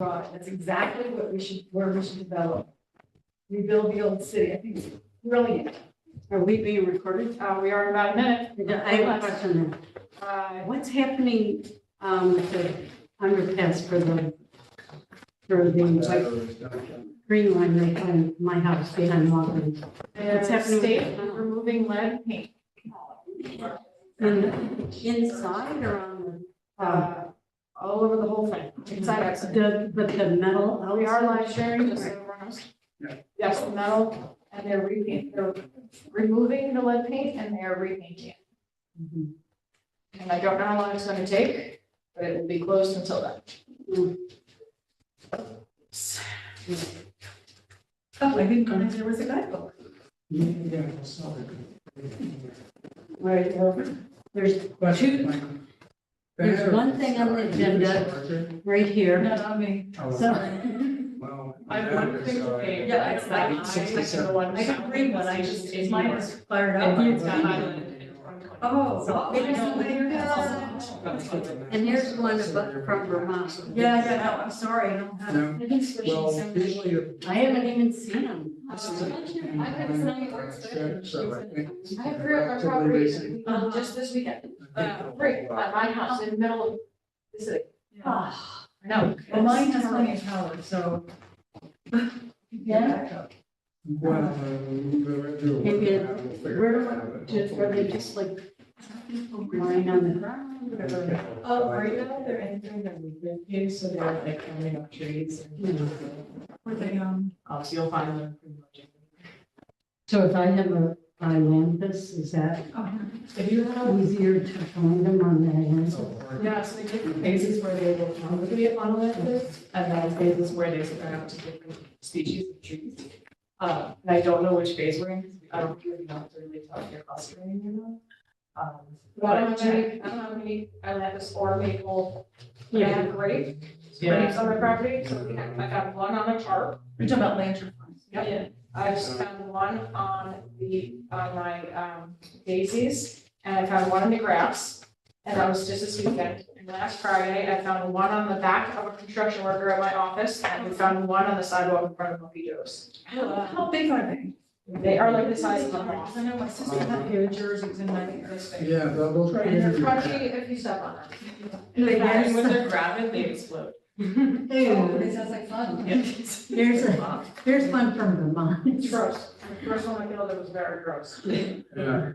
Right, that's exactly what where we should develop. Rebuild the old city. I think it's brilliant. Are we being recorded? We are in about a minute. I have a question there. What's happening with the underpass for the green line right behind my house behind Walgreens? What's happening with State that? removing lead paint. Inside or on All over the whole thing, inside, outside. but the metal? We are outside? live sharing, just so everyone knows. Yes, the metal, and they're removing the lead paint and they're repainting it. Mhm. And I don't know how long it's gonna take, but it will be closed until then. Oh, I didn't realize there was a guidebook. Right, there's one thing on the agenda right here. Not on me. So, I have one thing to pay. Yeah, it's like, I can bring one, I just, mine is fired up. It's got Highland. Oh. and here's one from Vermont. Yeah, no, I'm sorry, I don't have. I haven't even seen them. I have three of my properties, just this weekend, three, at my house in the middle of the city. Ah, No. well, mine has plenty of power, so. Yeah. Maybe, where they just like lying on the ground or? Oh, right now they're entering the movement phase, so they're like coming up trees and. Were they, So you'll find them pretty much. So if I have a Ilanthus, is that If you have, easier to find them on that end? yeah, so they different phases where they will congregate on this, and then phases where they spread out to different species of trees. And I don't know which phase we're in, because I don't really know to really tell if you're clustering or not. But I don't know how many Atlantis or maple, I have grape, grapes on my property, so I got one on a tarp. we're talking about lantern farms. Yep. I just found one on my daisies, and I found one in the grass, and that was just this weekend. And last Friday, I found one on the back of a construction worker at my office, and we found one on the sidewalk in front of Monkey Joe's. How big are they? They are like the size of a moth. I know my sister had a pair of jerseys in my, this big. Yeah, those. And they're crunchy if you step on them. And when they're gravid, they explode. Oh, it sounds like fun. There's one from Vermont. It's gross. The first one I killed, it was very gross. Yeah.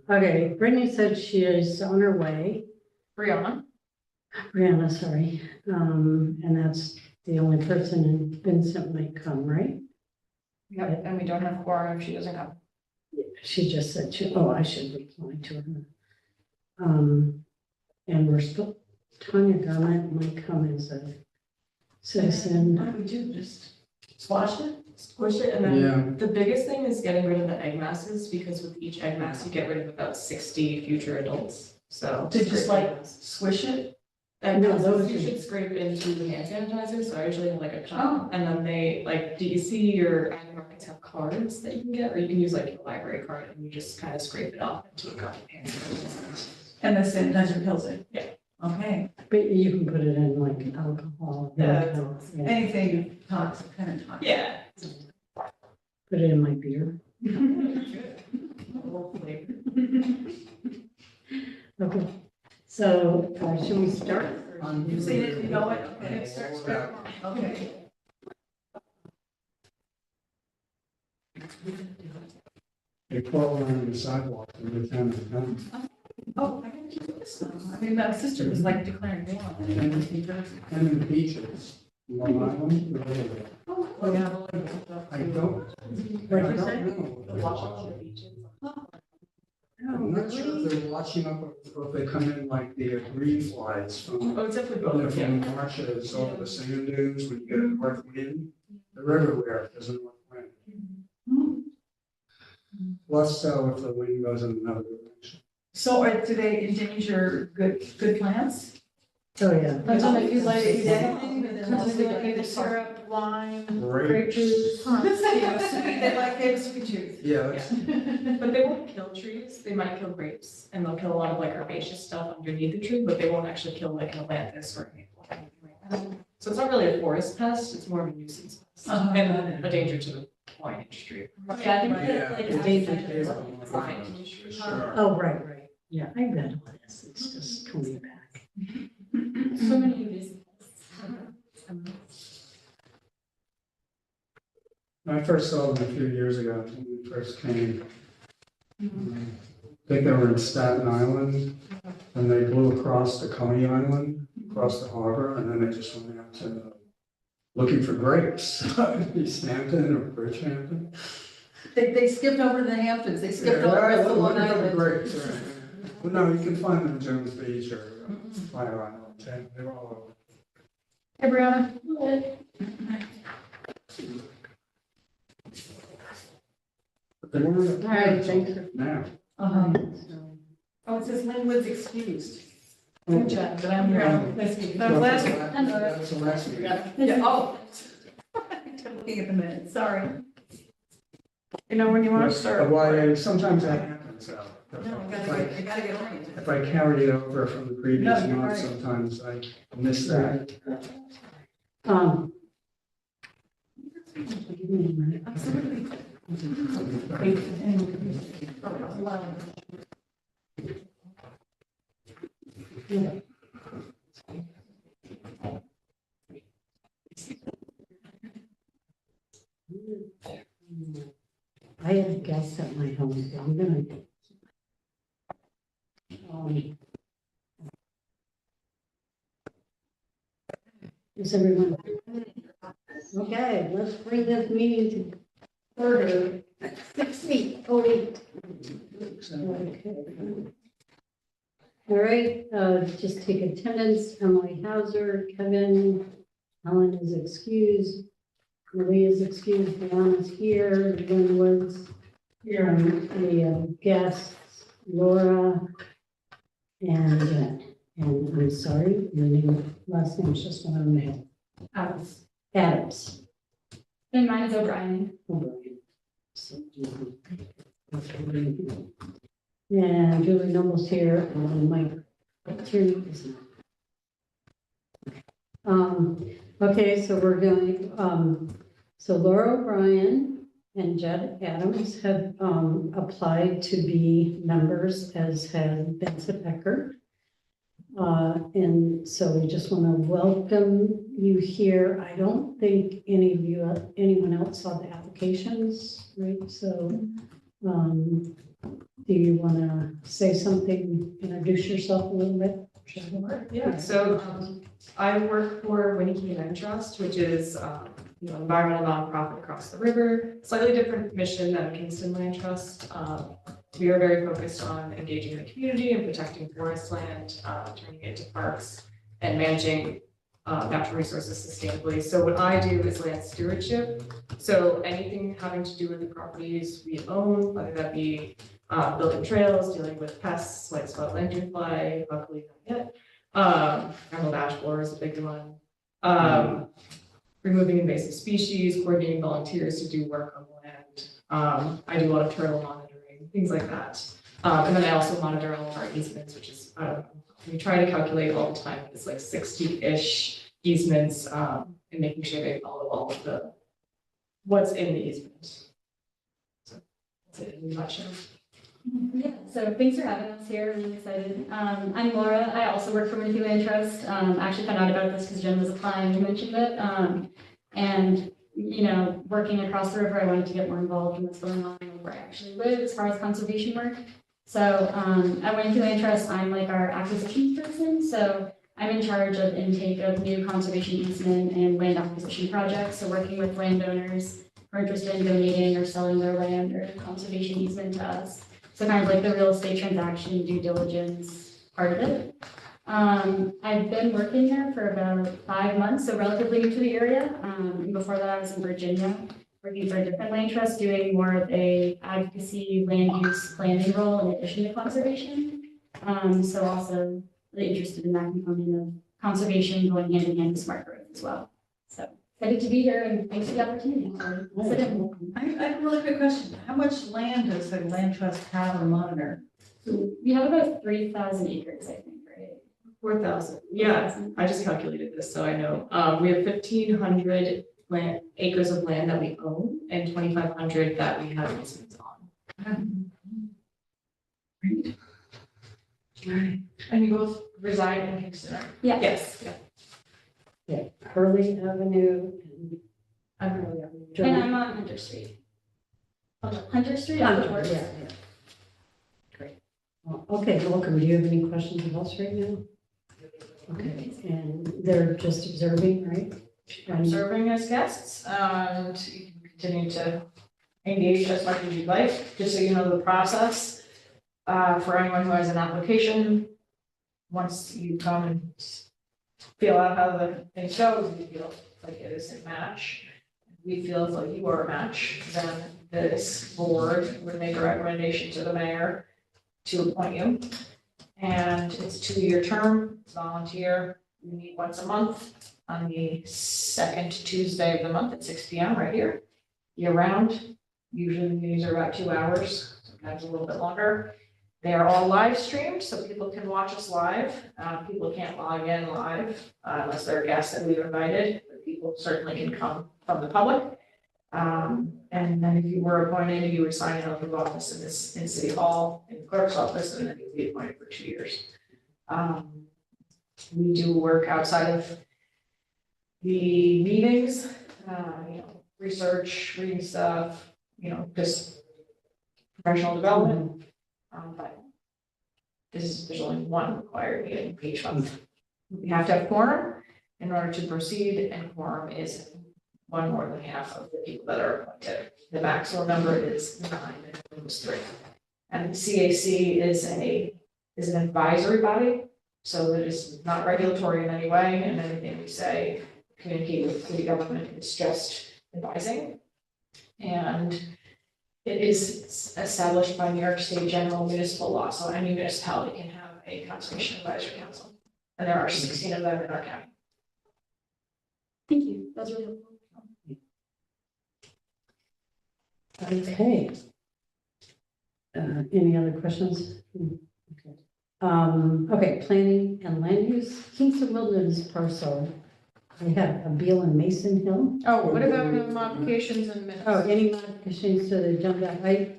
Okay, Brittany said she is on her way. Brianna? Brianna, sorry. And that's the only person, and Vincent might come, right? Yep, and we don't have quorum if she doesn't come. She just said I should reply to her. And we're still, Tanya Garment might come as a citizen. What do we do? Just squash it, squish it, and Yeah. then the biggest thing is getting rid of the egg masses, because with each egg mass, you get rid of about 60 future adults, so. To just like swish it? And No, those those you are- should scrape into the hand sanitizer, so I usually have like a Oh. cup, and then they, like, DEC or ag markets have cards that you can get, or you can use like your library card, and you just kind of scrape it off into a cup of hand sanitizer. And the sanitizer kills it? Yeah. Okay, But you can put it in like alcohol. Yeah. Yeah. anything toxic, kind of toxic. Yeah. Put it in my beer. Good. A little flavor. Okay. So should we start? You say that you know what? Okay, start. Okay. They crawl around the sidewalk in the town of town. Oh, I didn't keep this one. I mean, my sister was like declaring war on it. And in the beaches, Long Island, or everywhere. Oh, yeah. I don't. What'd you I say? don't know. Wash on the beaches. I'm not sure if they're watching up or if they come in like the green flies from, Oh, it's definitely both, yeah. from the marshes over the sand dunes when you get a north wind. They're everywhere, if there's a north wind. Less so if the wind goes in another direction. So do they endanger good plants? Oh, yeah. Depends on if you like it, Anything within depends if you like the- the syrup, wine, Grapes. grape juice. They like their sweet tooth. Yeah, that's, But they won't kill trees, they might kill grapes, and they'll kill a lot of like herbaceous stuff underneath the tree, but they won't actually kill like an ailanthus or anything like that. So it's not really a forest pest, it's more of a nuisance pest Uh-huh. and a danger to the wine industry. Yeah, I think Yeah. that's like a Yeah. danger. Wine industry. Sure. Oh, right. Yeah, I read all this. It's just coming back. So many invasive pests. I first saw them a few years ago when we first came. I think they were in Staten Island, and they blew across the Coney Island, across the harbor, and then they just went out to looking for grapes. East Hampton or Bridgehampton. They skipped over the Hamptons, they skipped over Yeah, the rest of Long looking for the Island. grapes, right. Well, no, you can find them in Jones Beach or Fire Island, they're all over. Hey, Brianna. But they weren't. All right, thanks for. Now. Uh-huh. So, Oh, it says Linwood's excused. Good job, but I'm here. Nice to meet you. That was last week. That was the last week. Yeah, oh. I'm looking at the minutes, sorry. You know when you want to start? Why, sometimes that happens, so. No, I gotta get oriented. If I carry it over from the previous No, you're month, right. sometimes I miss that. give me a minute. Absolutely. Yeah. I have guests at my home, so I'm gonna. Is everyone? Okay, let's bring this meeting to order at 6:08. Okay. All right, just take attendance. Emily Hauser, Kevin, Helen is excused. Marie is excused, Brianna's here, Lynn Woods. Here. The guests, Laura, and I'm sorry, your name, last name's just one on the head. Adams. And mine is O'Brien. O'Brien. And Julie Noble's here, and Mike Tierney is not. Okay, so we're going, so Laura O'Brien and Jed Adams have applied to be members, as had Vincent Becker. And so we just want to welcome you here. I don't think anyone else saw the applications, right? So, do you want to say something, introduce yourself a little bit? Sure. Yeah, so I work for Winnicke Land Trust, which is environmental nonprofit across the river, slightly different mission than Kingston Land Trust. We are very focused on engaging the community and protecting forest land, turning it into parks and managing natural resources sustainably. So what I do is land stewardship. So anything having to do with the properties we own, whether that be building trails, dealing with pests like spotted lanternfly, luckily not yet. Emerald ash borer is a big one. Removing invasive species, coordinating volunteers to do work on the land. I do a lot of turtle monitoring, things like that. And then I also monitor all of our easements, which is, we try to calculate all the time. It's like 60-ish easements, and making sure they follow all of the, what's in the easement. So that's it in a nutshell. Yeah, so thanks for having us here. I'm really excited. I'm Laura. I also work for Winnicke Land Trust. I actually found out about this because Jen was applying and mentioned it. And working across the river, I wanted to get more involved in what's going on where I actually live as far as conservation work. So at Winnicke Land Trust, I'm like our acquisitions person. So I'm in charge of intake of new conservation easement and land acquisition projects. So working with landowners who are interested in donating or selling their land or conservation easement to us. So kind of like the real estate transaction due diligence part of it. I've been working there for about 5 months, so relatively new to the area. Before that, I was in Virginia, working for a different land trust, doing more of a advocacy land use planning role in addition to conservation. So also really interested in that component of conservation going hand in hand with smart growth as well. So excited to be here and thanks for the opportunity. Sit in. I have a really quick question. How much land does the land trust have or monitor? So we have about 3,000 acres, I think, right? 4,000, yeah, I just calculated this, so I know. We have 1,500 acres of land that we own and 2,500 that we have easements on. And you both reside in Kingston, right? Yeah. Yes, Yeah, Hurley Avenue I'm really, and. And I'm on Hunter Street. Hunter Street, Hunter, afterwards. yeah, yeah. Great. Well, okay, welcome. Do you have any questions of us right now? Okay, and they're just observing, right? I'm serving as guests, and you can continue to engage as much as you'd like, just so you know the process. For anyone who has an application, once you come and feel out how the thing goes, you feel like it is a match, we feel like you are a match, then this board would make a recommendation to the mayor to appoint you. And it's a 2-year term, it's volunteer, we meet once a month on the second Tuesday of the month at 6 p.m. right here, year round. Usually the meetings are about 2 hours, sometimes a little bit longer. They are all live streamed, so people can watch us live. People can't log in live unless they're guests that we've invited, but people certainly can come from the public. And then if you were appointed, you would sign an oath of office in City Hall, in the clerk's office, and then you'd be appointed for 2 years. We do work outside of the meetings, research, reading stuff, just professional development. But there's only one required meeting each month. We have to have quorum in order to proceed, and quorum is one more than half of the people that are appointed. The maximum number is 9, and it was 3. And CAC is an advisory body, so it is not regulatory in any way, and anything we say, communicate with city government, it's just advising. And it is established by New York State General Municipal Law, so any municipality can have a conservation advisory council. And there are 16 of them in our county. Thank you, that's really helpful. Okay. Any other questions? Okay. Okay, planning and land use, Kingston Wilderness parcel. I have a Beal and Mason Hill. Oh, what about the modifications and minutes? Oh, any modifications to the agenda? I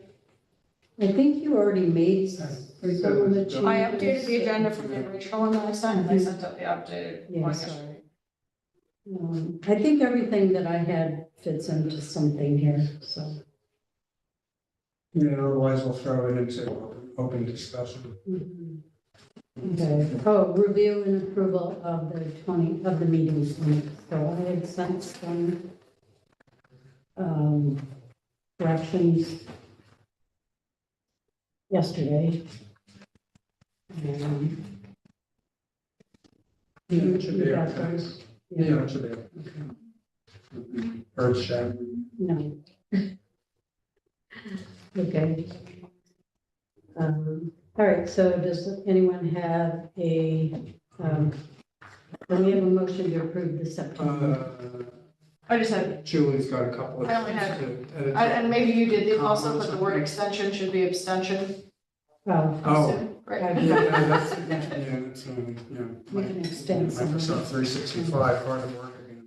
think you already made some of the changes. I updated the agenda from the original one that I sent, and I sent out the updated Yeah, one. sorry. I think everything that I had fits into something here, so. Yeah, otherwise we'll throw it into open discussion. Okay, oh, review and approval of the meetings minutes. So I had sent some corrections yesterday. Yeah, it should be You got okay. those? Yeah, it should be. Okay. Earth shattering. No. Okay. All right, so does anyone have we have a motion to approve the September? I just had, Julie's got a couple of. I only had- things to edit. and maybe you did, they also put the word extension should be abstention. Oh. Right. Yeah, that's, We can extend some. Microsoft 365, hard to work again.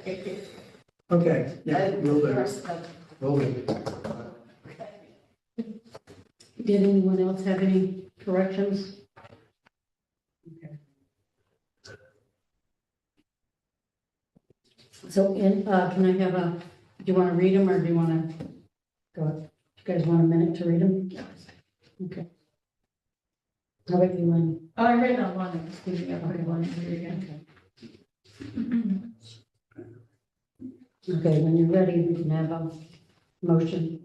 Okay. Okay, yeah, And we'll the do, rest of them. we'll do. Did anyone else have any corrections? Okay. So, can I have do you want to read them or do you want to go? Do you guys want a minute to read them? Okay. How about you, Lynn? Oh, I read that one, I'm just giving up one to read again. Okay, when you're ready, we can have a motion.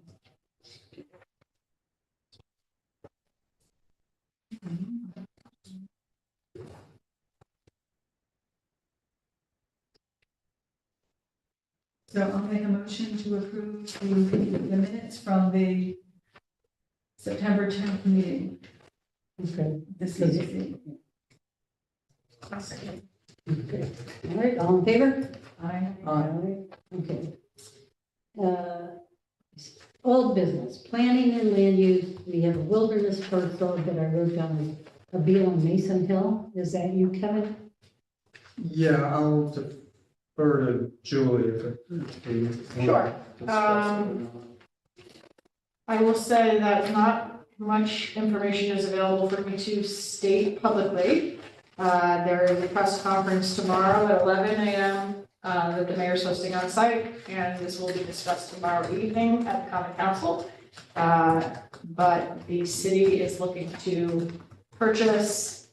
So I'll make a motion to approve the minutes from the September 10th meeting. Okay. This is, Okay. All right, all in favor? I, All right, okay. Old business, planning and land use, we have a wilderness parcel that I wrote down Beal and Mason Hill. Is that you, Kevin? Yeah, I'll defer to Julie if it. Sure. I will say that not much information is available for me to state publicly. There is a press conference tomorrow at 11 a.m. That the mayor's hosting on site, and this will be discussed tomorrow evening at the common council. But the city is looking to purchase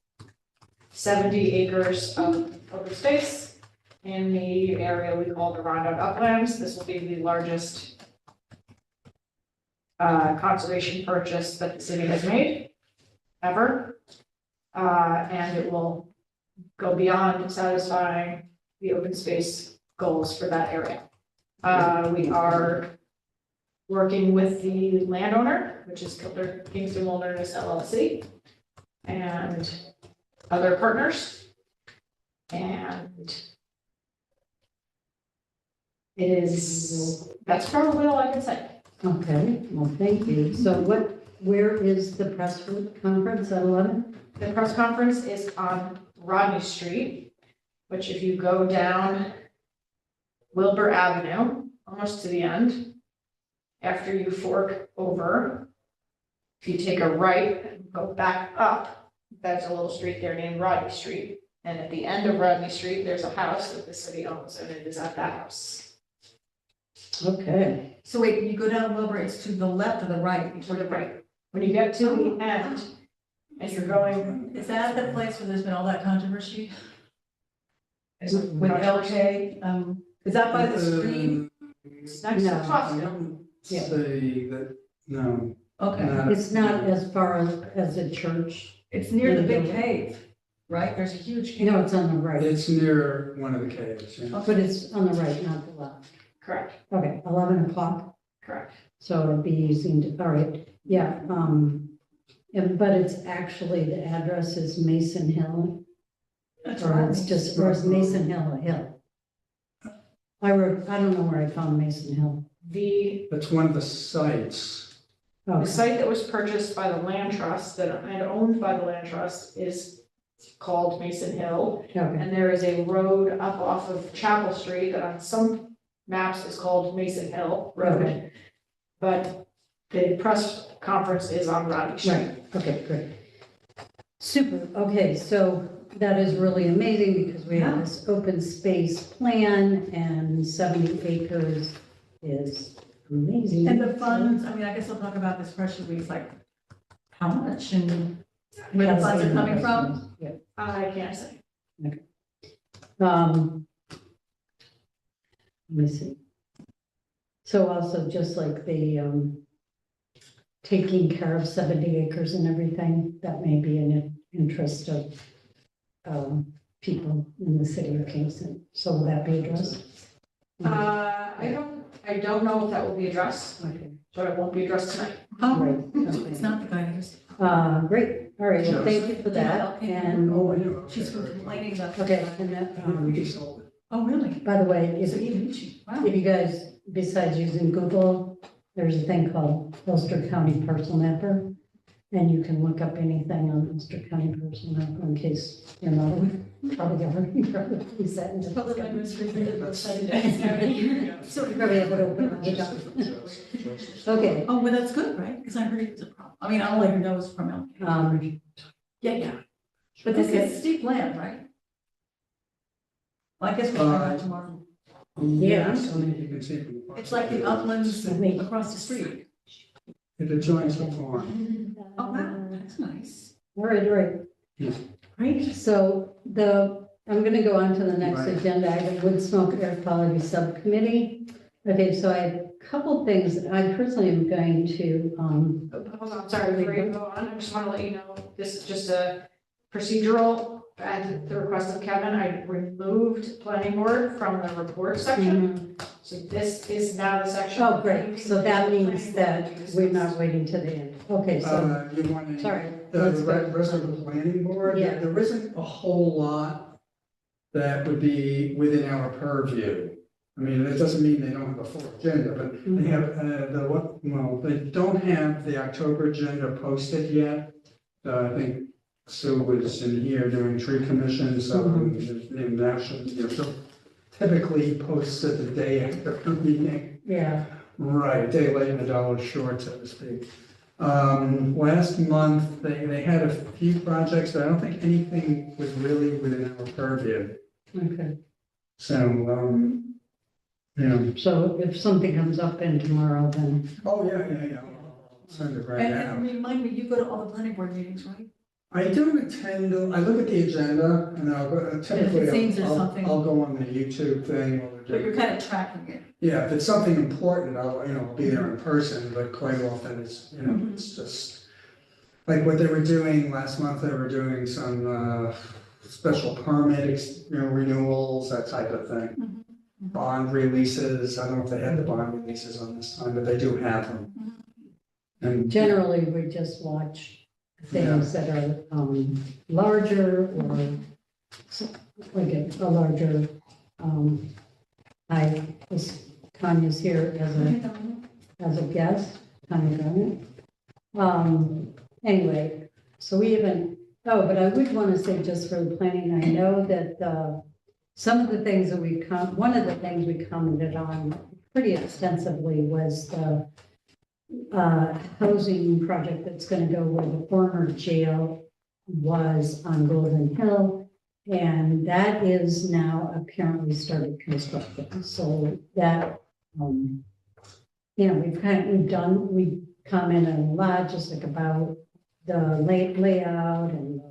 70 acres of open space in the area we call the Rondout Uplands. This will be the largest conservation purchase that the city has made ever. And it will go beyond satisfying the open space goals for that area. We are working with the landowner, which is Kingston Wilderness LLC, and other partners. And that's probably all I can say. Okay, well, thank you. So where is the press conference at 11? The press conference is on Rodney Street, which if you go down Wilbur Avenue, almost to the end, after you fork over, if you take a right and go back up, there's a little street there named Rodney Street. And at the end of Rodney Street, there's a house that the city owns, and it is at that house. Okay, So wait, when you go down Wilbur, it's to the left or the right? To the right. When you get to the end, and you're going. Is that the place where there's been all that controversy? Is it With LK, is that by the street? It's next to No. Costco. Yeah. Say that, no. Okay, it's not as far as the church. it's near the big cave, right? There's a huge cave. No, it's on the right, It's near one of the caves, yeah. but it's on the right, not the left. Correct, Okay, 11 o'clock, correct. so it'd be using, all right, yeah, but it's actually, the address is Mason Hill, That's or right. it's just, or is Mason Hill a hill? I don't know where I found Mason Hill. That's one of the sites. The Okay, site that was purchased by the land trust, and owned by the land trust, is called Mason Hill. okay, And there is a road up off of Chapel Street that on some maps is called Mason Hill Road. Okay. But the press conference is on Rodney Street. right, okay, great. Super, okay, so that is really amazing because we have this open space plan and 70 acres is amazing. And the funds, I mean, I guess we'll talk about this press release, like how much and where the funds are coming from. Yeah. I can't say. Let me see. So also just like the, taking care of 70 acres and everything, that may be an interest of, people in the city of Kingston. So will that be addressed? I don't know if that will be addressed, Okay, but it won't be addressed tonight. Oh, right, it's okay. not the guy who's, Great, all right, well, thank you for that, and, Oh, yeah. she's complaining about. okay, and that, We just sold it. Oh, really? by the way, So even she, wow. if you guys, besides using Google, there's a thing called Ulster County Parcel Mapper, and you can look up anything on Ulster County Parcel Mapper in case, you know, probably probably set into. Probably my most frequented website today. So you probably have it open on the doc. Okay, Oh, well, that's good, right? Because I heard it was a problem. I mean, all I know is from LK. Yeah. But this is steep land, right? Well, I guess we'll find out tomorrow. Yes, I mean, you can see. from the It's like the uplands Me. across the street. It adjoins the farm. Oh, wow, that's nice. all right. Great. So I'm gonna go on to the next Right. agenda item, wood smoke air quality subcommittee. Okay, so I have a couple things that I personally am going to, Hold on, sorry, before you go on, I just want to let you know, this is just a procedural, at the request of Kevin, I removed planning board from the report section. So this is now the section. oh, great, so that means that we're not waiting to the end. Okay, so, You want to. sorry. The let's go. rest of the planning board, Yeah. there isn't a whole lot that would be within our purview. I mean, it doesn't mean they don't have a full agenda, but they have, they don't have the October agenda posted yet. I think Sue was in here doing tree commission, so in national, so typically posts it the day after the meeting. Yeah, Right, a day late and a dollar short, so to speak. Last month, they had a few projects, but I don't think anything was really within our purview. okay. So, So if something comes up in tomorrow, then, oh, yeah. I'll send it right And now. remind me, you go to all the planning board meetings, right? I don't attend, I look at the agenda and I'll go, typically, seems there's I'll something- go on the YouTube thing. or But you're kind of tracking it. Yeah, if it's something important, I'll be there in person, but quite often it's, it's just, like what they were doing last month, they were doing some, special permit, renewals, that type of thing. Bond releases, I don't know if they had the bond releases on this time, but they do have them. And generally, we just watch things that are, larger or like a larger, Tanya's here as a guest, Tanya Garnet. Anyway, so we haven't, but I would want to say just for the planning, I know that, some of the things that one of the things we commented on pretty extensively was the housing project that's going to go where the former jail was on Golden Hill. And that is now apparently started construction. So that, we've commented a lot just like about the layout and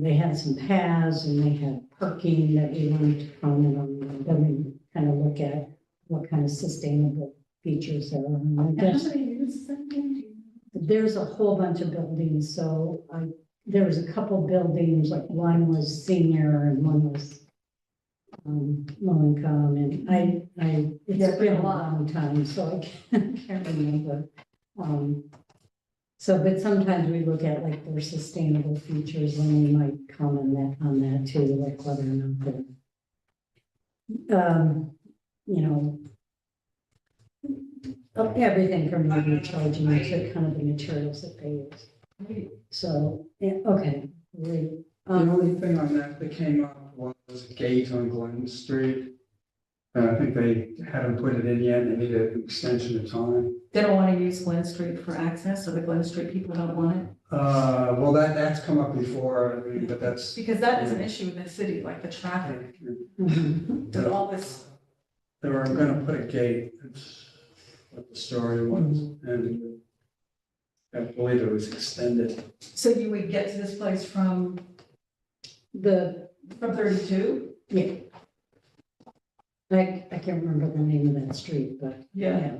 they had some paths and they had parking that we wanted to comment on. Then we kind of look at what kind of sustainable features there are. And I guess there's a whole bunch of buildings, so there was a couple buildings, like one was senior and one was low income, and it's been a long time, so I can't remember. But sometimes we look at like their sustainable features and we might comment on that too, like whether or not they're, everything from EV charging to kind of the materials that they use. So, okay, great. the only thing on that came up was a gate on Glen Street. I think they haven't put it in yet, and they need an extension of time. They don't want to use Glen Street for access, so the Glen Street people don't want it? Well, that's come up before, but that's. Because that is an issue in the city, like the traffic, Mhm. with all this. They were gonna put a gate, that's what the story was, and I believe it was extended. So you would get to this place from The, 32? yeah. I can't remember the name of that street, but Yeah.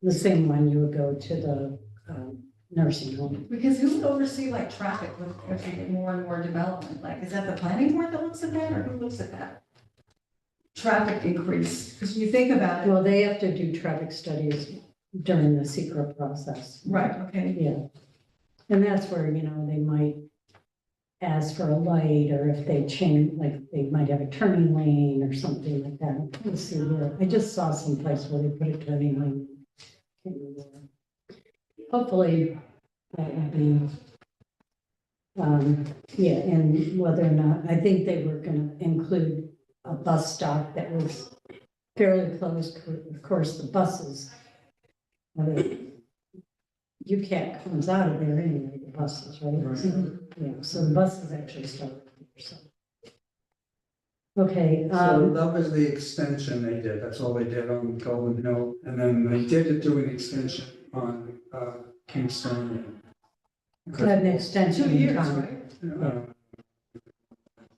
the same one you would go to the nursing home. Because who would oversee like traffic if we get more and more development? Like, is that the planning board that looks at that, or who looks at that? Traffic increase, because you think about it. Well, they have to do traffic studies during the secret process. Right, okay. Yeah. And that's where, they might ask for a light, or if they change, like, they might have a turning lane or something like that. Let's see where, I just saw some place where they put a turning lane. Can't remember where. Hopefully, that would be, and whether or not, I think they were gonna include a bus stop that was fairly close. Of course, the buses, UCAT comes out of there anyway, the buses, right? Right. Yeah, so the buses actually started there, so. Okay, So that was the extension they did, that's all they did on Golden Hill, and then they did do an extension on Kingston. an extension. 2 years, time. right?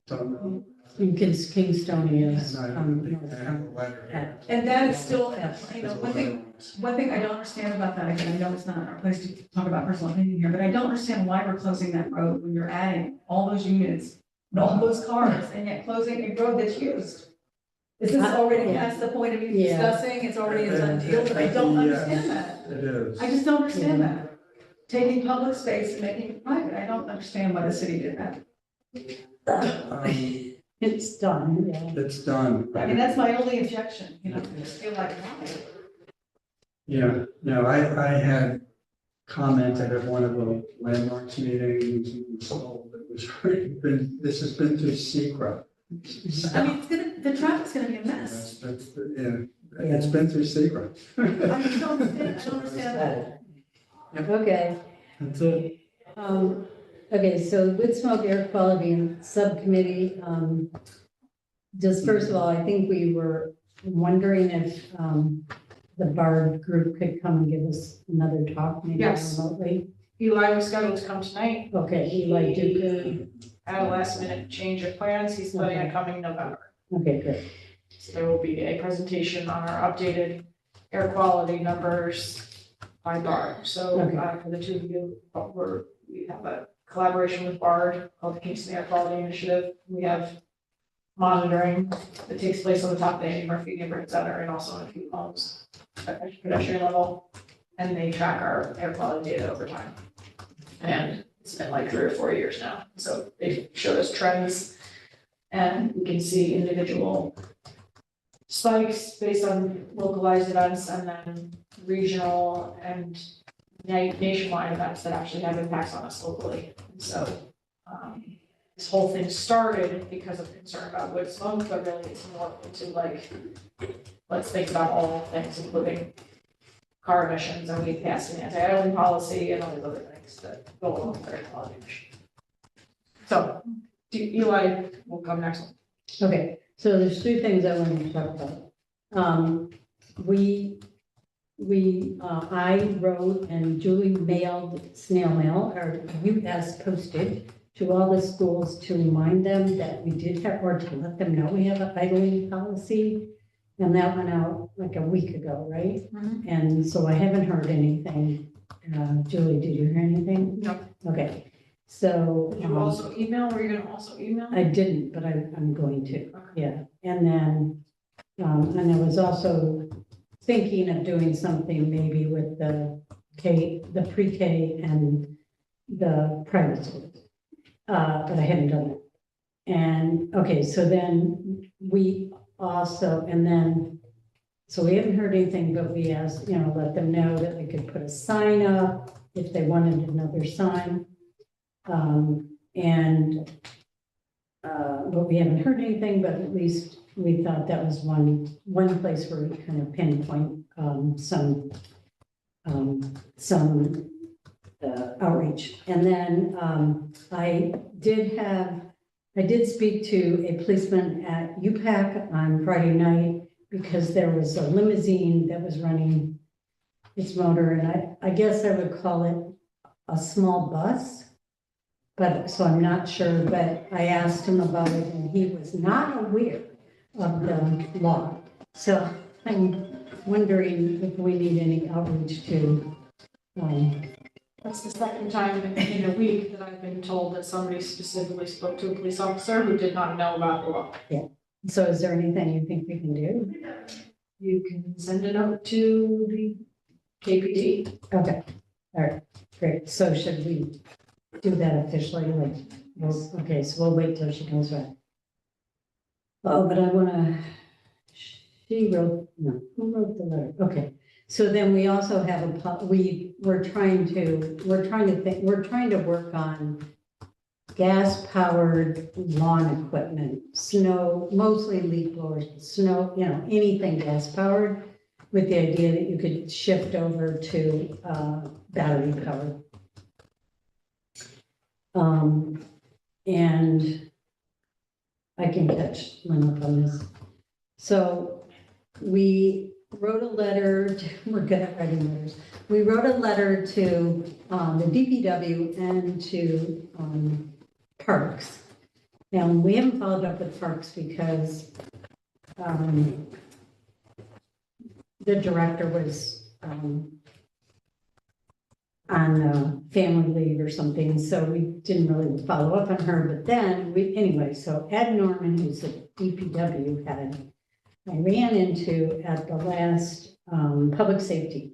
Don't know. In Kingstonia is, And I don't think they have a letter. at- And that is still, one There's a one thing I don't understand about that, again, I know it's not our place to talk about personal opinion here, but I don't understand why we're closing that road when you're adding all those units and all those cars, and yet closing a road that's used. Is this already Yeah. past the point of even Yeah. discussing, it's already a done deal, but I don't understand that. It is. I just don't understand Yeah. that. Taking public space and making it private, I don't understand why the city did that. It's done, yeah. It's done. I mean, that's my only objection, I just feel like, why? Yeah, no, I had commented at one of the landmarks meetings, and was told it was, this has been through secret. I mean, the traffic's gonna be a mess. Yeah, it's been through secret. I just don't understand that. Okay. That's it. Okay, so with smoke air quality subcommittee, just first of all, I think we were wondering if, the BARD group could come and give us another talk, maybe Yes. remotely. Eli was scheduled to come tonight. Okay, Eli Duker. At a last minute change of plans, he's planning on coming November. Okay, good. So there will be a presentation on our updated air quality numbers by BARD. So Okay. for the two of you, we have a collaboration with BARD called the Kingston Air Quality Initiative. We have monitoring that takes place on the top of the Andy Murphy Neighborhood Center and also in a few homes at pedestrian level. And they track our air quality data over time. And it's been like 3 or 4 years now. So they showed us trends and we can see individual spikes based on localized events and then regional and nationwide events that actually have impacts on us locally. And so this whole thing started because of concern about wood smoke, but really it's more into like, let's think about all things, including car emissions, and we passed an anti-idling policy and all these other things that go along with air quality emissions. So Eli will come next one. Okay, so there's 2 things I wanted to talk about. I wrote and Julie mailed snail mail or UPass posted to all the schools to remind them that we did have, or to let them know we have an idling policy. And that went out like a week ago, right? Mhm. And so I haven't heard anything. Julie, did you hear anything? No. Okay, so. Did you also email? Were you gonna also email? I didn't, but I'm going to, yeah. And then, and I was also thinking of doing something maybe with the pre-K and the private schools. But I haven't done it. And, okay, so then we also, and then, so we haven't heard anything, but we asked, let them know that we could put a sign up if they wanted another sign. But we haven't heard anything, but at least we thought that was one place where we kind of pinpoint some outreach. And then I did speak to a policeman at UPAC on Friday night because there was a limousine that was running its motor, and I guess I would call it a small bus. But, so I'm not sure, but I asked him about it and he was not aware of the law. So I'm wondering if we need any outreach to, That's the second time in a week that I've been told that somebody specifically spoke to a police officer who did not know about the law. so is there anything you think we can do? You can send it out to the KPD. Okay, all right, great. So should we do that officially? Okay, so we'll wait till she comes back. Oh, but who wrote the letter? Okay, so then we also have we're trying to work on gas-powered lawn equipment, mostly leaf blowers, anything gas-powered, with the idea that you could shift over to battery-powered. And I can catch Lynn up on this. So we wrote a letter we're good at writing letters. We wrote a letter to the DPW and to Parks. And we haven't followed up with Parks because the director was on family leave or something, so we didn't really follow up on her. But then so Ed Norman, who's a DPW head, I ran into at the last public safety,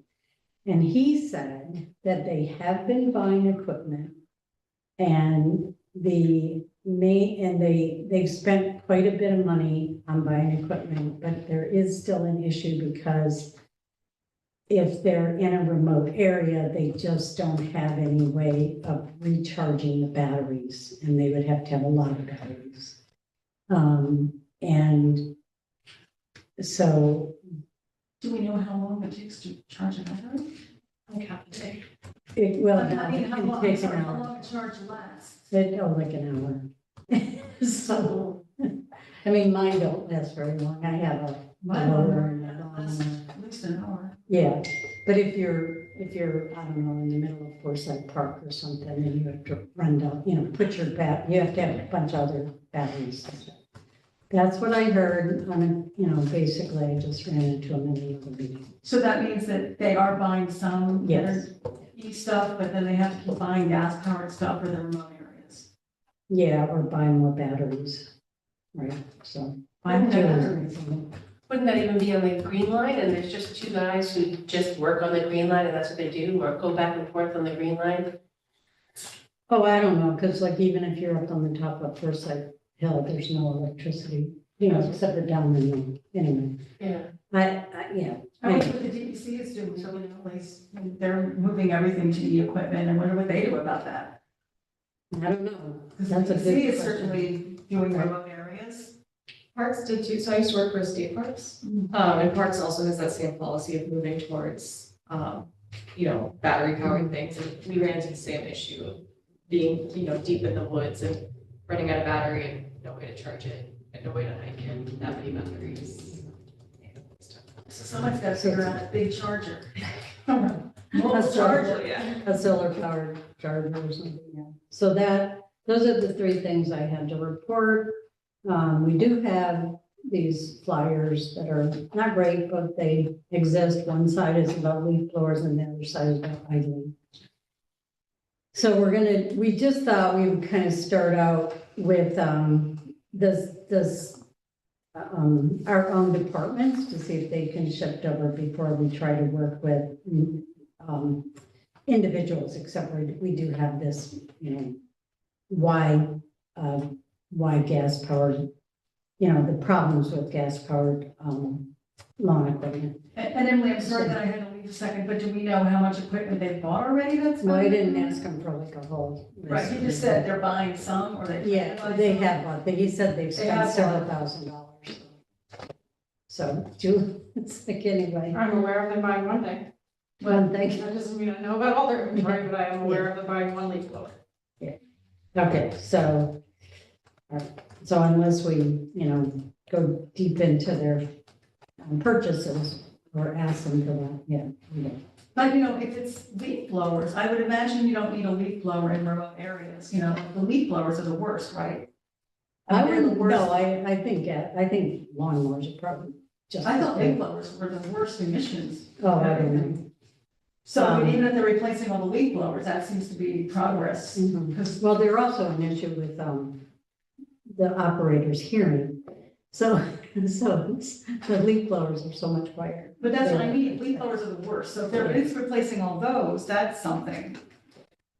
and he said that they have been buying equipment, and they've spent quite a bit of money on buying equipment, but there is still an issue because if they're in a remote area, they just don't have any way of recharging the batteries, and they would have to have a lot of batteries. And so Do we know how long it takes to charge a battery? Like half a day. it will, I mean, how long, it takes an sorry, how hour. long a charge lasts? Like an hour. So, I mean, mine don't last very long. I have a Mine lower will and a last lower. at least an hour. Yeah, but if you're, I don't know, in the middle of Forsyth Park or something, and you have to run down, put your you have to have a bunch of other batteries. That's what I heard basically I just ran into them in another meeting. So that means that they are buying some Yes. stuff, but then they have to keep buying gas powered stuff for the remote areas. Yeah, or buy more batteries, right, so. Buy more Two. batteries. Wouldn't that even be on the green line, and there's just two guys who just work on the green line, and that's what they do, or go back and forth on the green line? Oh, I don't know, because like even if you're up on the top of Forsyth Hill, there's no electricity, except for down in the, anyway. Yeah. Yeah. I wonder what the DEC is doing, so they're moving everything to the equipment, and wonder what they do about that. I don't know. Because That's the a good DEC is question. certainly doing remote areas. Parks did too, so I used to work for state parks. And Parks also has that same policy of moving towards, battery powered things. And we ran into the same issue of being, deep in the woods and running out of battery and no way to charge it and no way to hike in that many batteries. So someone's got to figure out a big charger. A Mobile solar- charger, yeah. A solar powered charger or something, yeah. So those are the three things I had to report. We do have these flyers that are not great, but they exist. One side is about leaf blowers and the other side is about idling. So we just thought we would kind of start out with, our own departments to see if they can shift over before we try to work with, individuals, except we do have this, why gas powered, the problems with gas powered, lawn equipment. And Emily, I'm sorry that I had to leave a second, but do we know how much equipment they've bought already that's? Well, I didn't ask him for like a whole. list. Right, he just said they're buying some, or they. Yeah, they have bought, he said they've They spent have several bought. $1,000s. So, it's like anyway, I'm aware of them buying one thing. one thing. That doesn't mean I know about all their inventory, but I am aware of them buying one leaf blower. Okay, so, all right. So unless we, go deep into their purchases or ask them for that, yeah. we don't. But if it's leaf blowers, I would imagine you don't need a leaf blower in remote areas, the leaf blowers are the worst, right? I They're the wouldn't, worst. no, I think lawnmowers are probably just. I thought leaf blowers were the worst emissions. Oh, I don't know. So I mean, even if they're replacing all the leaf blowers, that seems to be progress, Mhm. because Well, there's also an issue with, the operator's hearing. So the leaf blowers are so much quieter. but that's what I mean, leaf blowers are the worst, so if it's replacing all those, that's something.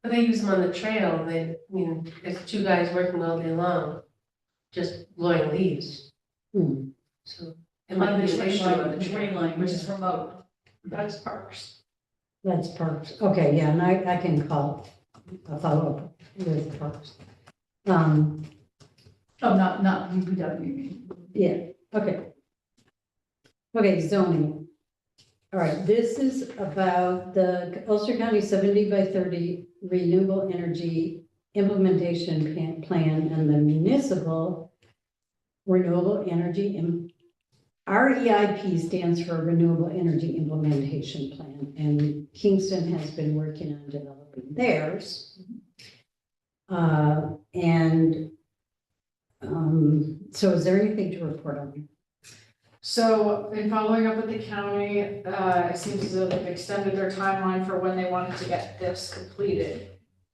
But they use them on the trail, there's two guys working all day long, just blowing leaves, Hmm. so. It might On be the an train issue line, on the the train line, which is remote. That's Parks. That's Parks. Okay, yeah, and I can call, follow up with Parks. Oh, not UPW. Yeah, okay. Okay, zoning. All right, this is about the Ulster County 70 by 30 renewable energy implementation plan and the municipal renewable energy. REIP stands for Renewable Energy Implementation Plan, and Kingston has been working on developing theirs. So is there anything to report on? So in following up with the county, it seems as though they've extended their timeline for when they wanted to get this completed.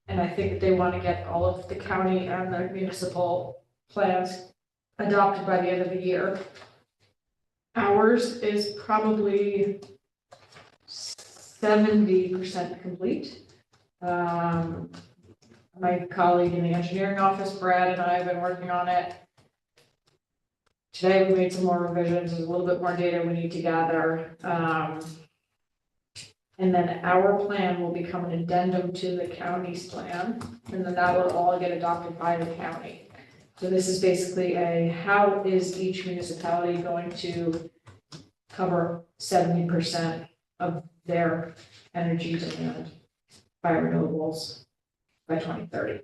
And I think that they want to get all of the county and the municipal plans adopted by the end of the year. Ours is probably 70% complete. My colleague in the engineering office, Brad, and I have been working on it. Today, we made some more revisions, there's a little bit more data we need to gather. And then our plan will become an addendum to the county's plan, and then that will all get adopted by the county. So this is basically how is each municipality going to cover 70% of their energy demand by renewables by 2030?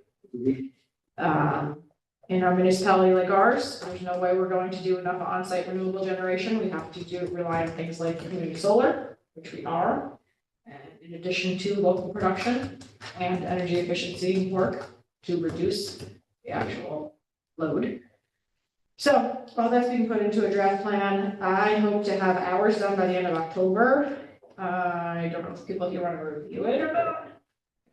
In a municipality like ours, there's no way we're going to do enough on-site renewable generation. We have to rely on things like community solar, which we are, and in addition to local production and energy efficiency work to reduce the actual load. So all that's being put into a draft plan. I hope to have ours done by the end of October. I don't know if people here want to review it or not.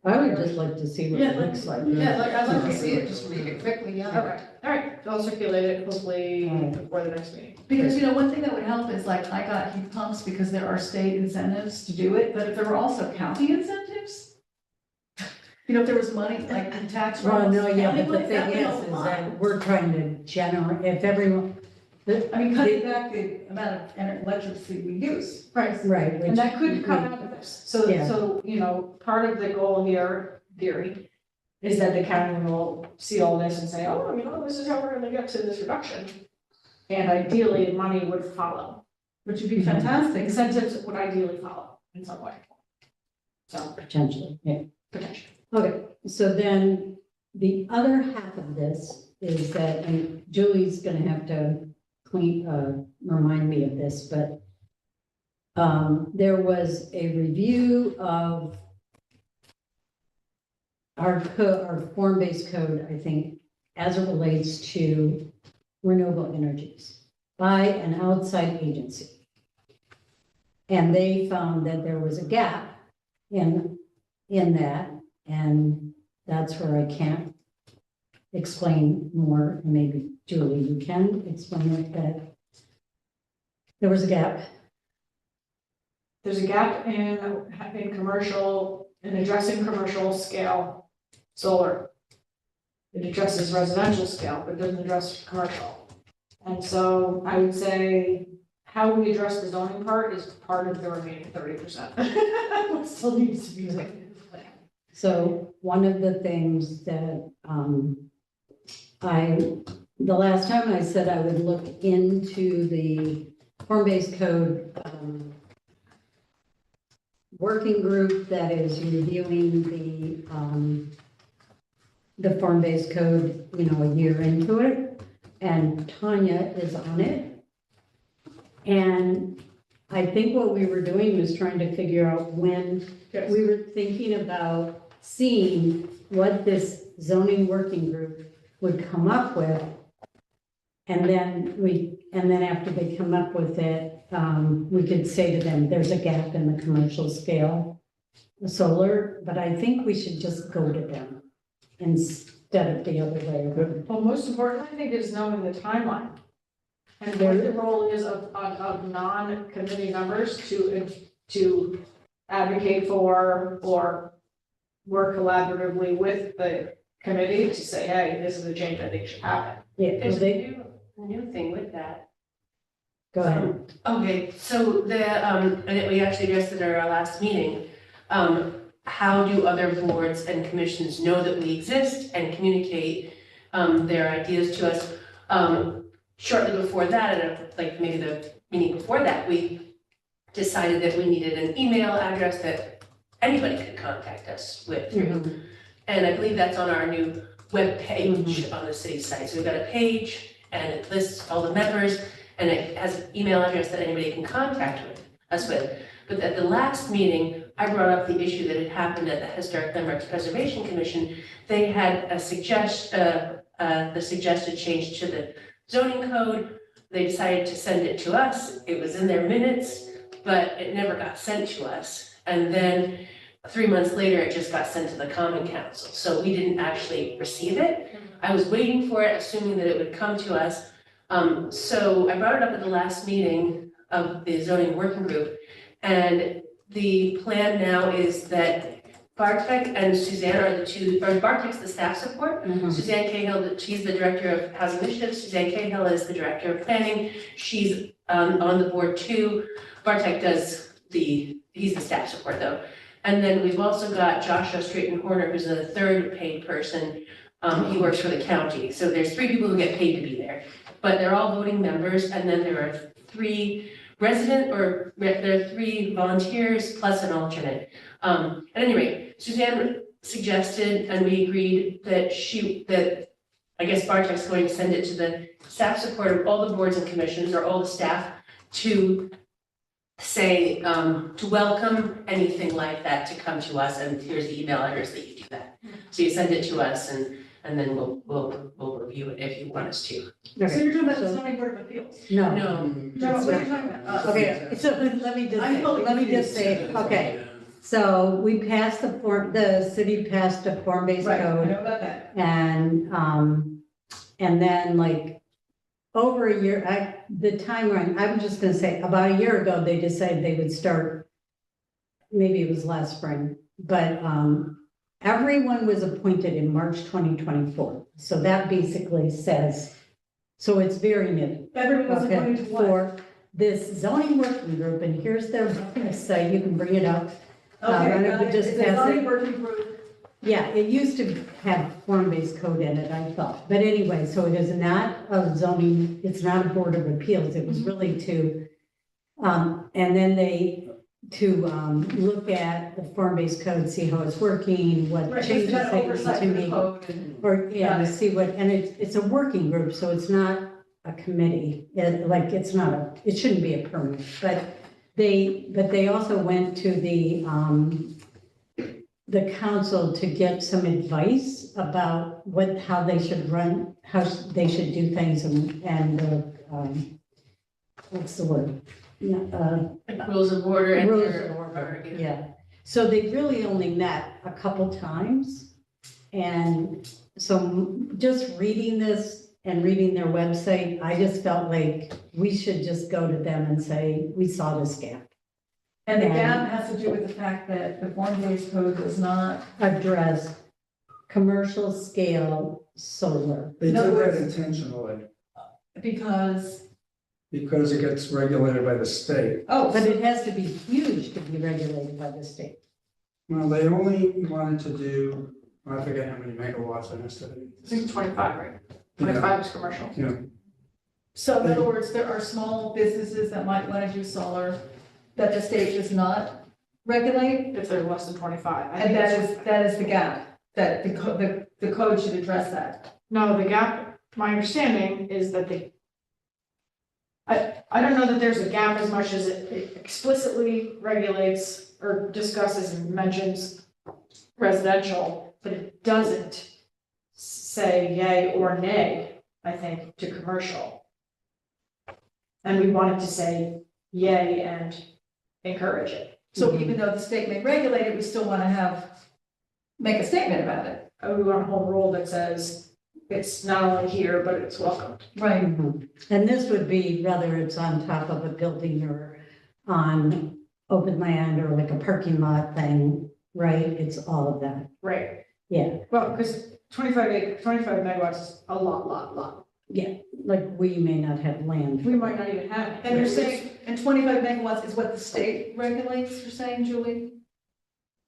I would just like to see what it looks like. Yeah, like, I'd like to see it, just read it quickly, yeah. Okay, all right, so I'll circulate it hopefully before the next meeting. Because, one thing that would help is like, I got heat pumps because there are state incentives to do it, but if there were also county incentives, if there was money, like in tax. Well, no, write-offs, yeah, county but the would- thing that would is help a lot. that we're trying to generate, if everyone, Cutting back the amount of electricity we use. Right. right, And which, that could come out of this. So, Yeah. part of the goal here, theory, is that the county will see all this and say, oh, this is how we're gonna get to this reduction. And ideally, money would follow. Which would be fantastic. Incentives would ideally follow in some way. So, potentially, yeah. potentially. Okay, so then the other half of this is that, and Julie's gonna have to remind me of this, but there was a review of our form-based code, I think, as it relates to renewable energies by an outside agency. And they found that there was a gap in that, and that's where I can't explain more. Maybe Julie, you can explain it, that there was a gap. There's a gap in addressing commercial scale solar. It addresses residential scale, but doesn't address commercial. And so I would say how we address the zoning part is part of the remaining 30%. What still needs to be done. So one of the things that the last time I said I would look into the form-based code working group that is reviewing the form-based code, a year into it, and Tanya is on it. And I think what we were doing was trying to figure out when we were thinking about seeing what this zoning working group would come up with. And then after they come up with it, we could say to them, there's a gap in the commercial scale solar, but I think we should just go to them instead of the other way around. Well, most importantly, I think, is knowing the timeline. And what the role is of non-committee members to advocate for or work collaboratively with the committee to say, hey, this is a change I think should happen. Yeah, There's they, a new thing with that. go ahead. Okay, so and we actually addressed it at our last meeting. How do other boards and commissions know that we exist and communicate their ideas to us? Shortly before that, like maybe the meeting before that, we decided that we needed an email address that anybody could contact us with through. And I believe that's on our new web page on the city site. So we've got a page and it lists all the members and it has an email address that anybody can contact us with. But at the last meeting, I brought up the issue that had happened at the Historic Landmarks Preservation Commission. They had the suggested change to the zoning code. They decided to send it to us. It was in their minutes, but it never got sent to us. And then 3 months later, it just got sent to the Common Council. So we didn't actually receive it. I was waiting for it, assuming that it would come to us. So I brought it up at the last meeting of the zoning working group. And the plan now is that Bartek and Suzanne are the two, or Bartek's the staff support. Suzanne Cahill, she's the director of housing initiatives. Suzanne Cahill is the director of planning. She's on the board too. Bartek does he's the staff support though. And then we've also got Joshua Straighten Horner, who's the third paid person. He works for the county, so there's 3 people who get paid to be there. But they're all voting members, and then there are 3 there are 3 volunteers plus an alternate. At any rate, Suzanne suggested, and we agreed that I guess Bartek's going to send it to the staff support of all the boards and commissions, or all the staff, to say, to welcome anything like that to come to us, and here's the email address that you do that. So you send it to us, and then we'll review it if you want us to. So you're talking about the zoning board of appeals? No. No, No, what are you talking about? Okay, so let me just say, okay, so we passed the city passed a form-based Right, I code, know about that. and then like over a year, the timeline, I'm just gonna say, about a year ago, they decided they would start, maybe it was last spring, but, everyone was appointed in March 2024. So that basically says, so it's very new. Everyone was Okay, appointed to what? for this zoning working group, and here's their website, you can bring it up. Okay, and it got would it. just It's a pass zoning it. working group. Yeah, it used to have form-based code in it, I thought, but anyway, so it is not a zoning, it's not a board of appeals, it was really to, and then look at the form-based code, see how it's working, what Right, just changes kind of they need oversight to of the make. code and. Or, yeah, Got to it. see what, and it's a working group, so it's not a committee, it's not it shouldn't be a permanent, but they also went to the council to get some advice about how they should run, how they should do things what's the word? rules of order and Rules of order, yeah. So they really only met a couple times. And so just reading this and reading their website, I just felt like we should just go to them and say, we saw this gap. And the And- gap has to do with the fact that the form-based code does not, Address commercial scale solar. They In other did that words- intentionally, because, because it gets regulated by the state. oh, But it has to be huge to be regulated by the state. Well, they only wanted to do, I forget how many megawatts it has to be. I think 25, right? Yeah, 25 is commercial. so in other words, there are small businesses that might want to do solar that the state does not regulate, If they're less than 25. I think and that's- that is the gap, that the code should address that. No, the gap, my understanding is that I don't know that there's a gap as much as it explicitly regulates or discusses and mentions residential, but it doesn't say yay or nay, I think, to commercial. And we wanted to say yay and encourage it. So even though the state may regulate it, we still want to make a statement about it. We want a whole rule that says it's not only here, but it's welcomed. Right. Mhm. And this would be whether it's on top of a building or on open land or like a parking lot thing, right? It's all of that. Right. Yeah, Well, because 25 megawatts is a lot. like we may not have land. We might not even have it. And you're saying, and 25 megawatts is what the state regulates, you're saying, Julie?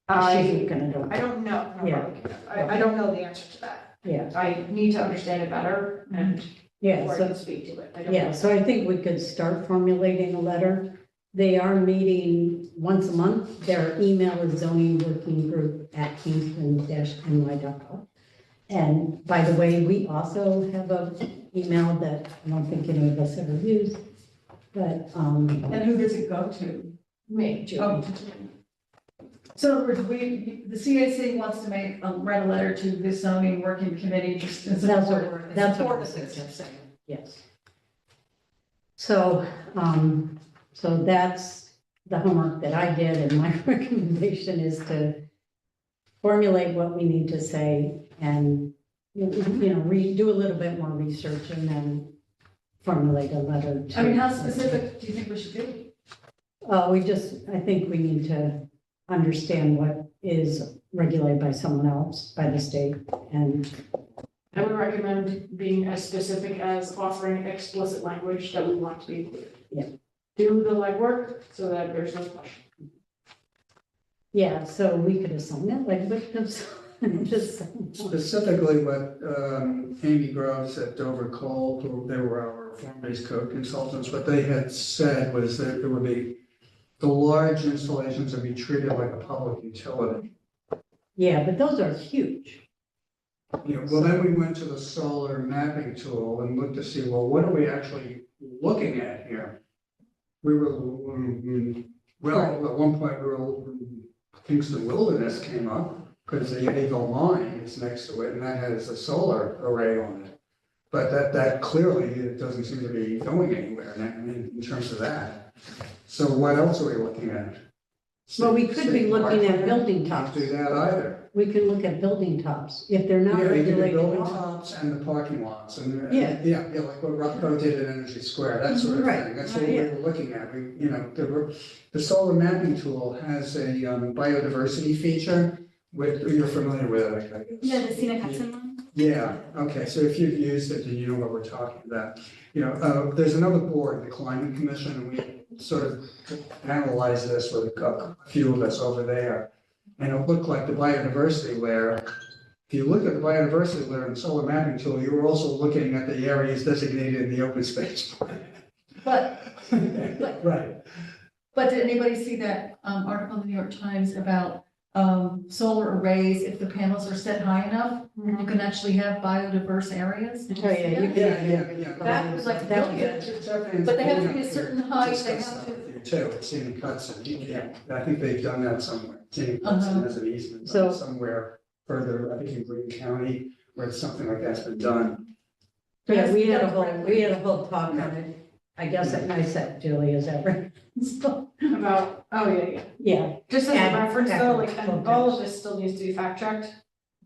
She's gonna do I it. don't know. Yeah. I don't know the answer to that. Yeah, I need to understand it better and yeah, before I so, can speak to it. I don't yeah, know. so I think we could start formulating a letter. They are meeting once a month. Their email is zoningworkinggroup@kingston-ny.gov. And by the way, we also have a email that I don't think any of us ever use, but, And who does it go to? Me, Oh. So in other words, the CAC wants to write a letter to this zoning working committee just in That's support. what, in that's support what of I'm this. suggesting, yes. So, so that's the homework that I did, and my recommendation is to formulate what we need to say and, you know, do a little bit more research and then formulate a letter to. I mean, how specific do you think we should be? I think we need to understand what is regulated by someone else, by the state, and I would recommend being as specific as offering explicit language that we want to be included. Yeah. Do the legwork so that there's no question. Yeah, so we could assign that, like, victims, just. Specifically what Amy Groves at Dover Cole, who they were our form-based code consultants, what they had said was that it would be, the large installations would be treated like a public utility. Yeah, but those are huge. You know, well, then we went to the solar mapping tool and looked to see, well, what are we actually looking at here? We were, well, at one point, Kingston Wilderness came up, because the Eagle Mine is next to it, and that has a solar array on it. But that clearly, it doesn't seem to be going anywhere in terms of that. So what else are we looking at? Well, we could be State looking at parkland? building Can't tops. do that either. We can look at building tops, if they're not Yeah, you can do regulated. building tops and the parking lots, and, Yeah. yeah, like what Rothko did at Energy Square, that sort of Right. thing. That's what we were looking at. We, you know, the solar mapping tool has a biodiversity feature, you're familiar with it, I guess. Yeah, the scenic Hudson one. Yeah, okay, so if you've used it, then you know what we're talking about. You know, there's another board, the Climate Commission, and we sort of analyzed this with a few of us over there. And it looked like the biodiversity layer, if you look at the biodiversity layer in the solar mapping tool, you were also looking at the areas designated in the open space. But, Right. but did anybody see that article in the New York Times about solar arrays, if the panels are set high enough, you can actually have biodiverse areas? Oh, yeah, you can. Yeah. That was like That- brilliant. But they have to be a certain height, they have to. Too, it's in Hudson, I think they've done that somewhere, it's in Hudson as an easement, So- somewhere further, I think in Green County, where something like that's been done. Yeah, we had a whole talk on it, I guess at NICET, Julie, is that right? So, About, oh, yeah. yeah, Just as a Add- reference add though, like, and context. all of this still needs to be fact checked,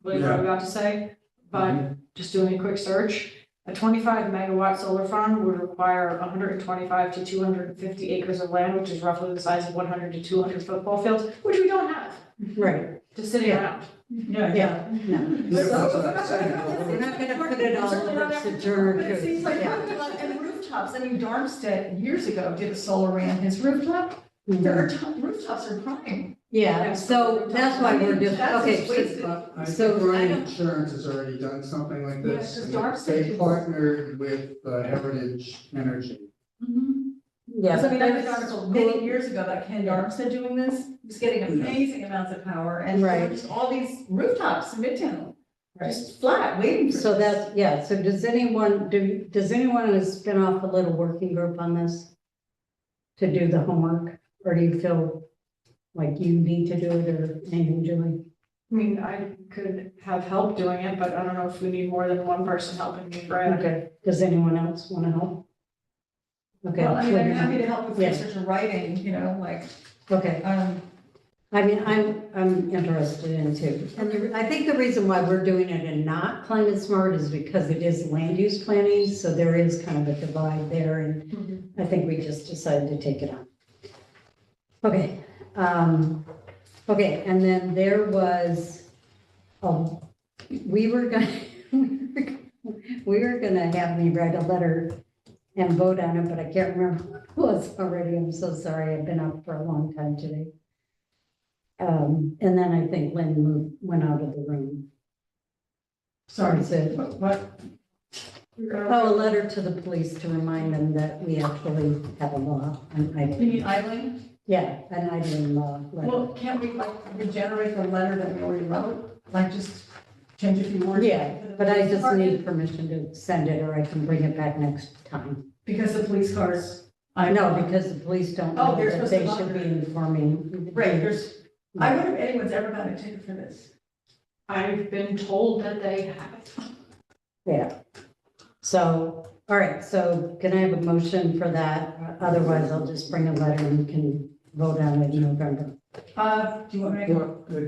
what I'm about to say, but just doing a quick search. A 25 megawatt solar farm would require 125 to 250 acres of land, which is roughly the size of 100 to 200 football fields, which we don't have, right, just sitting around. yeah, no. That's what I'm saying. We're not gonna put it all over Sojourner But it Truth. seems like, Yeah. and rooftops, I mean, Darmstadt years ago did a solar array on his rooftop. There are rooftops are prime. Yeah, so that's why we're just, That's okay, just wasted. I So, think I Ryan don't- Insurance has already done something like Yeah, this. 'cause and Darmstadt They is- partnered with Heritage Energy. yeah. Because I mean, I read an that's article cool. many years ago about Ken Darmstadt doing this, he was getting amazing amounts of power, and there were Right. just all these rooftops in Midtown, just flat, waiting for. So this. that's, yeah, so does anyone want to spin off a little working group on this? To do the homework, or do you feel like you need to do it, or anything, Julie? I mean, I could have help doing it, but I don't know if we need more than one person helping me, Brad. Okay, does anyone else want to help? Okay. Well, I mean, I'm happy to help with Yeah. research and writing, you know, like, Okay, I mean, I'm interested in too. And I think the reason why we're doing it and not climate smart is because it is land use planning, so there is kind of a divide there, and I think we just decided to take it on. Okay, okay, and then there was, we were gonna have me write a letter and vote on it, but I can't remember what it was already. I'm so sorry. I've been up for a long time today. And then I think Lynn went out of the room. sorry. That's it. What? Oh, a letter to the police to remind them that we actually have a law. You mean idling? Yeah, an idling law. letter. Well, can't we like regenerate the letter that we already wrote? Like just change a few words? Yeah, but I just need permission to send it, or I can bring it back next time. Because the police cars. I know, because the police don't Oh, know they're that supposed to they should be monitor. informing. Right, I wonder if anyone's ever gotten a ticket for this. I've been told that they have. Yeah. So, all right, so can I have a motion for that? Otherwise, I'll just bring a letter and we can vote on it in November. Do you want me to? Well, do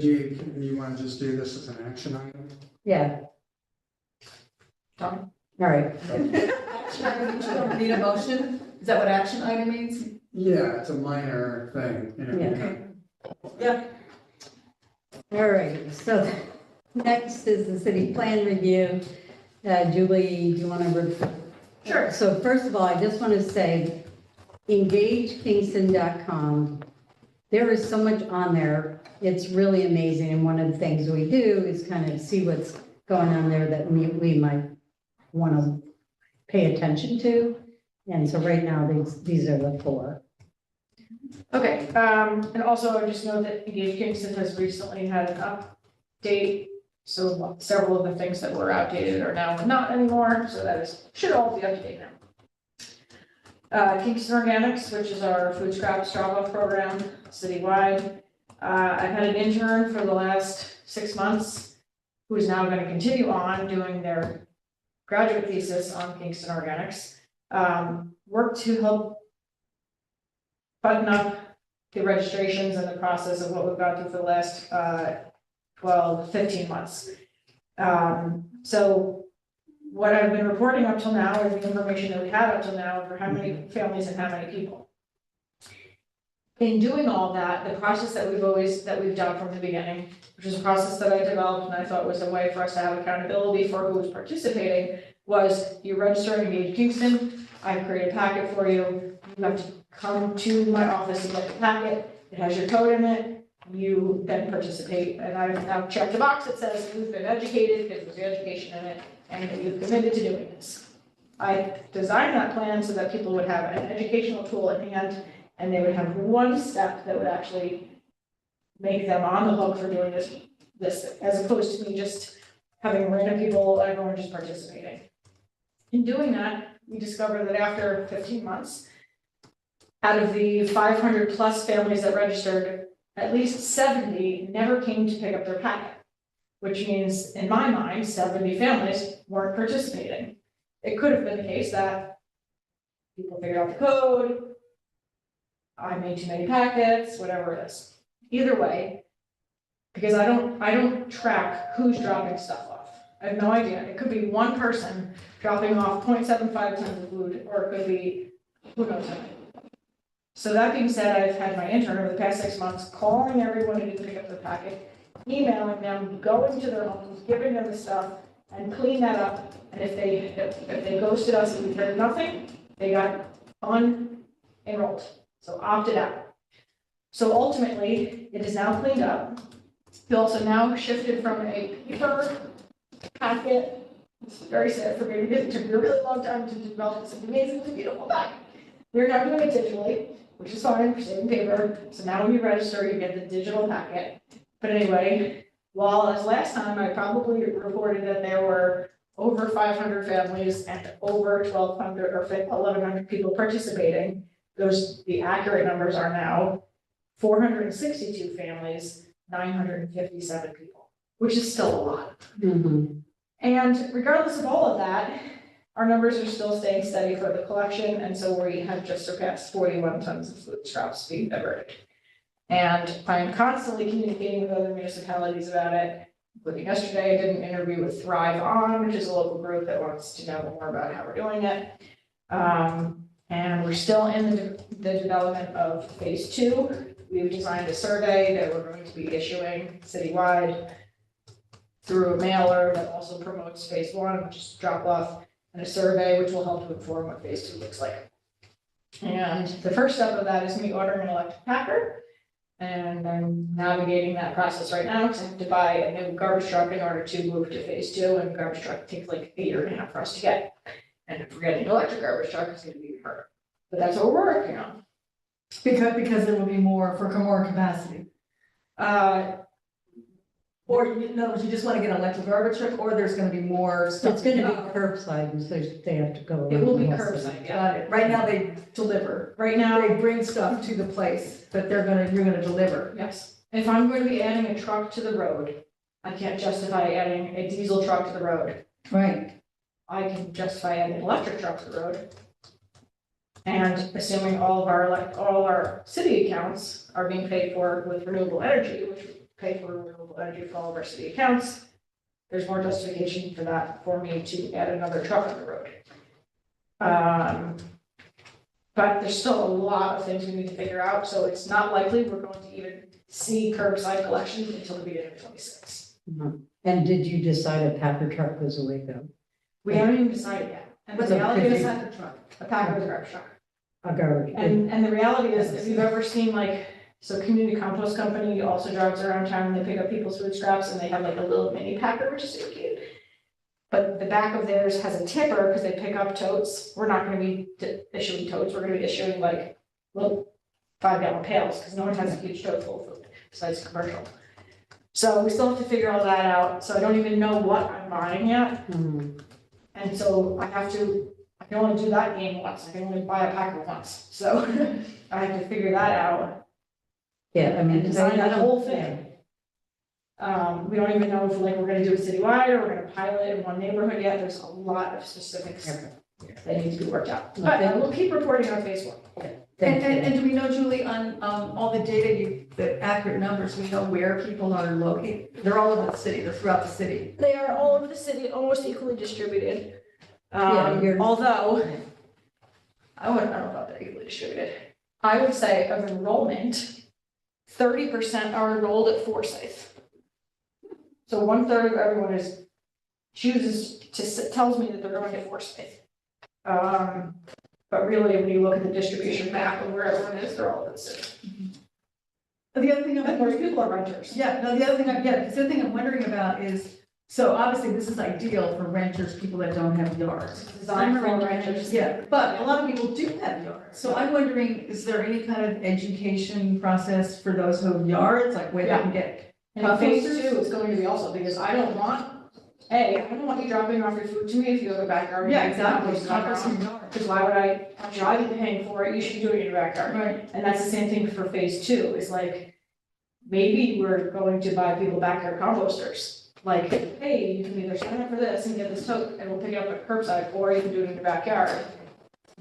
you want to just do this as an action item? Yeah. Done. All right, Action item, you don't need a motion? Is that what action item means? Yeah, it's a minor thing, you know. Yeah. Okay. Yeah. all right. So next is the city plan review. Julie, do you want to? Sure. So first of all, I just want to say, engagekingston.com there is so much on there. It's really amazing. And one of the things we do is kind of see what's going on there that we might want to pay attention to. And so right now, these are the 4. Okay, and also I just know that Engage Kingston has recently had an update. So several of the things that were outdated are now not anymore, so should all be up to date now. Kingston Organics, which is our food scraps drop-off program citywide. I've had an intern for the last 6 months who is now going to continue on doing their graduate thesis on Kingston Organics. Work to help button up the registrations and the process of what we've gone through for the last 12, 15 months. So what I've been reporting up till now is the information that we have up till now for how many families and how many people. In doing all that, the process that we've done from the beginning, which is a process that I developed and I thought was a way for us to have accountability for who was participating, was you register and Engage Kingston. I create a packet for you. You have to come to my office and get the packet. It has your code in it. You then participate. And I've now checked the box that says you've been educated because there's the education in it and that you've committed to doing this. I designed that plan so that people would have an educational tool at hand and they would have one step that would actually make them on the hook for doing this as opposed to me just having random people, everyone just participating. In doing that, we discovered that after 15 months, out of the 500 plus families that registered, at least 70 never came to pick up their packet, which means, in my mind, 70 families weren't participating. It could have been the case that people figured out the code, I made too many packets, whatever it is. Either way, because I don't track who's dropping stuff off. I have no idea. It could be one person dropping off 0.75 tons of food, or it could be who knows how many. So that being said, I've had my intern over the past 6 months calling everyone who didn't pick up the packet, emailing them, going to their homes, giving them the stuff, and clean that up. And if they ghosted us and we heard nothing, they got unenrolled, so opted out. So ultimately, it is now cleaned up. We also now shifted from a paper packet. It's very sad for me. It took me a really long time to develop this amazingly beautiful packet. We're now doing it digitally, which is fine for saving paper. So now when you register, you get the digital packet. But anyway, while as last time I probably reported that there were over 500 families and over 1,200 or 1,100 people participating, the accurate numbers are now 462 families, 957 people, which is still a lot. Mm-hmm. And regardless of all of that, our numbers are still staying steady for the collection, and so we have just surpassed 41 tons of food scraps being diverted. And I am constantly communicating with other municipalities about it, including yesterday I did an interview with Thrive On, which is a local group that wants to know more about how we're doing it. And we're still in the development of phase 2. We've designed a survey that we're going to be issuing citywide through a mailer that also promotes phase 1, which is drop off, and a survey which will help to inform what phase 2 looks like. And the first step of that is me ordering an electric packer. And I'm navigating that process right now because I have to buy a new garbage truck in order to move to phase 2, and the garbage truck takes like 1.5 years for us to get. And if we're getting an electric garbage truck, it's going to be harder. But that's what we're working on. Because there will be more capacity. Or no, you just want to get an electric garbage truck, or there's going to be more stuff. It's going to be curbside, and so they have to go. It will be around the whole curbside, city. yeah. Got it. Right now they deliver. Right now, They bring stuff to the place, but you're gonna deliver. yes. If I'm going to be adding a truck to the road, I can't justify adding a diesel truck to the road. Right. I can justify adding an electric truck to the road. And assuming all of our city accounts are being paid for with renewable energy, which we pay for renewable energy for all of our city accounts, there's more justification for that for me to add another truck on the road. But there's still a lot of things we need to figure out, so it's not likely we're going to even see curbside collection until the beginning of 26. Mhm. And did you decide a packer truck was the way to go? We haven't even decided yet. And the What's a reality is Packer truck. a packer is a garbage truck. A garbage. And the reality is, if you've ever seen like So Community Compost Company also drives around town and they pick up people's food scraps and they have like a little mini packer, which is so cute. But the back of theirs has a tipper because they pick up totes. We're not gonna be issuing totes, we're gonna be issuing like little 5-gallon pails, because no one has a huge tote full of food, besides commercial. So we still have to figure all that out, so I don't even know what I'm buying yet. And so I can only do that game once, I can only buy a packer once, so I have to figure that out Yeah, I mean, and design I the don't- whole thing. We don't even know if like we're gonna do it citywide or we're gonna pilot in one neighborhood yet, there's a lot of specifics that need to be worked out. But I will keep reporting on Facebook. And do we know, Julie, on all the data, the accurate numbers, we know where people are located? They're all over the city, they're throughout the city. They are all over the city, almost equally distributed. Yeah, you're- Although, I don't know about that equally distributed. I would say of enrollment, 30% are enrolled at Forsyth. So 1/3 of everyone tells me that they're going to Forsyth. But really, when you look at the distribution map of where everyone is, they're all in the city. The other thing I'm And most people are renters. Yeah, no, the other thing I'm wondering about is, so obviously this is ideal for renters, people that don't have yards. Designed for renters. Yeah, but a lot of people do have yards, so I'm wondering, is there any kind of education process for those who have yards, like where they can get? And phase 2 is going to be also, because I don't want you dropping off your food to me if you have a backyard. Yeah, exactly, Compost in your yard. Because why would I be paying for it, you should be doing it in your backyard. Right. And that's the same thing for phase 2, is like, maybe we're going to buy people backyard composters. Like, hey, you can either sign up for this and get this tote, and we'll pick it up at curbside, or you can do it in your backyard.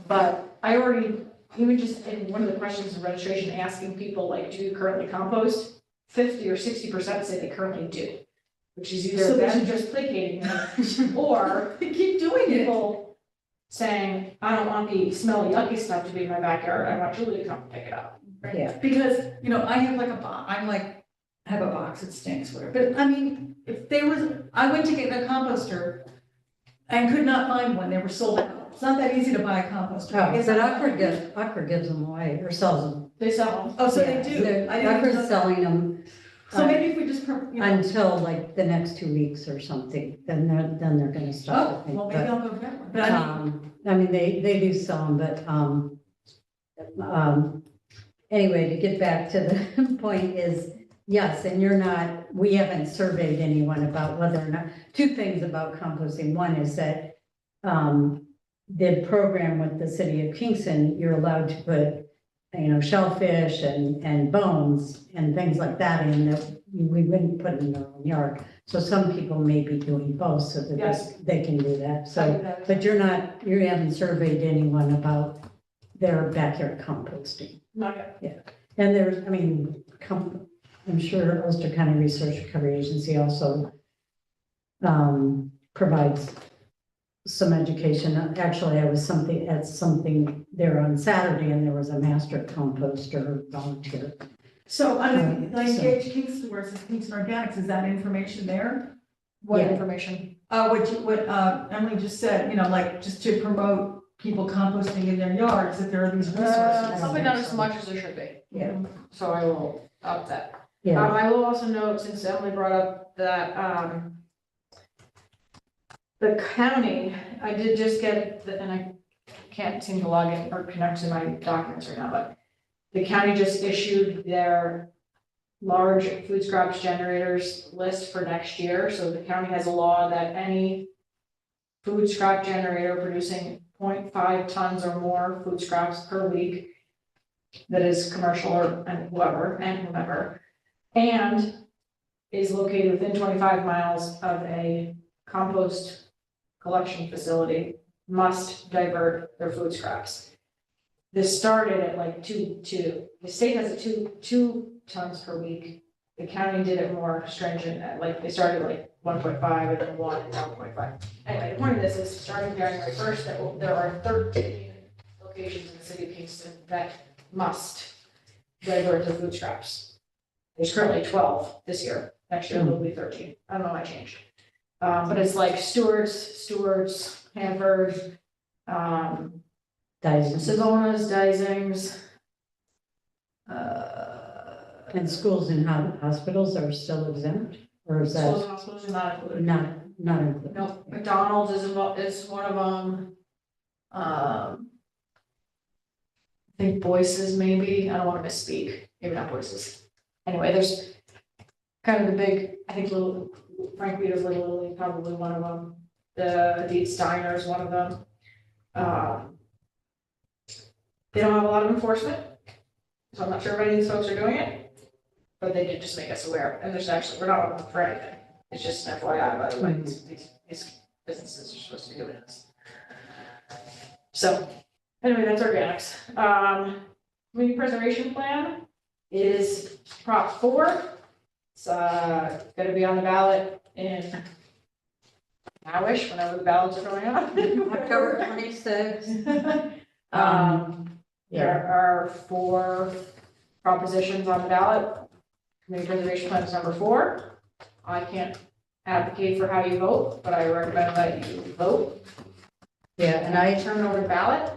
But I already, even just in one of the questions in registration, asking people like, do you currently compost? 50 or 60% say they currently do, which is either So they them should just placating them, or They keep doing it. people saying, I don't want the smelly yucky stuff to be in my backyard, I want Julie to come pick it up. Yeah. Because, I have like a box, I have a box, it stinks, whatever, but I mean, if there was, I went to get a composter and could not find one, they were sold out. It's not that easy to buy a composter. I Oh, guess but I'm- Acker gives them away or sells them. They sell them. Oh, so they Yeah, do. they're- I didn't Acker's know that. selling them So maybe if we just, until like the next 2 weeks or something, then they're gonna stop. I oh, think. well, maybe But, I'll go get one, but I mean, I mean, they do sell them, but, anyway, to get back to the point is, yes, and we haven't surveyed anyone about whether or not, 2 things about composting. One is that, the program with the city of Kingston, you're allowed to put, shellfish and bones and things like that in that we wouldn't put in their own yard. So some people may be doing both so that Yes. they can do that. So, but you haven't surveyed anyone about their backyard composting. Not yet. And there's, I'm sure Ulster County Research Recovery Agency also provides some education. Actually, I was at something there on Saturday and there was a master composter volunteer. so I mean, like So- Kingston versus Kingston Organics, is that information there? What Yeah. information? What Emily just said, just to promote people composting in their yards, that there are these resources. Probably not as much as there should be. Yeah. So I will up that. Yeah, I will also note, since Emily brought up that, the county, I did just get, and I can't seem to log in or connect to my documents right now, but the county just issued their large food scraps generators list for next year. So the county has a law that any food scrap generator producing 0.5 tons or more food scraps per week that is commercial and whomever, and is located within 25 miles of a compost collection facility must divert their food scraps. This started at like two, the state has it two tons per week. The county did it more stringent, at like, they started like 1.5 and then 1 and now 0.5. Anyway, the point of this is, starting January 1st, that there are 13 locations in the city of Kingston that must divert their food scraps. There's currently 12 this year, next year will be 13, I don't know why I changed. But it's like Stewart's, Hanford, Dyson. Savona's, Dysings, And schools and hospitals are still exempt, or is Schools that and hospitals are not included. not included? No, McDonald's is one of them. I think Boyce's maybe, I don't wanna misspeak, maybe not Boyce's. Anyway, there's kind of the big, I think little, Frank Vito's Little Italy, probably one of them. The Deeds Diner is one of them. They don't have a lot of enforcement, so I'm not sure if any of these folks are doing it. But they did just make us aware, and there's actually, we're not on them for anything. It's just an FYI, by the way, these businesses are supposed to be doing this. So, anyway, that's organics. Community preservation plan is Prop 4. It's gonna be on the ballot in nowish, whenever the ballots are going out. October 26th. There are 4 propositions on the ballot. Community preservation plan is number 4. I can't advocate for how you vote, but I recommend that you vote. Yeah, and I, Turn over the ballot.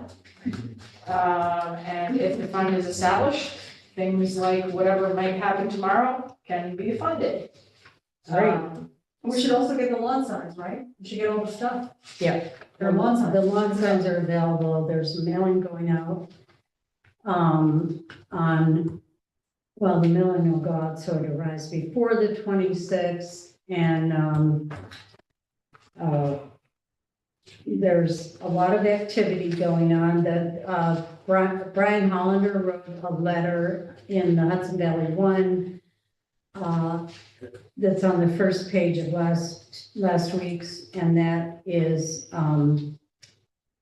And if the fund is established, things like whatever might happen tomorrow can be funded. Right. We should also get the lawn signs, right? We should get all the stuff. yeah. There are lawn signs. The lawn signs are available. There's mailing going out. Well, the mailing will go out, so it arrives before the 26th, and, there's a lot of activity going on. That, Brian Hollander wrote a letter in the Hudson Valley One, that's on the first page of last week's, and that is, and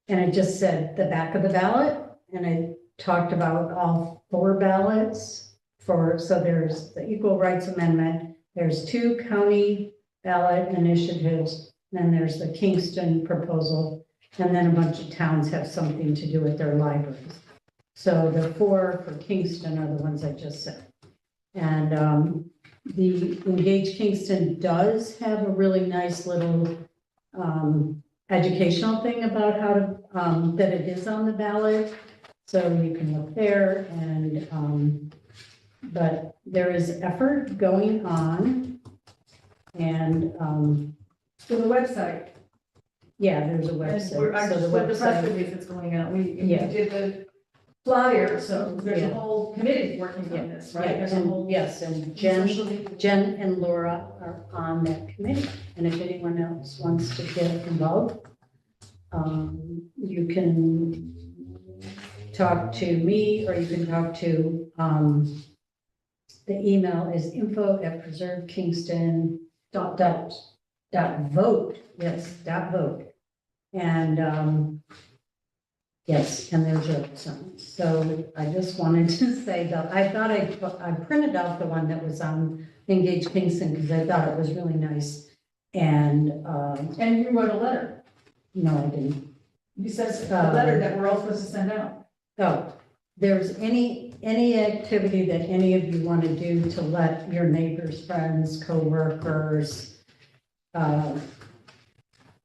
it just said the back of the ballot, and it talked about all 4 ballots so there's the Equal Rights Amendment, there's 2 county ballot initiatives, then there's the Kingston proposal, and then a bunch of towns have something to do with their libraries. So the 4 for Kingston are the ones I just said. And the Engage Kingston does have a really nice little educational thing about how to, that it is on the ballot. So you can look there, and, but there is effort going on. And, To the website. yeah, there's a And website. I So just the put the press website, release that's going out. We Yeah. did the flyer, so there's Yeah. a whole committee working on this, right? There's a and whole. yes, and Jen and Laura are on that committee. And if anyone else wants to get involved, you can talk to me, or you can talk to, the email is info@preservekingston.vote, yes, .vote. And, yes, and there's your signs. So I just wanted to say that I thought I printed out the one that was on Engage Kingston, because I thought it was really nice. And, And you wrote a letter. no, I didn't. You said a letter that we're all supposed to send out. Oh, there's any activity that any of you want to do to let your neighbors, friends, coworkers,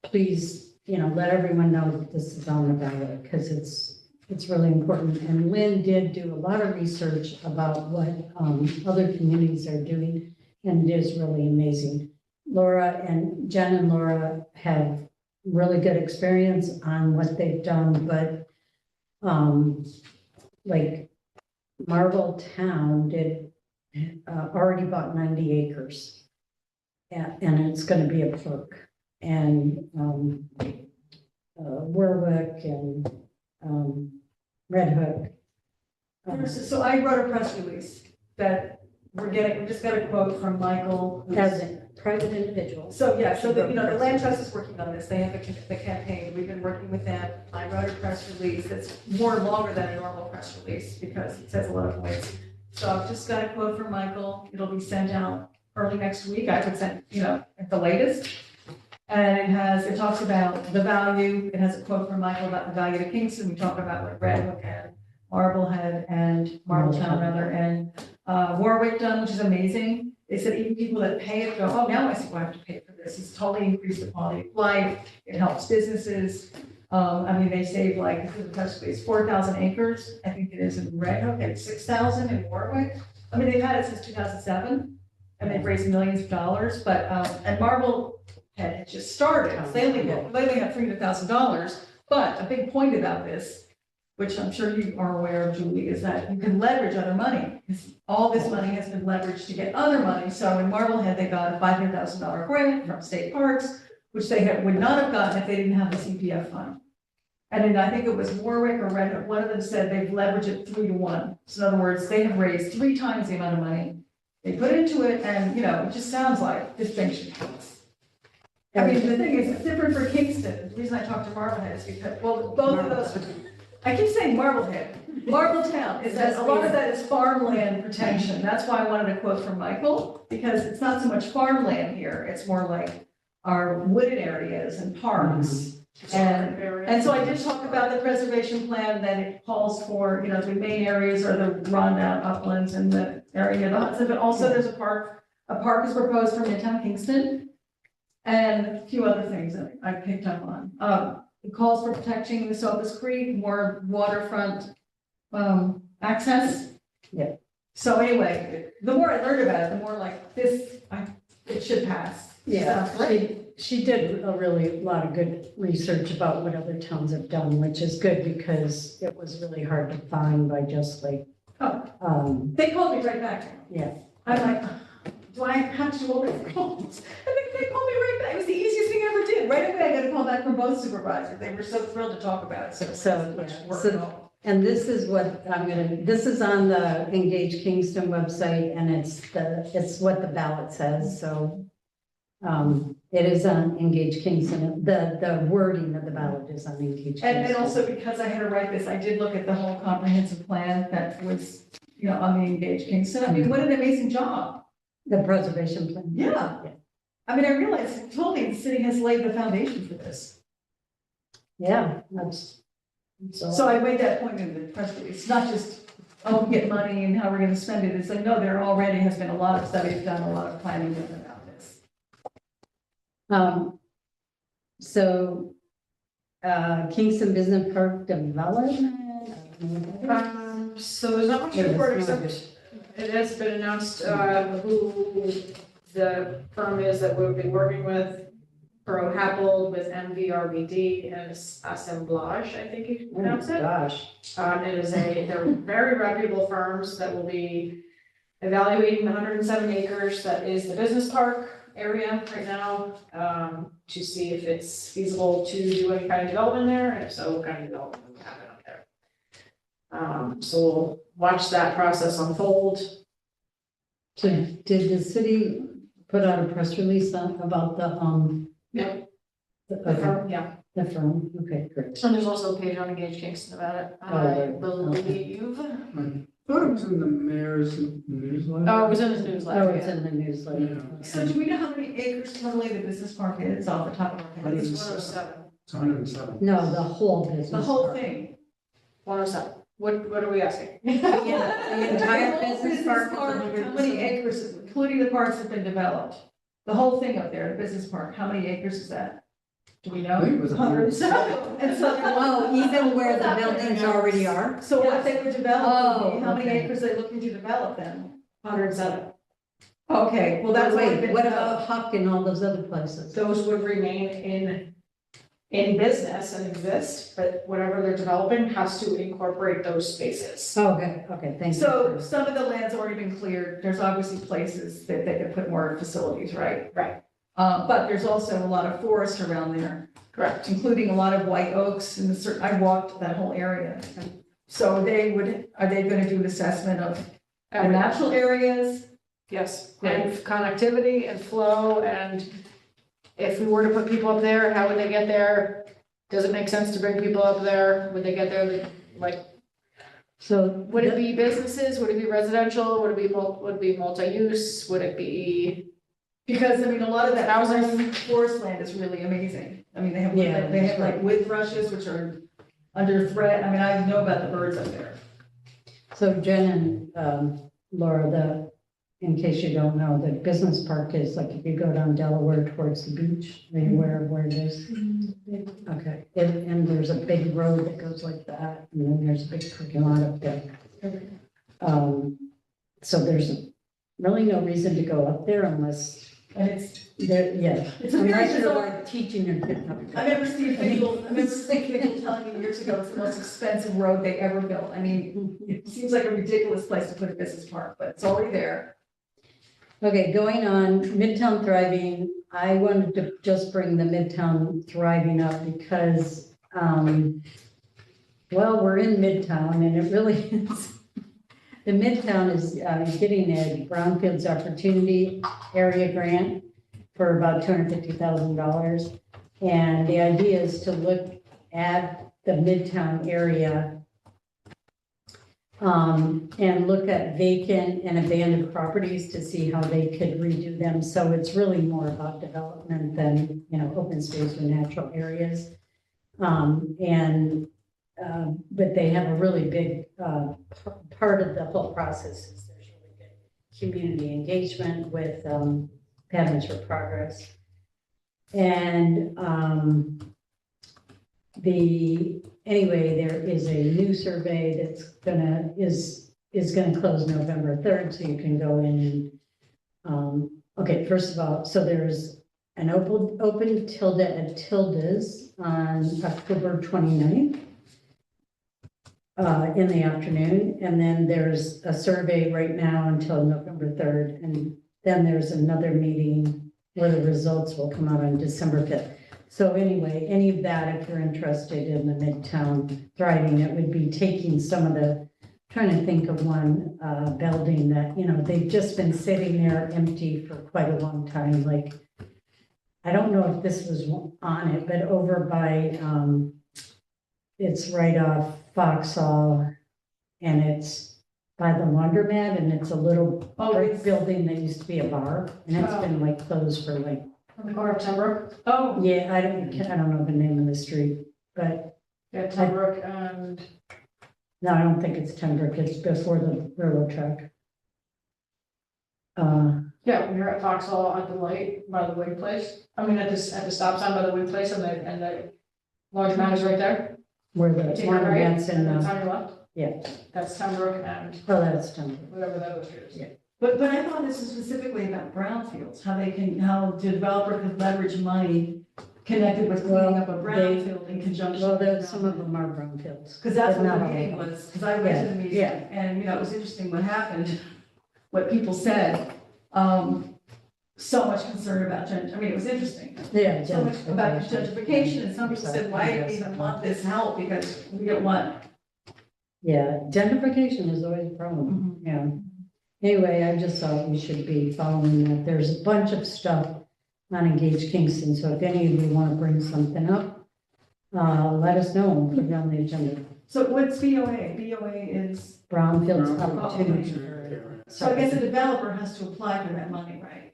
please, let everyone know that this is on the ballot, because it's really important. And Lynn did do a lot of research about what other communities are doing, and it is really amazing. Jen and Laura have really good experience on what they've done, but like Marble Town did, already bought 90 acres. And it's gonna be a park. And Warwick and Red Hook. So I wrote a press release that we just got a quote from Michael. As a private individual. So, yeah, so the Land Trust is working on this. They have the campaign. We've been working with them. I wrote a press release that's more longer than a normal press release because it says a lot of points. So I've just got a quote from Michael. It'll be sent out early next week. I would send, at the latest. And it talks about the value. It has a quote from Michael about the value to Kingston. We talk about what Red Hook and Marbletown and Warwick done, which is amazing. They said even people that pay it go, oh, now I see why I have to pay for this. It's totally increased the quality of life. It helps businesses. They save this is the press release, 4,000 acres. I think it is in Red Hook and 6,000 in Warwick. I mean, they've had it since 2007, and they've raised millions of dollars, but, and Marblehead had just started, so they only have $300,000. But a big point about this, which I'm sure you are aware of, Julie, is that you can leverage other money. Because all this money has been leveraged to get other money. So in Marblehead, they got a $500,000 grant from state parks, which they would not have gotten if they didn't have the CPF fund. And then I think it was Warwick or Red Hook, one of them said they've leveraged it 3 to 1. So in other words, they have raised 3 times the amount of money. They put into it and, it just sounds like this thing should pass. I mean, the thing is, it's different for Kingston. The reason I talked to Marblehead is because, well, both of those, I keep saying Marblehead. Marbletown is that a lot of that is farmland protection. That's why I wanted a quote from Michael, because it's not so much farmland here. It's more like our wooded areas and parks. And so I did talk about the preservation plan, that it calls for, the main areas are the rundown uplands and the area near the Hudson, but also there's a park. A park is proposed for Midtown Kingston, and a few other things that I picked up on. It calls for protecting the Sopus Creek, more waterfront access. Yeah. So anyway, the more I learned about it, the more like this, it should pass. Yeah, So, she did a really lot of good research about what other towns have done, which is good because it was really hard to find by just like, they called me right back. yeah. I'm like, do I have to do all these calls? And they called me right back. It was the easiest thing I ever did. Right away, I got a call back from both supervisors. They were so thrilled to talk about it. So it wasn't much yeah, work so- at all. And this is what this is on the Engage Kingston website, and it's what the ballot says, so it is on Engage Kingston, the wording of the ballot is on Engage Kingston. And also because I had to write this, I did look at the whole comprehensive plan that was, on the Engage Kingston. I mean, what an amazing job. The preservation plan. Yeah. I mean, I realized totally the city has laid the foundation for this. Yeah, that's. So I made that point in the press release. It's not just, we get money and how we're gonna spend it. It's like, no, there already has been a lot of studies done, a lot of planning done about this. Kingston Business Park Development. So there's not much Yeah, report that's not except it has been announced, who the firm is that we'll be working with. Pro Happle with MVRBD and Assemblage, I think you pronounce it. Gosh. They're very reputable firms that will be evaluating the 107 acres that is the business park area right now, to see if it's feasible to do any kind of development there, and if so, what kind of development will happen up there. So we'll watch that process unfold. So did the city put out a press release about the, Yeah. the The firm, yeah. the firm? Okay, great. And there's also a page on Engage Kingston about it, I right. believe. I thought it was in the mayor's newsletter. Oh, it was in his Oh, newsletter, it's yeah. in the newsletter. So do we know how many acres totally the business park is off the top of our head? It's 107. It's 107. No, the whole business. The whole park. thing. 107. What are we asking? The entire The whole business park is How 107. many acres, including the parts that have been developed? The whole thing up there, the business park, how many acres is that? Do we know? I think it was 107. And so, Oh, even where the buildings already are? so what they would develop, would be- Oh, how many okay. acres are they looking to develop then? 107. Okay, well, that's already Wait, been what developed. about Huck and all those other places? Those would remain in business and exist, but whatever they're developing has to incorporate those spaces. Okay, thank you. So some of the land's already been cleared. There's obviously places that they could put more facilities, right? Right. But there's also a lot of forest around there, Correct. including a lot of white oaks and I walked that whole area. So are they gonna do an assessment of the natural areas? Yes, and connectivity and flow, and if we were to put people up there, how would they get there? Does it make sense to bring people up there? Would they get there, like, So. would it be businesses? Would it be residential? Would it be multi-use? Would it be? Because, I mean, a lot of that Housing. forest land is really amazing. I mean, Yeah, they have like wood thrushes, which are under threat. I mean, I know about the birds up there. So Jen and Laura, in case you don't know, the business park is like if you go down Delaware towards the beach, are you aware of where it is? Okay, and there's a big road that goes like that, and then there's a big parking lot up there. So there's really no reason to go up there unless And it's, yeah, it's a very unless you're bizarre, like teaching your kid how to I drive. remember Steve Finkel, I remember Steve Finkel telling me years ago, it's the most expensive road they ever built. I mean, it seems like a ridiculous place to put a business park, but it's already there. Okay, going on, Midtown Thriving, I wanted to just bring the Midtown Thriving up because, well, we're in Midtown and it really is. The Midtown is getting a Brownfields Opportunity Area Grant for about $250,000. And the idea is to look at the Midtown area and look at vacant and abandoned properties to see how they could redo them. So it's really more about development than, open space or natural areas. But they have a really big part of the whole process is there's really good community engagement with Patterns for Progress. And anyway, there is a new survey that's is gonna close November 3rd, so you can go in and, okay, first of all, so there's an open tilde at Tilda's on October 29th in the afternoon, and then there's a survey right now until November 3rd, and then there's another meeting where the results will come out on December 5th. So anyway, any of that, if you're interested in the Midtown Thriving, it would be taking some of the, trying to think of one building that, they've just been sitting there empty for quite a long time. Like, I don't know if this was on it, but over by, it's right off Foxhall, and it's by the laundromat, and it's a little brick building that used to be a bar, and it's been like closed for like. Or Pembroke. Oh, Yeah, I don't know the name of the street, but Yeah, Pembroke and, no, I don't think it's Tenbrook, it's before the railroad track. yeah, when you're at Foxhall at the light by the Wig place. I mean, at the stop sign by the Wig place and the large mound is right there. Where the Take your right, laundromat's in and it's the, on your left. yeah, That's Pembroke and oh, that's Tenbrook. whatever that other street is. Yeah. but I thought this was specifically about brownfields, how the developer could leverage money connected with cleaning up a brownfield in conjunction. Well, with some of them are brownfields. Because that's but what not the all of meeting them. was, because I went to the meeting, Yeah. and, it was interesting what happened, what people said. So much concern about it was interesting. Yeah. So much about gentrification, and some people said, why do we even want this help, because we don't want. Yeah, gentrification is always a problem, yeah. Anyway, I just thought we should be following that. There's a bunch of stuff on Engage Kingston, so if any of you want to bring something up, let us know and put it on the agenda. So what's BOA? BOA is, Brownfields Brownfield opportunity. Opportunity. so I guess the developer has to apply for that money, right?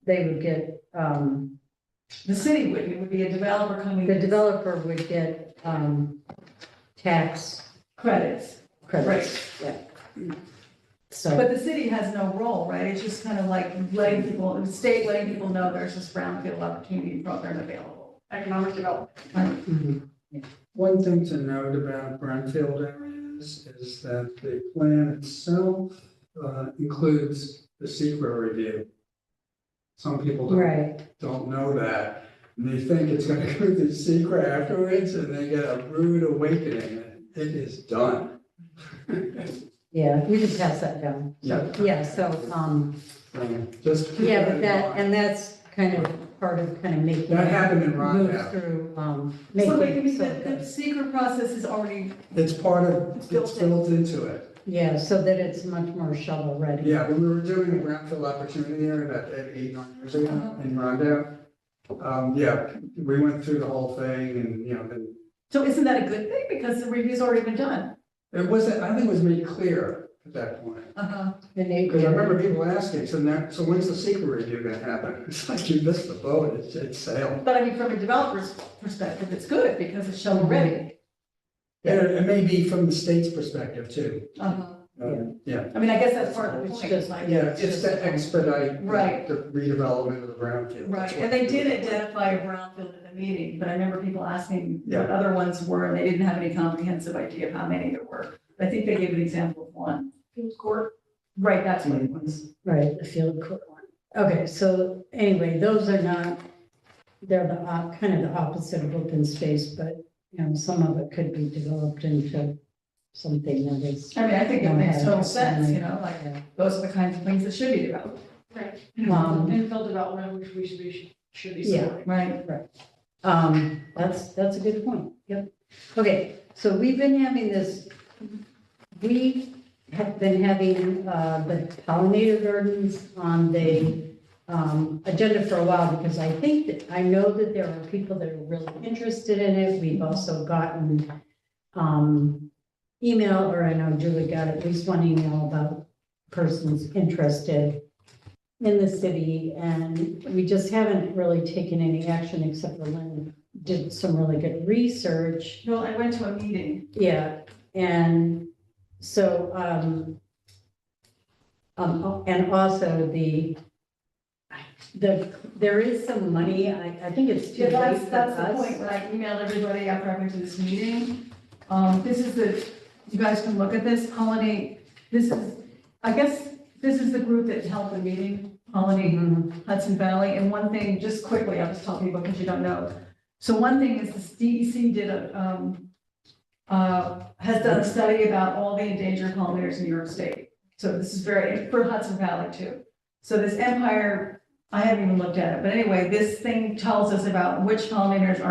They would get, The city would, it would be a developer coming. the in. developer would get, tax Credits, credits, yeah. So, but the city has no role, right? It's just kind of like letting people, the state letting people know there's this brownfield opportunity program available. Economic development. mhm. One thing to note about brownfield areas is that the plan itself includes the secret review. Some people Right, don't know that, and they think it's gonna go through secret afterwards, and they get a rude awakening. It is done. yeah, you can pass that down. So, yeah, so, Just keep yeah, that but in that, mind. and that's kind of part of kind of making. That happened in Move Rondell. through, So making wait, you it mean so that the good. secret process is already, It's part of, It's it's built into it. Yeah, so that it's much more shovel ready. Yeah, when we were doing the brownfield opportunity area about 8-9 years ago in Rondell, yeah, we went through the whole thing and, then so isn't that a good thing? Because the review's already been done. it wasn't, I think it was made clear at that point. Uh-huh. Because I remember people asking, so when's the secret review gonna happen? It's like you missed the boat, it's sailed. But I mean, from a developer's perspective, it's good because it's shovel ready. And it may be from the state's perspective too. Uh-huh. Yeah, I mean, I guess that's part of the It's point, just- like. yeah, it's to expedite Right. the redevelopment of the brownfield. Right, That's what and they it did is. identify a brownfield at the meeting, but I remember people asking what Yeah. other ones were, and they didn't have any comprehensive idea of how many there were. I think they gave an example of one. King's Court. Right, that's what it was. Right, the field court one. Okay, so anyway, those are not, they're the, kind of the opposite of open space, but, you know, some of it could be developed into something that is. I mean, I think it makes total sense, you know, like, Yeah. those are the kinds of things that should be developed. Right. Um, Infill development, which should be Yeah. supporting. Right. That's a good point, yep. Okay, so we've been having this, we have been having, the pollinator gardens on the, agenda for a while, because I think that, I know that there are people that are really interested in it. We've also gotten, email, or I know Julie got at least one email about persons interested in the city, and we just haven't really taken any action except for Lynn did some really good research. Well, I went to a meeting. Yeah, and so, and also there is some money, I think it's too Yeah, late for that's the us. point, when I emailed everybody after I went to this meeting. This is you guys can look at this, Pollinate, this is, I guess, this is the group that held the meeting, Pollinate Mhm. Hudson Valley, and one thing, just quickly, I'll just tell people because you don't know. So one thing is this DEC has done a study about all the endangered pollinators in New York State. So this is very, for Hudson Valley too. So this Empire, I haven't even looked at it, but anyway, this thing tells us about which pollinators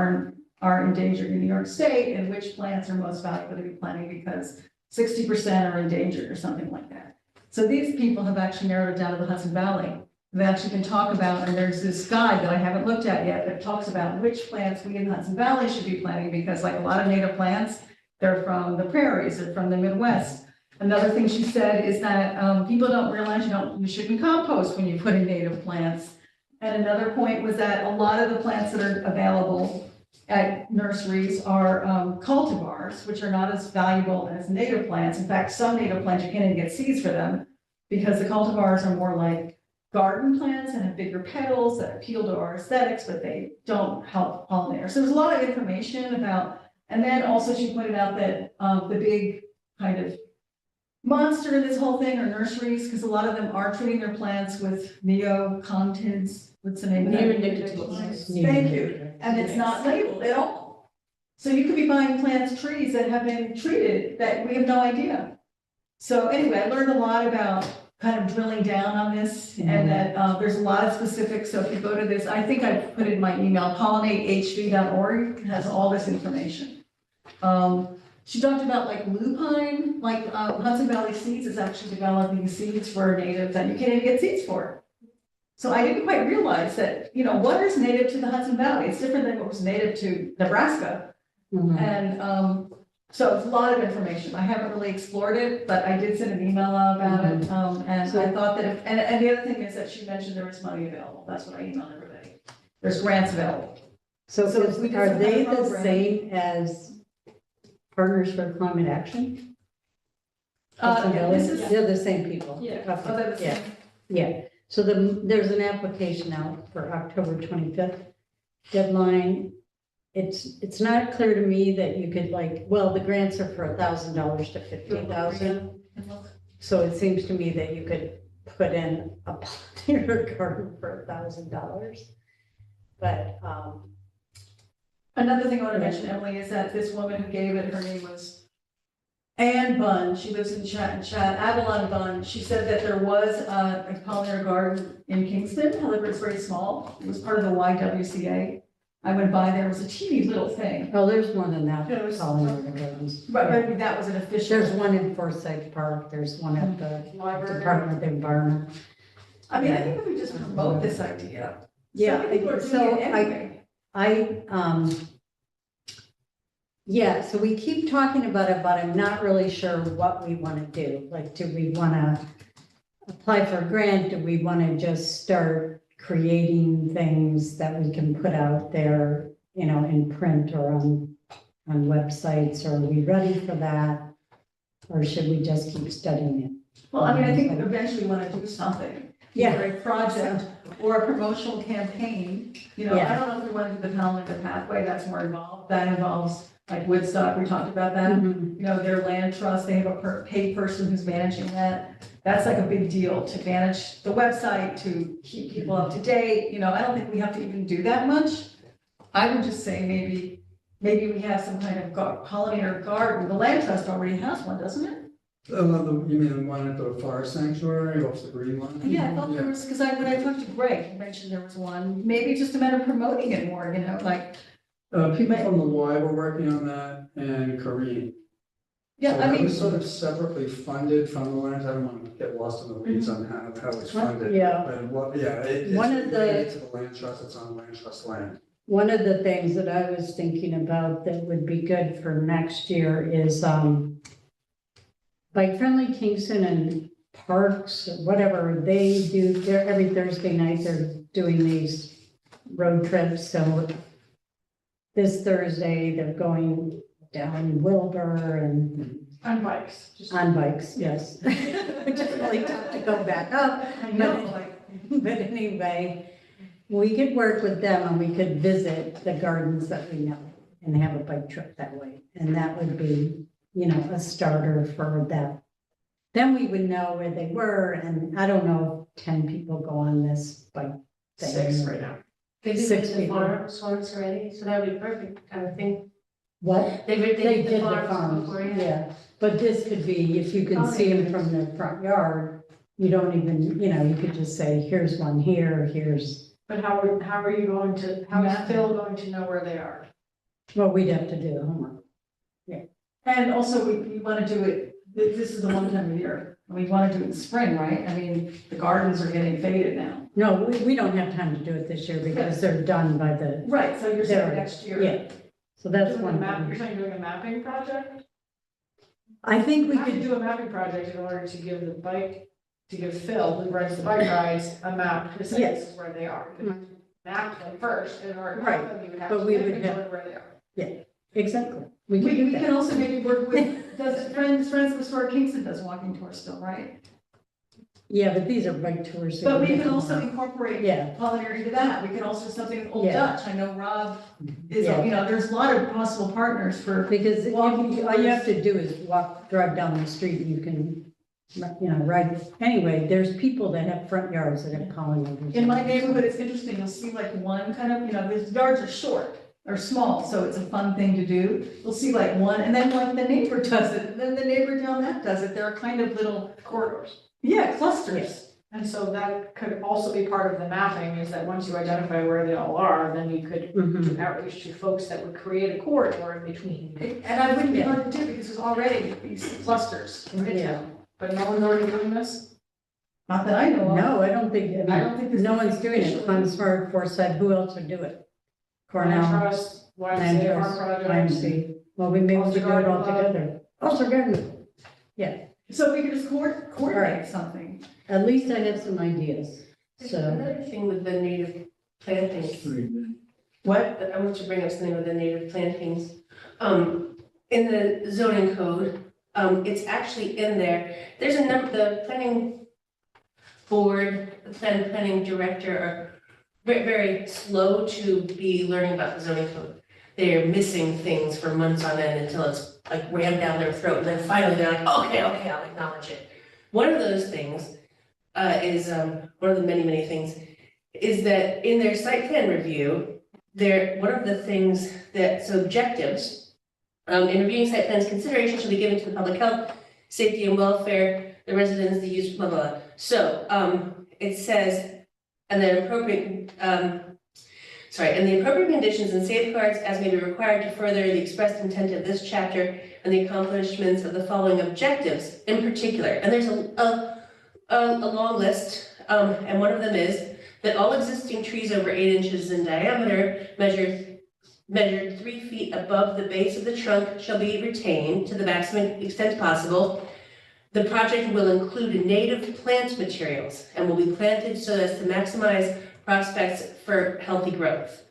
are endangered in New York State and which plants are most valuable to be planting because 60% are endangered or something like that. So these people have actually narrowed it down to the Hudson Valley. They actually can talk about, and there's this guide that I haven't looked at yet that talks about which plants we in Hudson Valley should be planting because like a lot of native plants, they're from the prairies, they're from the Midwest. Another thing she said is that people don't realize you shouldn't compost when you put in native plants. And another point was that a lot of the plants that are available at nurseries are cultivars, which are not as valuable as native plants. In fact, some native plants, you can't even get seeds for them because the cultivars are more like garden plants and have bigger petals that appeal to our aesthetics, but they don't help pollinators. So there's a lot of information about, and then also she pointed out that the big kind of monster in this whole thing are nurseries, because a lot of them are treating their plants with neocontins, what's the name of that? Neonicotinoids. Thank you. And it's not labeled at all. So you could be buying plants, trees that have been treated that we have no idea. So anyway, I learned a lot about kind of drilling down on this and that there's a lot of specifics. So if you go to this, I think I put it in my email, pollinatehv.org has all this information. She talked about like lupine, like Hudson Valley Seeds is actually developing seeds for native that you can't even get seeds for. So I didn't quite realize that, you know, what is native to the Hudson Valley? It's different than what was native to Nebraska. Mhm. And so it's a lot of information. I haven't really explored it, but I did send an email out about it. And So- I thought that, and the other thing is that she mentioned there was money available. That's what I emailed everybody. There's grants available. So So if we did are some they kind of the program- same as Partners for Climate Action? Yeah, this is, They're the same people? Yeah. Okay, oh, that was, yeah, yeah. So there's an application out for October 25th deadline. It's not clear to me that you could like, well, the grants are for $1,000 to 50,000. So it seems to me that you could put in a pollinator garden for $1,000. But, another thing I want to mention, Emily, is that this woman who gave it, her name was Ann Bunn. She lives in Avalon Bunn. She said that there was a pollinator garden in Kingston. However, it's very small. It was part of the YWCA. I went by there, it was a teeny little thing. oh, there's more than that, Yeah, there's- pollinator gardens. But maybe that was an official. There's one in Forsyth Park, there's one at the Library. Department of Environment. I mean, I think if we just promote this idea. Yeah, So many people are doing so it anyway. Yeah, so we keep talking about it, but I'm not really sure what we want to do. Like, do we want to apply for a grant? Do we want to just start creating things that we can put out there, you know, in print or on websites? Are we ready for that? Or should we just keep studying it? Well, I mean, I think eventually we want to do something. Yeah. Either a project or a promotional campaign. You know, Yeah. I don't know if we want to do the pollinator pathway, that's more involved. That involves like Woodstock, we talked about that. Mhm. You know, their land trust, they have a paid person who's managing that. That's like a big deal to manage the website, to keep people up to date, you know, I don't think we have to even do that much. I would just say maybe we have some kind of pollinator garden, the land trust already has one, doesn't it? You mean the one at the forest sanctuary off the green line? Yeah, I thought there was, because when I talked to Greg, he mentioned there was one, maybe just a matter of promoting it more, you know, like, People from the Y were working on that and Kareem. yeah, So I that mean. was sort of separately funded from the land, I don't want to get lost in the weeds on how it's funded. Yeah. But what, yeah, it's One of the- related to the land trust, it's on land trust land. One of the things that I was thinking about that would be good for next year is, like Friendly Kingston and Parks, whatever, they do, every Thursday night, they're doing these road trips, so this Thursday, they're going down Wilbur and On bikes, just. on bikes, yes. Which is really tough to go back up. I know, like, But anyway, we could work with them and we could visit the gardens that we know and have a bike trip that way. And that would be, you know, a starter for that. Then we would know where they were, and I don't know if 10 people go on this bike thing. 6 right now. They did 6 the people. farms once already, so that would be perfect, I would think. What? They They did did the the farms farms, before, yeah. yeah. But this could be, if you can see them from the front yard, you don't even, you know, you could just say, here's one here, here's, But how are you going to, how is Phil going to know where they are? well, we'd have to do the homework. and also we want to do it, this is the one time of year, we want to do it in spring, right? I mean, the gardens are getting faded now. No, we don't have time to do it this year because they're done by the, Right, so you're saying There. next year. yeah. So that's Doing a one map, thing. you're saying doing a mapping project? I think we We have to could, do a mapping project in order to give Phil, who runs the bike rides, a map to say Yes. this is where they are. Mhm. Map them first, in order to Right, map them, you would have but to we would inventory have- where they are. exactly. We We could do can that. also maybe work with, Friends of Historic Kingston does walking tours still, right? Yeah, but these are bike tours. so But we get can them also on. incorporate Yeah, culinary to that, we can also do something Old Yeah. Dutch, I know Rob is, Yeah. you know, there's a lot of possible partners for. because Walking all you have tours. to do is drive down the street and you can, you know, ride. Anyway, there's people that have front yards that have pollinators. In my neighborhood, it's interesting, you'll see like one kind of, you know, the yards are short or small, so it's a fun thing to do. You'll see like one, and then like the neighbor does it, and then the neighbor down that does it. There are kind of little, Corridors. yeah, clusters. And so that could also be part of the mapping, is that once you identify where they all are, then you could Mhm. do outreach to folks that would create a corridor in between. And I wouldn't be hard to do because there's already these clusters in Yeah. Midtown. But no one's already doing this? Not that I know of. No, I don't think, I don't think there's. no one's doing it. Clemsford, Forsyth, who else would do it? Land Cornell, Trust, Land YMCA Farm Trust, Project. YMC. Well, we maybe should do it all together. Also garden, So we could just Alright. coordinate something. at least I have some ideas. There's So, another thing with the native plantings. What? I want to bring up something with the native plantings. In the zoning code, it's actually in there. There's a number, the planning board, the planning director are very slow to be learning about the zoning code. They're missing things for months on end until it's like rammed down their throat, and then finally they're like, okay, I'll acknowledge it. One of those things is, one of the many things, is that in their site plan review, one of the things that, so objectives, in reviewing site plans, consideration shall be given to the public health, safety and welfare, the residents, the use, blah, blah, blah. So, it says, and the appropriate, and the appropriate conditions and safeguards as may be required to further the expressed intent of this chapter and the accomplishments of the following objectives in particular. And there's a long list, and one of them is that all existing trees over 8 inches in diameter, measured 3 feet above the base of the trunk, shall be retained to the maximum extent possible. The project will include native plant materials and will be planted so as to maximize prospects for healthy growth.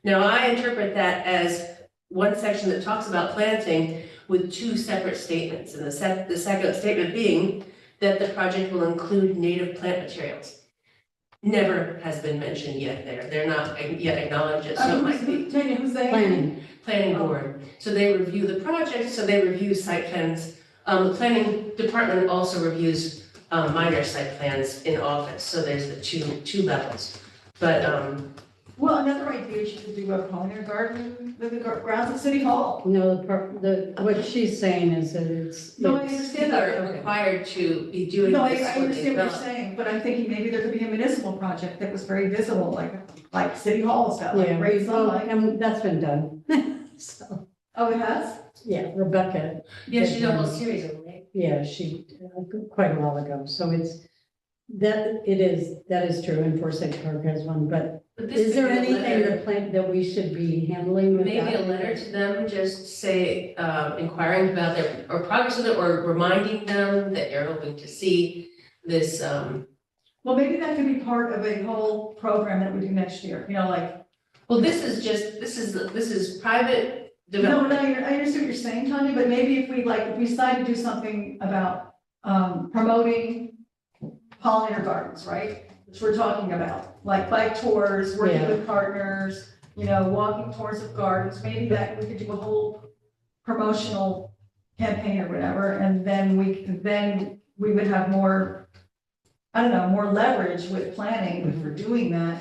Now, I interpret that as one section that talks about planting with 2 separate statements, and the second statement being that the project will include native plant materials. Never has been mentioned yet there. They're not yet acknowledged it, so it might be. Tanya, who's they? planning, Board. So they review the project, so they review site plans. The planning department also reviews minor site plans in office, so there's the two levels. But, Well, another idea is you could do a pollinator garden with the grounds at City Hall. No, what she's saying is that No, I it's, understand people that. are required to be doing No, I this when they understand what you're develop. saying, but I'm thinking maybe there could be a municipal project that was very visible, like City Hall's got, like yeah, great sunlight. and that's been done. So, Oh, it has? yeah, Rebecca, Yeah, she did a whole series of them, right? yeah, she, quite a while ago, so that is true, and Forsyth Park has one, but But this is could there be a anything letter- that we should be handling with that? Maybe a letter to them, just say, inquiring about their, or progress with it, or reminding them that you're hoping to see this, Well, maybe that could be part of a whole program that we do next year, like. well, this is private No, development. I understand what you're saying, Tanya, but maybe if we decide to do something about, promoting pollinator gardens, right? Which we're talking about, like bike tours, working Yeah. with partners, walking tours of gardens, maybe that we could do a whole promotional campaign or whatever, and then we would have more, I don't know, more leverage with planning if we're doing that.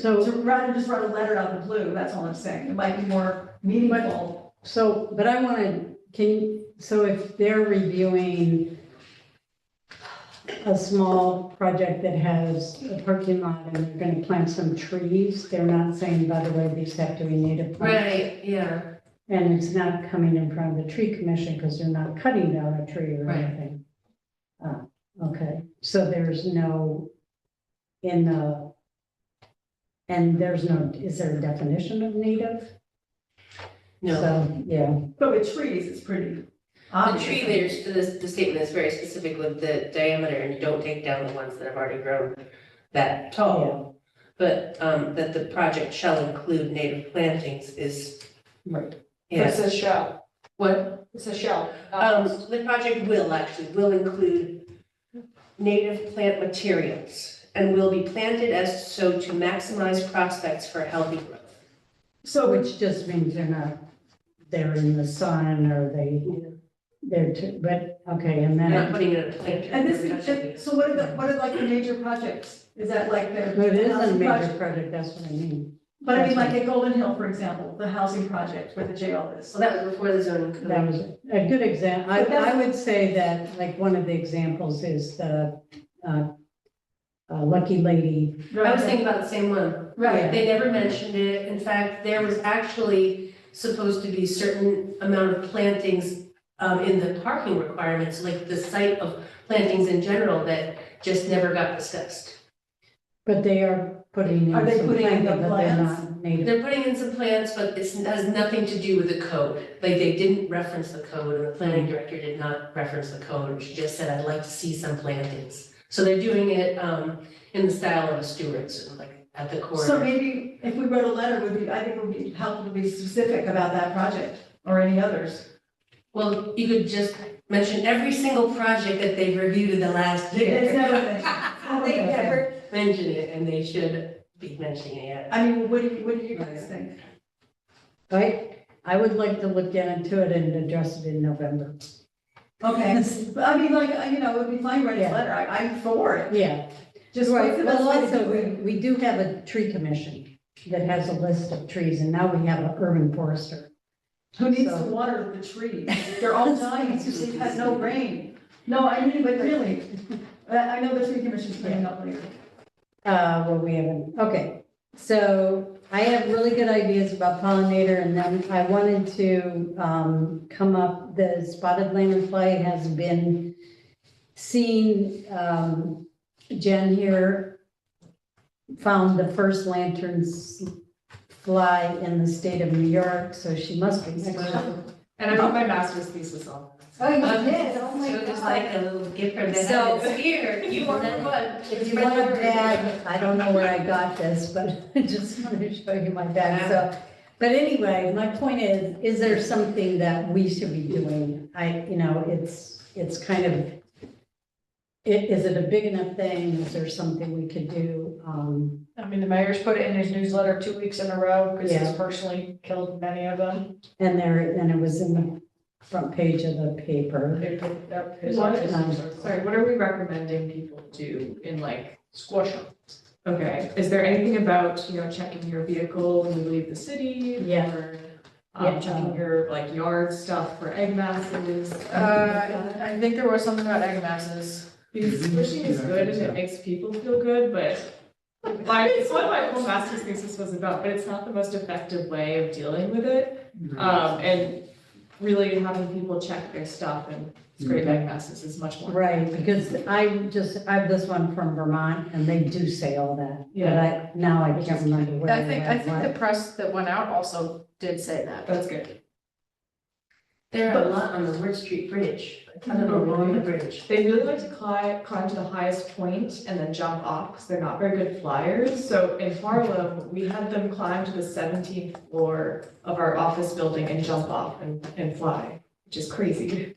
So- To rather just write a letter out of the blue, that's all I'm saying, it might be more meaningful. So, but I wanted, so if they're reviewing a small project that has a parking lot and they're gonna plant some trees, they're not saying, by the way, these have to be native plants. Right, yeah, And it's not coming in front of the tree commission because they're not cutting down a tree or Right. anything. Okay, so there's no, is there a definition of native? no. So, yeah, But with trees, it's pretty The obvious. tree, the statement is very specific with the diameter, and you don't take down the ones that have already grown that tall. But, that the project shall include native plantings is, right. It yeah. says shall, What? it says shall. not must. The project will include native plant materials and will be planted as so to maximize prospects for healthy growth. So Which just means they're in the sun or but, okay, and You're not then, putting it in a planter. And you're touching it. so what are like the major projects? Is that like the? it is a housing major project? project, that's what I mean. But I mean, like at Golden Hill, for example, the housing project where the jail is. So that was before the zoning code. That was a good example. But that's- I would say that, like, one of the examples is the, Lucky Lady. I was thinking about the same one. Right. They never mentioned it. In fact, there was actually supposed to be certain amount of plantings in the parking requirements, like the site of plantings in general, that just never got discussed. But they are putting in Are they some putting in planting, the but they're plants? not native. They're putting in some plants, but it has nothing to do with the code. Like, they didn't reference the code, and the planning director did not reference the code. She just said, I'd like to see some plantings. So they're doing it in the style of a Stewart's, like at the corner. So maybe if we wrote a letter, I think it would be helpful to be specific about that project or any others. Well, you could just mention every single project that they've reviewed in the last year. It's never been. They never mention it, and they should be mentioning it. I mean, what do you guys think? I would like to look into it and address it in November. Okay, but I mean, like, it would be fine writing a Yeah. letter, I'm for it. Yeah, Just right. what's the best Well, way to also, do it? we do have a tree commission that has a list of trees, and now we have an urban forester. Who needs to So- water the trees? They're all dying because they've had no rain. No, I mean, but really, I know the tree commission's coming up later. Well, we haven't, okay. So I have really good ideas about pollinator, and then I wanted to come up, the spotted lanternfly has been seen, Jen here found the first lanterns fly in the state of New York, so she must be expert. And I wrote my master's thesis on that. Oh, you did? Oh, my So just God. like a little gift from the So- heavens, here, you are the one. If you want a bag, I don't know where I got this, but I just wanted to show you my bag, so. But anyway, my point is there something that we should be doing? It's kind of, is it a big enough thing? Is there something we could do? I mean, the mayor's put it in his newsletter 2 weeks in a row because Yeah. he's personally killed many of them. And it was in the front page of the paper. Sorry, what are we recommending people do in like squash ups? Okay, is there anything about, checking your vehicle when you leave the city? Yeah. Or, Yeah. checking your like yard stuff for egg masses? I think there was something about egg masses. Because squishing is good and it makes people feel good, but like, it's what my whole master's thesis was about, but it's not the most effective way of dealing with it. And really having people check their stuff and scrape egg masses is much more. Right, because I have this one from Vermont and they do say all that. But now I can't remember where. I think the press that went out also did say that. That's good. There are a lot on the Wood Street Bridge, a ton of them along the bridge. They really like to climb to the highest point and then jump off because they're not very good flyers. So in Harlem, we had them climb to the 17th floor of our office building and jump off and fly, which is crazy.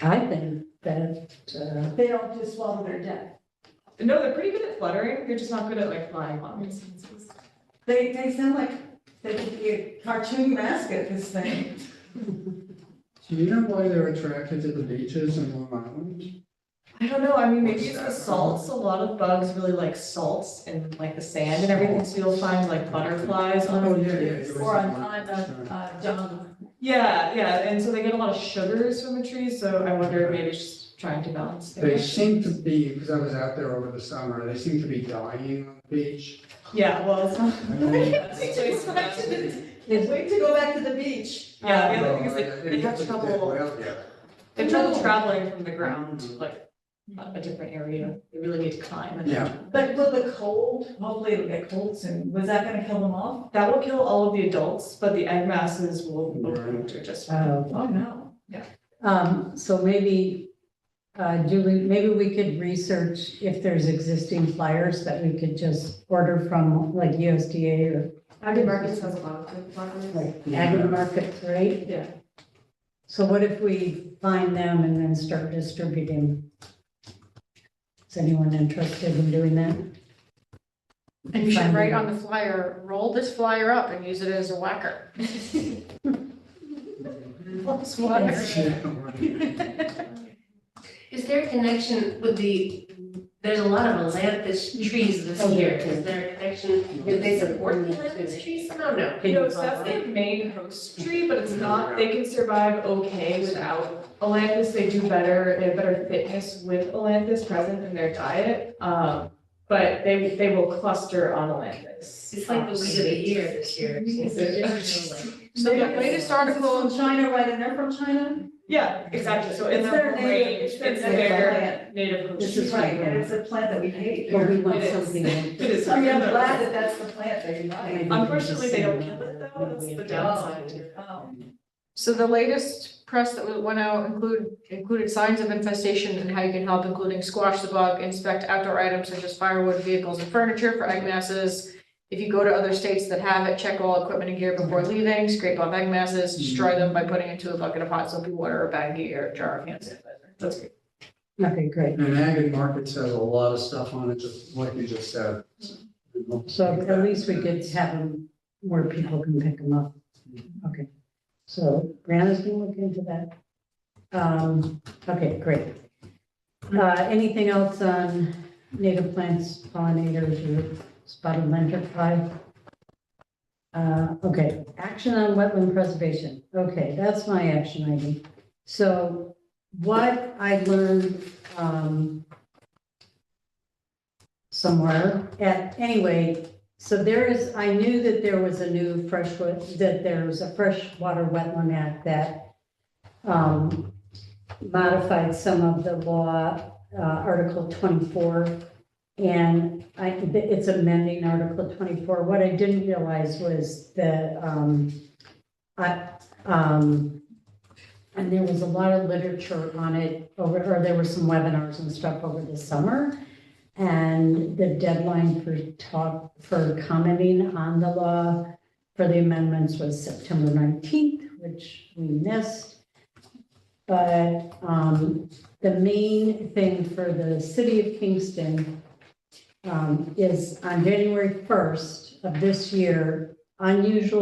I think that, They don't just swallow their death. No, they're pretty good at fluttering. They're just not good at like flying long distances. They sound like they could be a cartoon mascot, this thing. Do you know why they're attracted to the beaches in Long Island? I don't know. I mean, maybe it's the salts. A lot of bugs really like salts and like the sand and everything. So you'll find like butterflies on Oh, the yeah, trees. yeah. Or on the dung. Yeah, and so they get a lot of sugars from the trees. So I wonder if maybe it's just trying to balance. their- They seem to be, because I was out there over the summer, they seem to be dying on the beach. Yeah, well, it's not. Wait to go back to the beach. Yeah, the other thing is they have It's trouble. well, yeah. They have trouble traveling from the ground, like a different area. They really need to climb. And Yeah. But will the cold, hopefully it'll get cold soon, was that gonna kill them off? That will kill all of the adults, but the egg masses will Right. do just fine. Oh, no. so maybe, Julie, maybe we could research if there's existing flyers that we could just order from like USDA or Aggie Markets has a lot of good flyers. like agri markets, right? Yeah. So what if we find them and then start distributing? Is anyone interested in doing that? And you should write on the flyer, roll this flyer up and use it as a whacker. Swagger. Is there a connection with there's a lot of ailanthus trees this year, is there a connection, do they support the ailanthus trees somehow? No. No, so that's their main host tree, but it's not, they can survive okay without ailanthus. They do better, they have better fitness with ailanthus present in their diet. But they will cluster on ailanthus. It's like the weed of the year this year. So the latest article, From China, right, and they're from China? Yeah, exactly. So in It's their their native- range, it's it's their their plant. native host This tree. is Right, and it's a plant that we hate. Or we want It is. something. It is. I mean, I'm glad that that's the plant that you like. Maybe Unfortunately, they don't kill we it can though, that's the just- downside to it. Oh. so the latest press that went out included signs of infestation and how you can help, including squash the bug, inspect outdoor items such as firewood, vehicles, and furniture for egg masses. If you go to other states that have it, check all equipment and gear before leaving, scrape off egg masses, destroy them by putting into a bucket of hot soapy water or baggie or a jar of hand sanitizer. That's great. Okay, great. And Ag Markets has a lot of stuff on it, just like you just said. So at least we could have them where people can pick them up. Okay. So Brianna's gonna look into that. Okay, great. Anything else on native plants, pollinators, or spotted lanternfly? Okay, action on wetland preservation. Okay, that's my action item. So what I learned, somewhere anyway, so I knew that there was a new that there was a freshwater wetland act that modified some of the law, Article 24, and it's amending Article 24. What I didn't realize was that, and there was a lot of literature on it or there were some webinars and stuff over the summer. And the deadline for commenting on the law for the amendments was September 19th, which we missed. But the main thing for the city of Kingston is on January 1st of this year, wetlands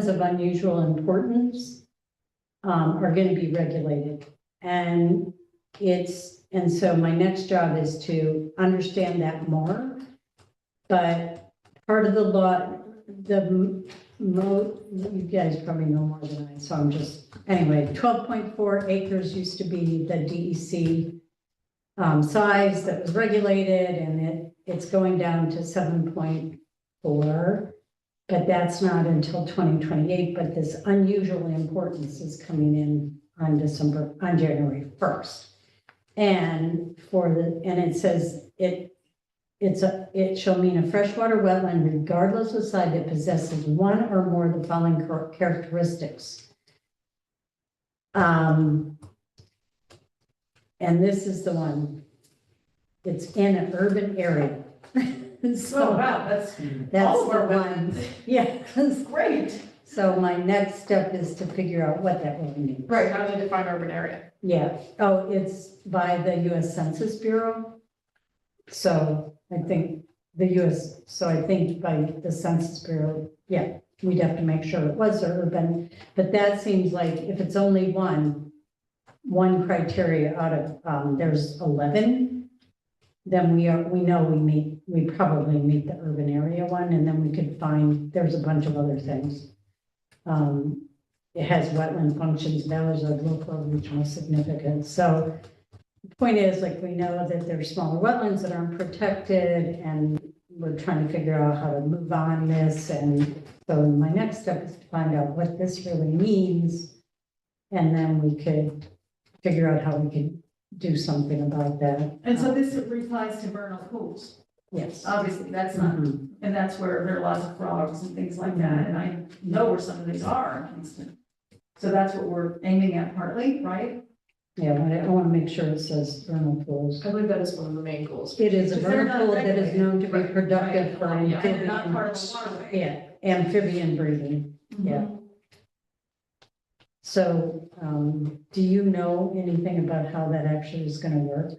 of unusual importance are gonna be regulated. And so my next job is to understand that more. But part of the law, you guys probably know more than I, so I'm just, anyway, 12.4 acres used to be the DEC size that was regulated, and it's going down to 7.4. But that's not until 2028, but this unusual importance is coming in on January 1st. And it says it shall mean a freshwater wetland regardless of size that possesses one or more of the following characteristics. And this is the one. It's in an urban area. So Oh, wow, that's that's all of our the one. Yeah. great. So my next step is to figure out what that really means. Right, how do they define urban area? Yeah. Oh, it's by the US Census Bureau. So I think by the Census Bureau, yeah, we'd have to make sure it was urban. But that seems like if it's only one criteria out of, there's 11, then we probably meet the urban area one, and then we could find, there's a bunch of other things. It has wetland functions, values of local or regional significance. So the point is, like, we know that there's smaller wetlands that aren't protected, and we're trying to figure out how to move on this. And so my next step is to find out what this really means, and then we could figure out how we could do something about that. And so this applies to vernal pools. Yes. Obviously, that's not, Mhm. and that's where there are lots of frogs and things like that, and I know where some of these are in Kingston. So that's what we're aiming at partly, right? Yeah, but I want to make sure it says vernal pools. I believe that is one of the main goals. It is a Because they're vernal not pool that is known to be regulated. productive for And they're not amphibian, part of the waterway. yeah, amphibian breeding. Yeah. So, do you know anything about how that actually is going to work?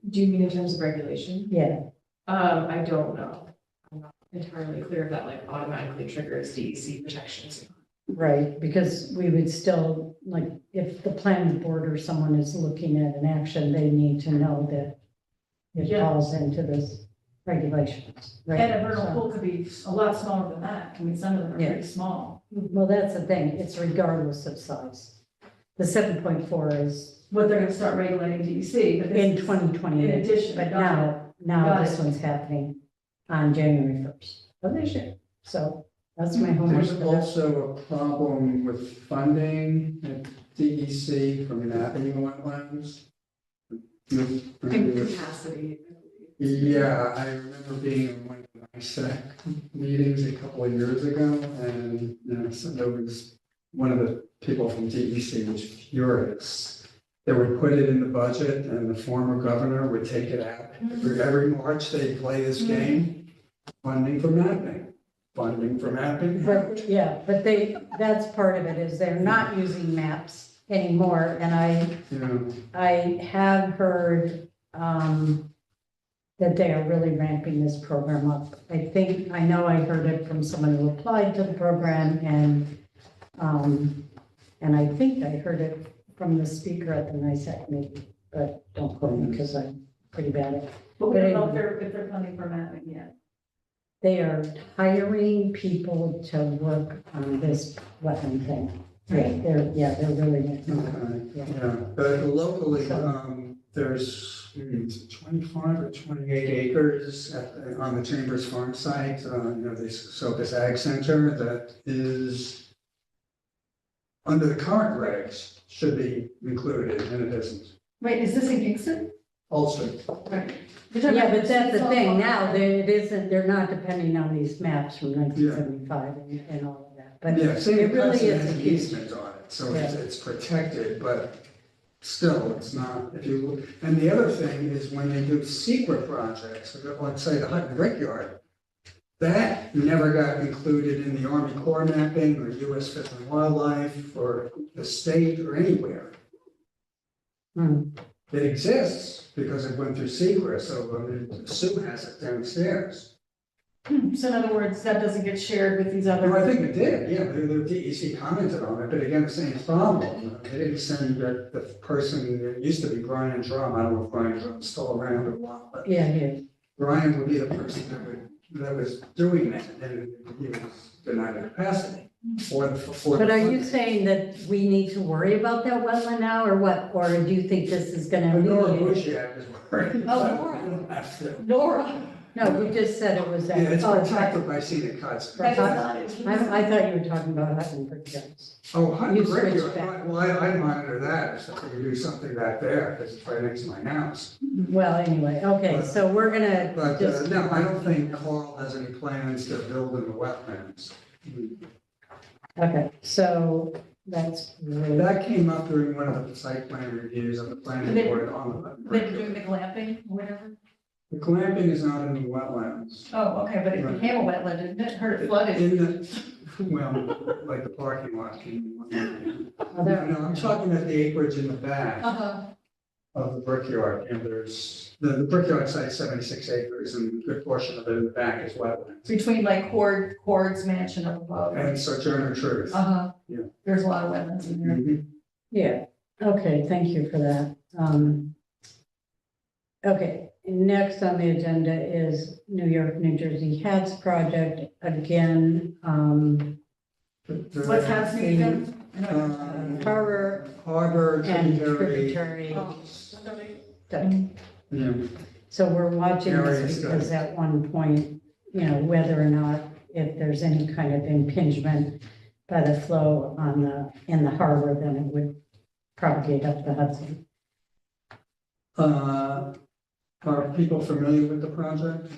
Do you mean in terms of regulation? Yeah, I don't know. I'm not entirely clear if that like automatically triggers DEC protections. right, because we would still, like, if the planning board or someone is looking at an action, they need to know that it Yeah. falls into this regulations, right? And a vernal So- pool could be a lot smaller than that. I mean, some of them are Yeah. pretty small. Well, that's the thing, it's regardless of size. The 7.4 is What they're gonna start regulating DEC, but in this is 2028. in addition. But got now Got this it. one's happening on January 1st of this year. So that's my homework. There's also a problem with funding at DEC for mapping wetlands. And capacity. Yeah, I remember being in one of the NISAC meetings a couple of years ago, and, so there was, one of the people from DEC was furious. They would put it in the budget, and the former governor would take it out. Every March, they'd play this game, funding for mapping, out. But, yeah, but that's part of it, is they're not using maps anymore. And I have heard, that they are really ramping this program up. I know I heard it from someone who applied to the program, and I think I heard it from the speaker at the NISAC meeting, but don't quote me because I'm pretty bad at it. But we don't know if they're funding for mapping yet. They are hiring people to work on this wetland thing. They're really. Okay, Yeah. yeah, but locally, So- there's 25 or 28 acres on the Chambers Farm site, this Socus Ag Center that is under the current regs, should be included, and it isn't. Wait, is this in Kingston? Ulster. Right. Yeah, but that's the thing, now, they're not depending on these maps from 1975 and all of that, but Yeah, same it really precedent is a and huge. easement on it, so it's protected, but still, it's not, and the other thing is when they do secret projects, like say the Hutton Brickyard, that never got included in the Army Corps mapping or US Fish and Wildlife or the state or anywhere. Hmm. It exists because it went through secret, so Sue has it downstairs. So in other words, that doesn't get shared with these Well, I other. think it did, yeah, the DEC commented on it, but again, the same problem. They didn't send the person, it used to be Brian Drum, I don't know if Brian Drum's still around or what, but Yeah, yeah. Brian would be the person that was doing that, and he was denied the capacity for the. But are you funding. saying that we need to worry about that wetland now, or what? Or do you think this is gonna But Nora alleviate it? Bushiak is worried. Oh, about it. Nora. We don't have to. Nora. No, we just said it was. Yeah, it's Oh, protected by scenic cuts. That is not. I thought you were talking about Hutton Brick Yards. Oh, Hutton You Brick switched Yard, back. well, I monitor that, if we do something back there, because it's right next to my house. Well, anyway, okay, so we're gonna But, just. no, I don't think Carl has any plans to build in the wetlands. Okay, so that's great. That came up during one of the site plan reviews of the planning They- board on the Hutton They're Brick doing Yard. the glamping, or whatever. The glamping is not in the wetlands. Oh, okay, but it Right. became a wetland, didn't it? Heard it flooded. In the, well, like the parking lot. No, no, I'm talking about the acreage in the back Uh-huh. of the brickyard, and there's, the brickyard site's 76 acres, and a good portion of it in the back is wetlands. Between like Cord's mansion up above. And Sojourner Truth. Uh-huh. Yeah. There's a lot of wetlands in there. Mhm. Yeah, okay, thank you for that. Okay, next on the agenda is New York, New Jersey Hats Project. Again, What's happening again? I know. Harbor Harbor, and tributary. tributary. Oh. Yeah. So we're watching Area this study. because at one point, you know, whether or not, if there's any kind of impingement by the flow on in the harbor, then it would propagate up the Hudson. Are people familiar with the project?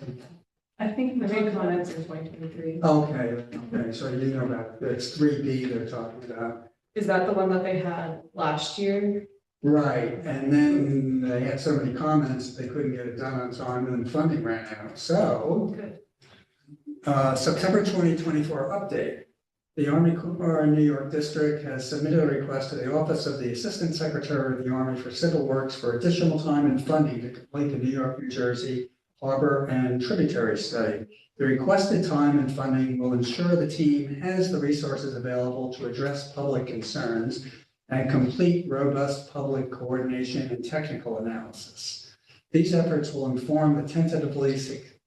I think I the made comments in 2023. Okay, okay, so you know about, it's 3B they're talking about. Is that the one that they had last year? Right, and then they had so many comments, they couldn't get it done on time, and then funding ran out, so. Good. September 2024 update. The Army Corps New York District has submitted a request to the Office of the Assistant Secretary of the Army for Civil Works for additional time and funding to complete the New York, New Jersey Harbor and Tributary Study. The requested time and funding will ensure the team has the resources available to address public concerns and complete robust public coordination and technical analysis. These efforts will inform the tentatively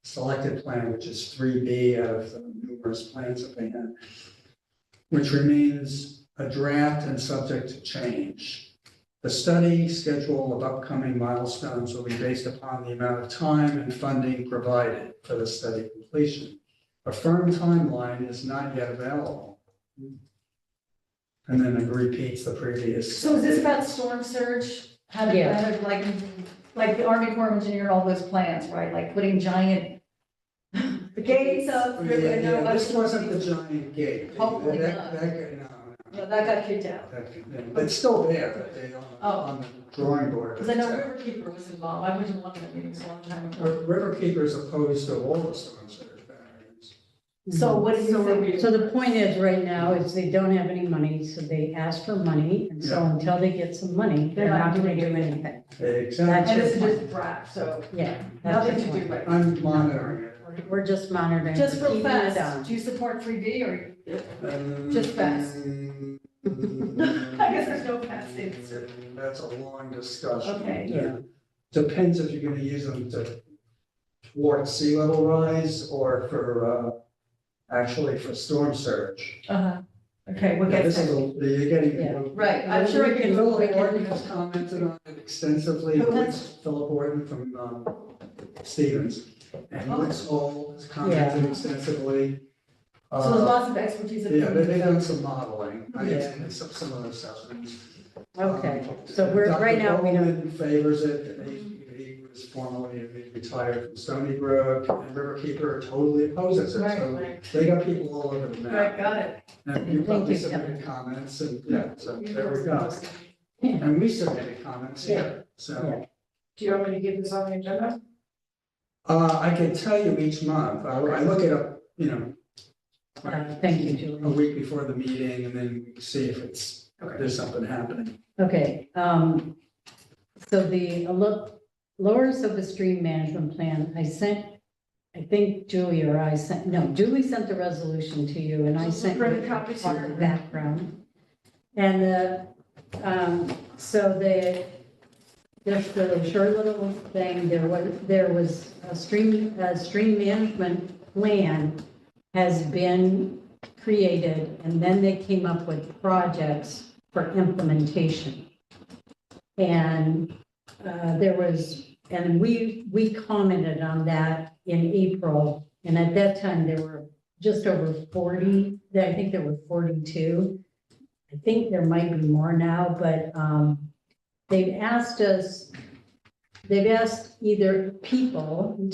selected plan, which is 3B out of the numerous plans that they had, which remains a draft and subject to change. The study schedule of upcoming milestones will be based upon the amount of time and funding provided for the study completion. A firm timeline is not yet available. And then it repeats the previous. So is this about storm surge? How to, Yeah. how to like the Army Corps of Engineer, all those plans, right? Like putting giant the gates up. Yeah, this wasn't the giant gate. Hopefully That- not. no, No, that got kicked out. But it's still there, but they, Oh. on the drawing board. Because I know Riverkeeper was involved. I went to one of the meetings a long time ago. Riverkeeper is opposed to all the storm surge barriers. So what do you think? So the point is, right now, is they don't have any money, so they ask for money, and so Yeah. until they get some money, they're not gonna do anything. Exactly. And this is just a draft, so Yeah. that's nothing the to point. do right. I'm monitoring it. We're just monitoring. Just real keeping it fast, on. do you support 3B or? Um, Just fast. I guess there's no fast answer. That's a long discussion. Okay. Yeah. Depends if you're gonna use them to thwart sea level rise or for, actually for storm surge. Uh-huh. Okay, we'll Yeah, get this is, that. you're getting. Yeah. Right, I'm sure I can Google Philip it. Orton has commented on it extensively. Who has? Philip Orton from, Stevens. And Oh. Woods Hole has commented extensively. So there's lots of expertise. Yeah, they've done some modeling. I Yeah. did some of the assessments. Okay, so we're, right now, we don't, Dr. Bowman favors it. He was formerly retired from Stony Brook, and Riverkeeper totally opposes it. Right, So right. they got people all over the Right, map. got it. And you Thank probably you, submitted comments, and yeah, so there we go. And we submitted comments here, so. Do you want me to get this on the agenda? I can tell you each month. I look it up, thank you, a Julie. week before the meeting, and then see if there's something happening. Okay, so the Lower Sofa Stream Management Plan, I sent I think Julie or I sent, no, Julie sent the resolution to you and I sent you Bring the copies part of the here. background. And so just the short little thing, there was a stream management plan has been created, and then they came up with projects for implementation. And we commented on that in April, and at that time, there were just over 40, I think there were 42. I think there might be more now, but they've asked either people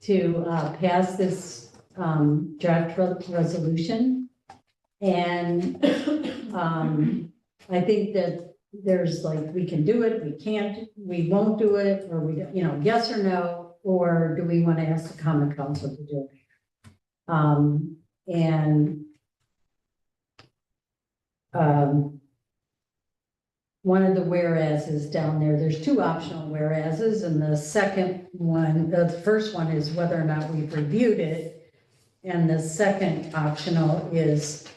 to pass this draft resolution. And I think that there's like, we can do it, we can't, we won't do it, or we, yes or no, or do we want to ask the common council to do it? One of the whereases down there's two optional whereases, and the second one, the first one is whether or not we've reviewed it. And the second optional is,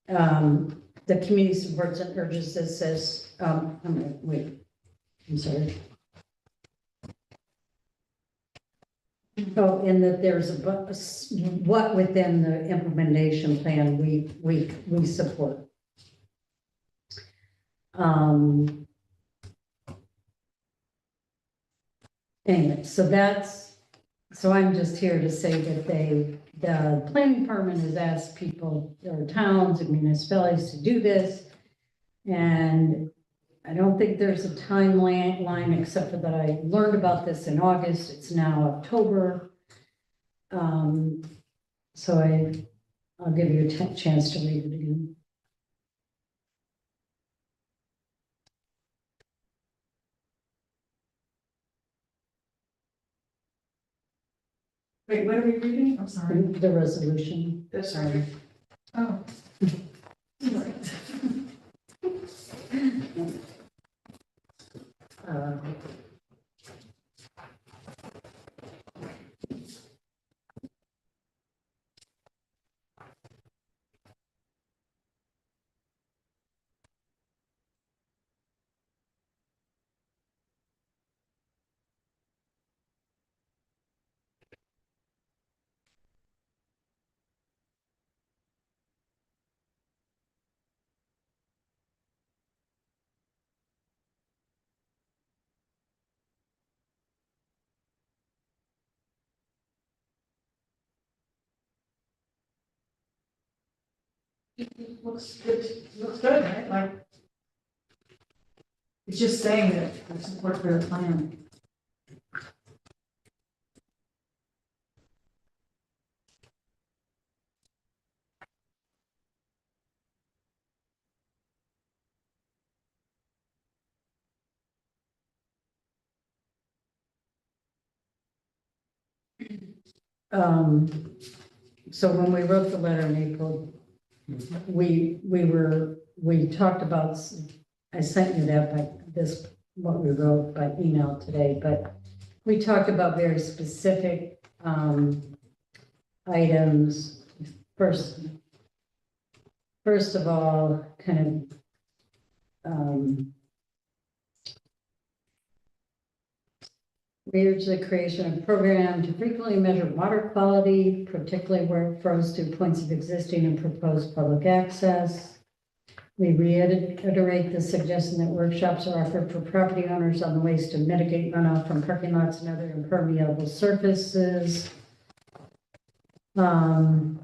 the community supports and urges this as, I'm sorry. Oh, and that there's what within the implementation plan we support. Anyway, so I'm just here to say that the planning department has asked people, or towns and municipalities to do this. And I don't think there's a timeline except for that I learned about this in August. It's now October. So I'll give you a chance to read it again. Wait, what are we reading? I'm sorry. The resolution. This one. Oh. Looks good, right? Like, it's just saying that I support their plan. So when we wrote the letter in April, we talked about, I sent you that by what we wrote by email today, but we talked about very specific items. First of all, kind of we urge the creation of a program to frequently measure water quality, particularly where it flows to points of existing and proposed public access. We reiterate the suggestion that workshops are offered for property owners on the ways to mitigate runoff from parking lots and other impermeable surfaces. And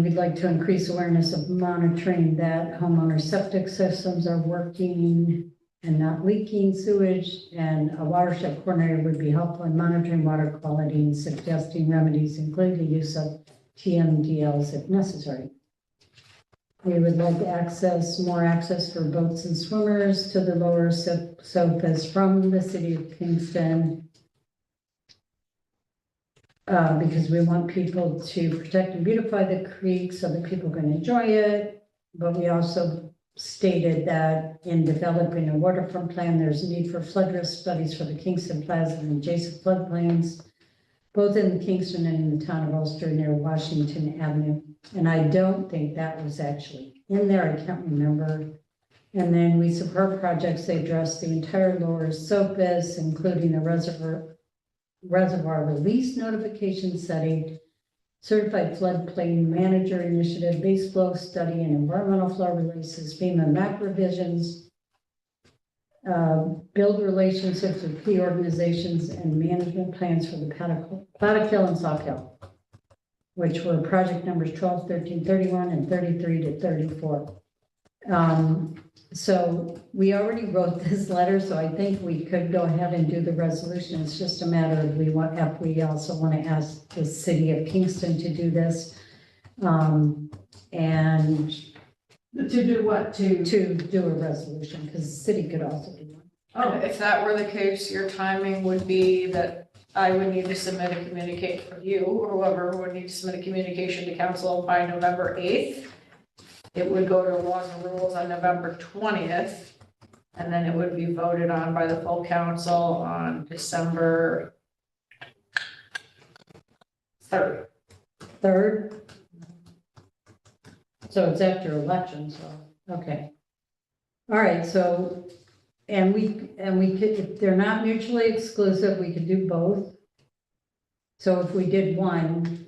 we'd like to increase awareness of monitoring that homeowner septic systems are working and not leaking sewage, and a watershed coordinator would be helpful in monitoring water quality and suggesting remedies, including the use of TMDLs if necessary. We would like more access for boats and swimmers to the lower sofas from the city of Kingston, because we want people to protect and beautify the creek so that people can enjoy it. But we also stated that in developing a waterfront plan, there's a need for flood risk studies for the Kingston Plaza and adjacent floodplains. both in Kingston and in the town of Ulster near Washington Avenue. And I don't think that was actually in there, I can't remember. And then we support projects that address the entire lower Sopus, including the reservoir release notification setting, certified floodplain manager initiative, base flow study and environmental flow releases, FEMA map revisions, build relationships with key organizations and management plans for the Paddock Hill and Sock Hill, which were project numbers 12, 13, 31, and 33 to 34. So we already wrote this letter, so I think we could go ahead and do the resolution. It's just a matter of if we also want to ask the city of Kingston to do this. And To do what? to do a resolution, because the city could also do one. And if that were the case, your timing would be that I would need to submit a communicate for you, or whoever would need to submit a communication to council by November 8th. It would go to laws and rules on November 20th, and then it would be voted on by the full council on December 3rd. 3rd? So it's after election, so, okay. All right, so, and we could, if they're not mutually exclusive, we could do both. So if we did one,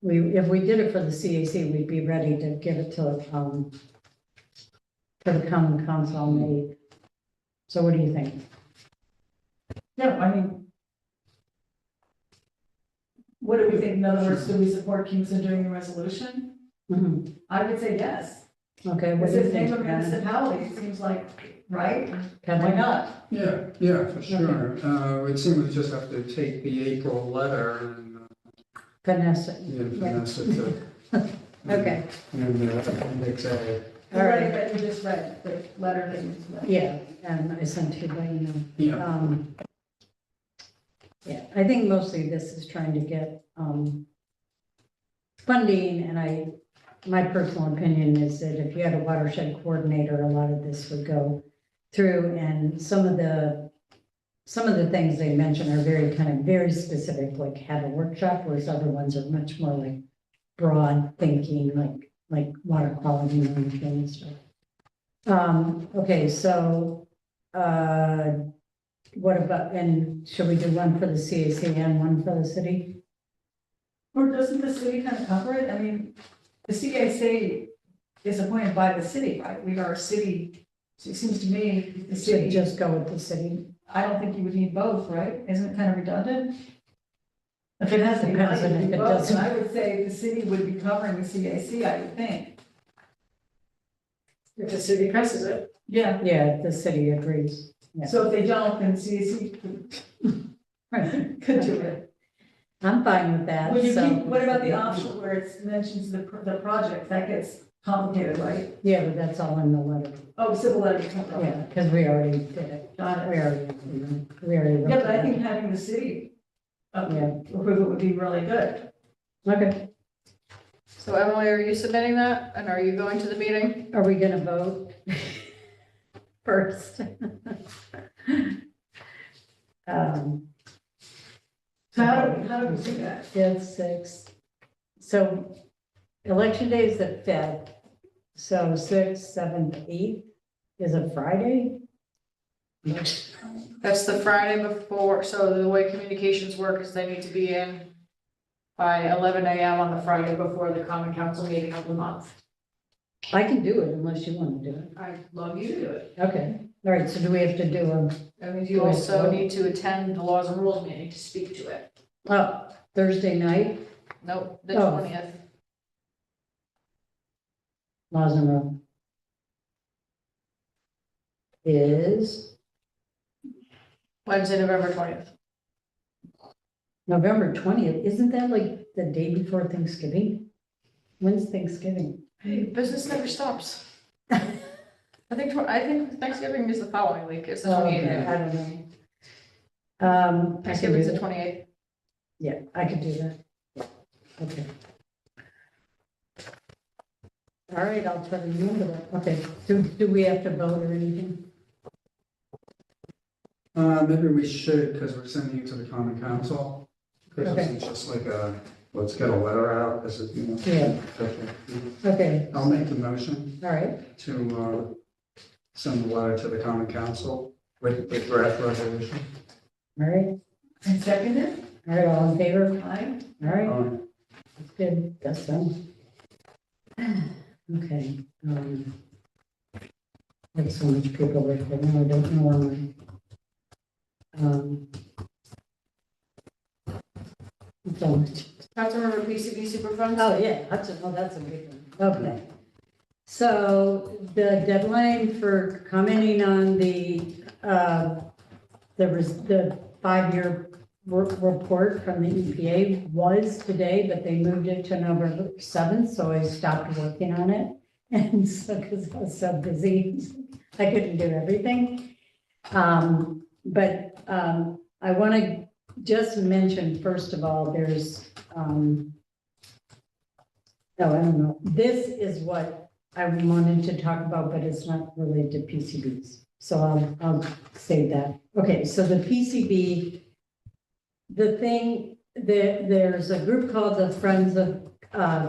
if we did it for the CAC, we'd be ready to give it to the common council on the 8th. So what do you think? Yeah, I mean, what do we think? In other words, do we support Kingston doing the resolution? Mhm. I would say yes. Okay, what Because do you it's think? name of Karen? municipality, it seems like, right? Why Kevin? not? Yeah, for sure. It seems we just have to take the April letter and, Vanessa. finesse it to. Okay. And appendix A. The letter that you just read, the letter that you just read. Yeah, and I sent you by email. Yeah, Yeah, I think mostly this is trying to get, funding, and my personal opinion is that if you had a watershed coordinator, a lot of this would go through, and some of the things they mention are very specific, like have a workshop, whereas other ones are much more like broad thinking, like water quality management and stuff. Okay, so, what about, and should we do one for the CAC and one for the city? Or doesn't the city kind of cover it? I mean, the CAC is appointed by the city, right? We are a city, so it seems to me, the Should city, just go with the city? I don't think you would need both, right? Isn't it kind of redundant? If it has to be Depends on if it both, doesn't. I would say the city would be covering the CAC, I would think. If the city passes it. Yeah, Yeah, the city agrees. Yeah. so if they don't, then CAC could do it. I'm fine with that, Would you so. keep, what about the option where it mentions the project? That gets complicated, right? Yeah, but that's all in the letter. Oh, civil letter. Yeah, because we already did it. Got We it. already wrote Yeah, but I it. think having the city Yeah. approve it would be really good. Okay, So Emily, are you submitting that, and are you going to the meeting? are we gonna vote first? So how do we do that? 5th, 6th. So election day is the 5th. So 6th, 7th, 8th is a Friday? That's the Friday before, so the way communications work is they need to be in by 11 a.m. on the Friday before the common council meeting of the month. I can do it unless you want to do it. I'd love you to do it. Okay, all right, so do we have to do That means you also need to attend the laws and rules meeting to speak to it. Thursday night, Nope, the Oh. 20th. laws and rules? Is Wednesday, November 20th. November 20th. Isn't that like the day before Thanksgiving? When's Thanksgiving? Hey, business never stops. I think Thanksgiving is the following week, it's the Oh, 28th. okay, I don't know. I can Thanksgiving's do the that. 28th. Yeah, I could do that. Okay. All right, I'll try to remember that. Okay, do we have to vote or anything? Maybe we should, because we're sending it to the common council. Because Okay. it's just like a, let's get a letter out, as it, you know. Yeah. Okay, I'll make the motion all right, to, send a letter to the common council with the draft resolution. all right, And seconded, all right, all in favor? aye. All right, Um, that's good, that's done. Okay, there's so much paperwork, I know, I don't know where my, so much. Councilmember PCB Superfund? Oh, yeah, that's a big one, okay. So the deadline for commenting on the 5-year report from the EPA was today, but they moved it to November 7th, so I stopped working on it. And so, because I was so busy, I couldn't do everything. But I want to just mention, first of all, there's, oh, I don't know, this is what I wanted to talk about, but it's not related to PCBs. So I'll say that. Okay, so the PCB, there's a group called the Friends of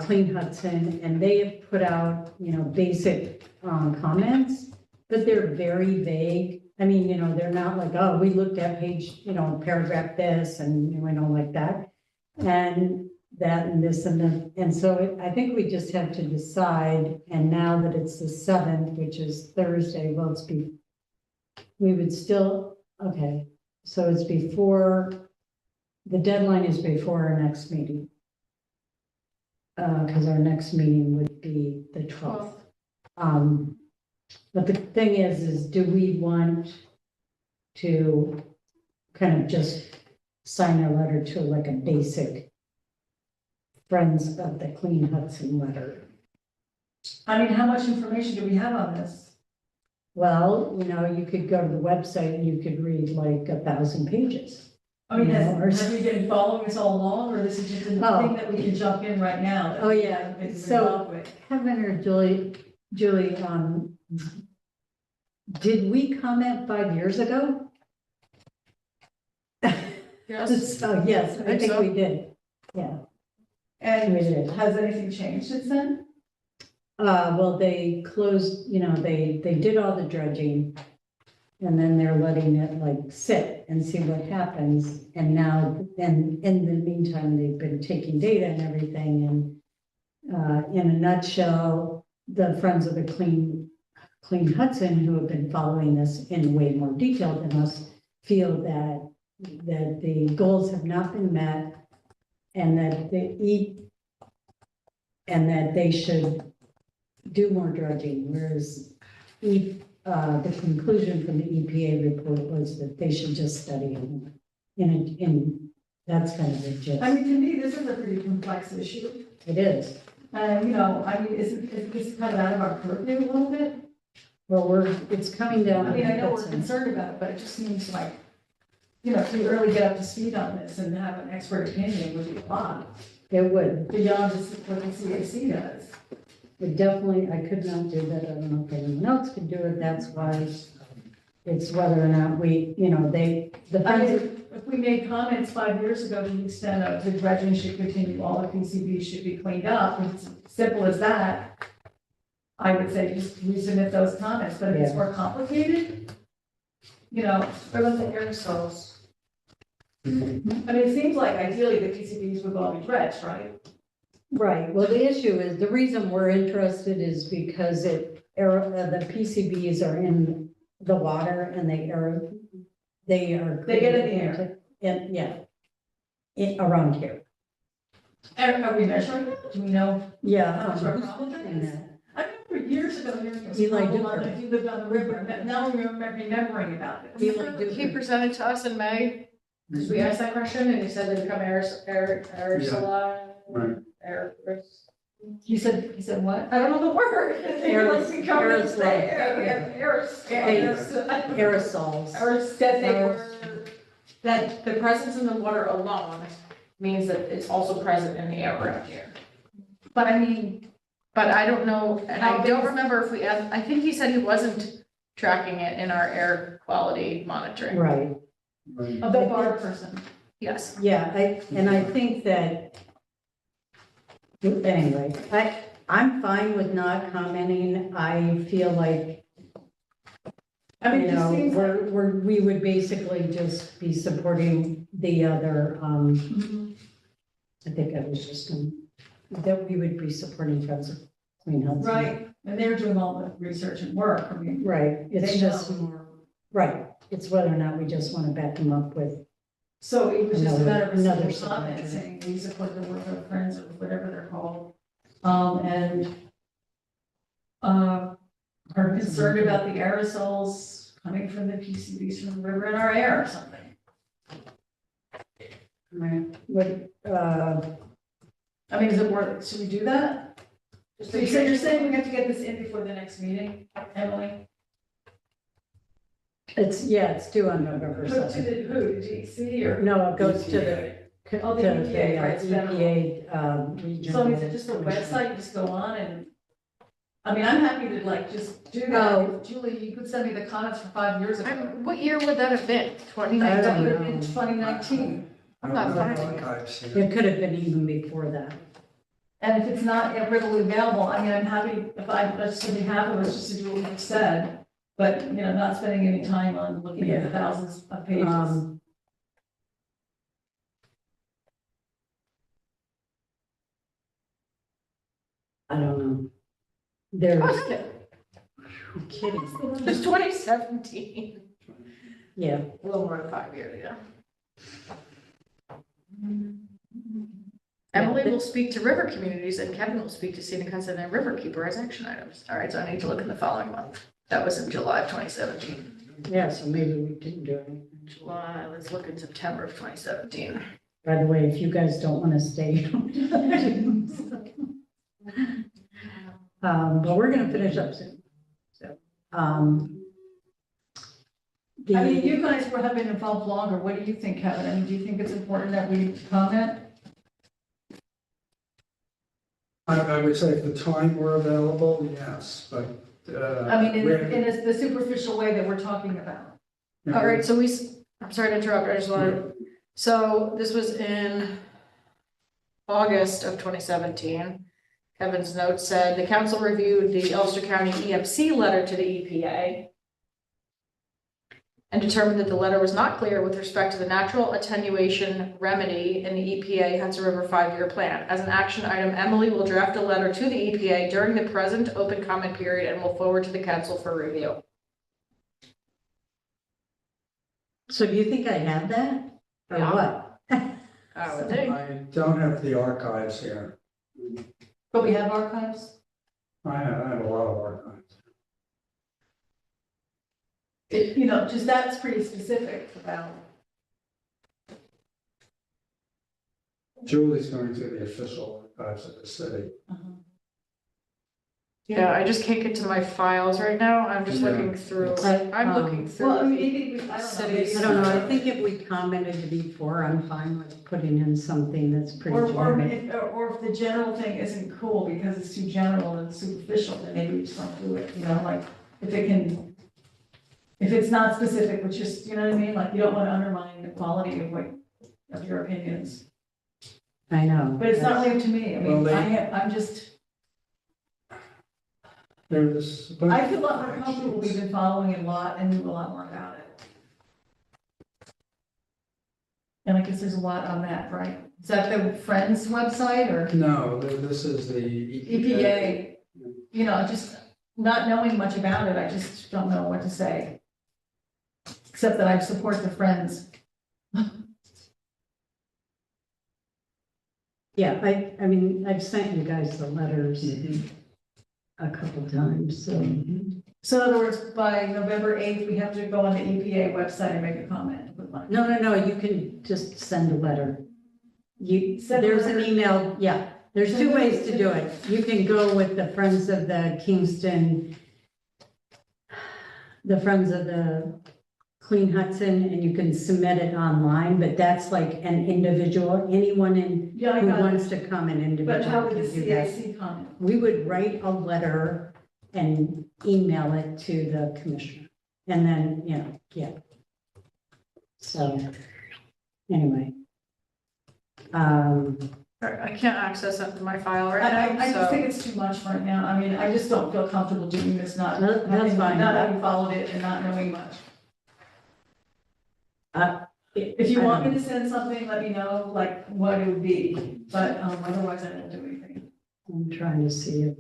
Clean Hudson, and they have put out, basic comments, but they're very vague. I mean, they're not like, oh, we looked at page, paragraph this and, like that. And that and this and that. And so I think we just have to decide, and now that it's the 7th, which is Thursday, well, we would still, okay. So it's before, the deadline is before our next meeting. Because our next meeting would be the 12th. But the thing is do we want to kind of just sign a letter to like a basic Friends of the Clean Hudson letter? I mean, how much information do we have on this? Well, you could go to the website and you could read like 1,000 pages. I mean, Yeah, or- have you been following us all along, or this is just a Oh. thing that we can jump in right now? that Oh, we yeah. haven't been So- involved with? Kevin or Julie, did we comment 5 years ago? Yes. So, yes, I think think so. we did. Yeah, And we did. has anything changed since then? Well, they closed, they did all the dredging. And then they're letting it like sit and see what happens. And now, and in the meantime, they've been taking data and everything. And in a nutshell, the Friends of the Clean Hudson, who have been following this in way more detail than us, feel that the goals have not been met and that they should do more dredging, whereas the conclusion from the EPA report was that they should just study it. And that's kind of the gist. I mean, to me, this is a pretty complex issue. It is. And, I mean, is this kind of out of our purview a little bit? Well, it's coming down. I mean, I know we're Hudson. concerned about it, but it just seems like, to really get up to speed on this and have an expert opinion would be a lot, It would. beyond just what the CAC does. It definitely, I could not do that. I don't know if anyone else could do it. That's why it's whether or not we, the I Friends of mean, if we made comments 5 years ago to the extent of the dredging should continue, all the PCBs should be cleaned up, if it's simple as that, I would say just resubmit those comments, but if it's Yeah. more complicated, What about the aerosols? I mean, it seems like ideally the PCBs would all be dredged, right? Right, well, the issue is, the reason we're interested is because the PCBs are in the water and they are. They get in the air. And, yeah. Around here. Are we measuring it? Do we know Yeah. how much of a problem that is? I remember years ago hearing it was a Eli problem on Duker. if you lived on the river, and now I'm remembering about it. He presented to us in May, because we asked that question, and he said they become aerosol. Right. He said what? I don't know the word. Aerosols. That the presence in the water alone means that it's also present in the air around here. But I mean, But I don't know, and How I big don't is- remember if we asked, I think he said he wasn't tracking it in our air quality monitoring. right. Right. Of the bar person. Yes. Yeah, and I think that, anyway, I'm fine with not commenting. I feel like, I mean, you it just know, seems like. we would basically just be supporting the other, I think I was just, that we would be supporting Friends of Queen Hudson. Right, and they're doing all the research and work, I mean. Right, it's They just know. more, right, it's whether or not we just want to back them up with, So it was just a matter of a Another simple comment signature. saying, we support the work of Friends or whatever they're called. And are concerned about the aerosols coming from the PCBs from the river in our air or something. right, what, I mean, is it worth, should we do that? So you're saying we have to get this in before the next meeting, Emily? it's due on November Who to 7th. the, who, to DEC or? No, it goes to the, Oh, the EPA, right, it's EPA, regional. So is it just a website, you just go on and, I mean, I'm happy to like just do that. Oh. Julie, you could send me the comments from 5 years ago. What year would that have been? I don't That would have know. been 2019. I'm not finding it. Archives here. It could have been even before that. And if it's not readily available, I mean, I'm happy if I, just on behalf of us, just to do what we've said. But, you know, not spending any time on looking at the thousands of pages. I don't know. There's, Oh, kidding, It's 2017, yeah, a little more than 5 years ago. Emily will speak to river communities and Kevin will speak to scenic Hudson and Riverkeeper as action items. All right, so I need to look in the following month. That was in July of 2017. yeah, so maybe we didn't do anything. July, let's look in September of 2017. By the way, if you guys don't want to stay. But we're gonna finish up soon, so, I mean, the, you guys have been involved longer. What do you think, Kevin? I mean, do you think it's important that we comment? I would say if the time were available, yes, but. I mean, we're- in the superficial way that we're talking about. you know, All right, so I'm sorry to interrupt, I just wanted, so this was in August of 2017. Kevin's note said, the council reviewed the Ulster County EMC letter to the EPA and determined that the letter was not clear with respect to the natural attenuation remedy in the EPA Hudson River 5-year plan. As an action item, Emily will draft a letter to the EPA during the present open comment period and will forward to the council for review. so do you think I have that, or Yeah. what? I would think. I don't have the archives here. But we have archives? I have a lot of archives. You know, just that's pretty specific about. Julie's going to the official archives of the city. Yeah, I just can't get to my files right now. I'm just Yeah. looking through, I- I'm looking through. Well, I mean, maybe, I don't know. Cities. maybe I don't know, I it's- think if we commented before, I'm fine with putting in something that's pretty Or generic. if the general thing isn't cool because it's too general and superficial, then maybe we just don't do it, you know, like, if it's not specific, which is, you know what I mean, like, you don't want to undermine the quality of your opinions. I know. But it's not really up to me, I Well, mean, they- I'm just, There's. a bunch I feel a lot of more sheets. comfortable, we've been following it a lot and knew a lot more about it. And I guess there's a lot on that, right? Is that the Friends website or? No, this is the EPA, you know, just not knowing much about it, I just don't know what to say. Except that I support the Friends. Yeah, I mean, I've sent you guys the letters a couple times, so. So in other words, by November 8th, we have to go on the EPA website and make a comment with my. No, you can just send a letter. Send a There's an letter. email, yeah, there's two ways to do it. You can go with the Friends of the Kingston, the Friends of the Clean Hudson, and you can submit it online, but that's like an individual, anyone Yeah, I who got it. wants to come and But how individually would the can do that. CAC comment? We would write a letter and email it to the commissioner. And then, yeah. So, anyway. I can't access it in my file right I now, just so. think it's too much right now. I mean, I just don't feel comfortable doing this, not That's fine. not having followed it and not knowing much. If you I want don't me to send something, let me know, like, what it would be, but, otherwise I don't do anything. I'm trying to see if,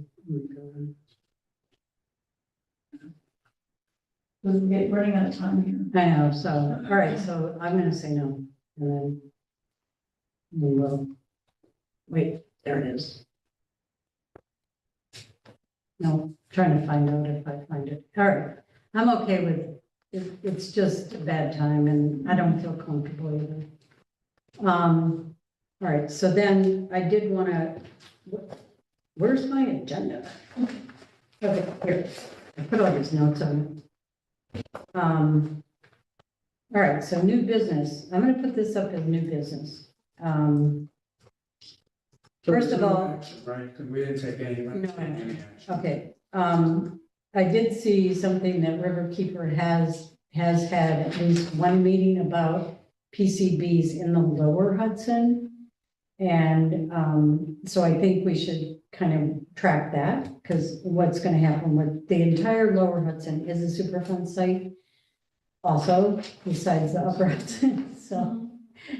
We're running out of time here. I know, so, all right, so I'm gonna say no, and then we will, wait, there it is. No, trying to find out if I find it. All right, I'm okay with it. It's just a bad time and I don't feel comfortable either. All right, so then I did want to, where's my agenda? Okay, here, I put all these notes on. All right, so new business, I'm gonna put this up as new business. First of all. Action, right, because we didn't take any No. action. Okay, I did see something that Riverkeeper has had at least one meeting about PCBs in the lower Hudson. And, so I think we should kind of track that, because what's gonna happen with the entire lower Hudson is a Superfund site. Also, besides the upper Hudson,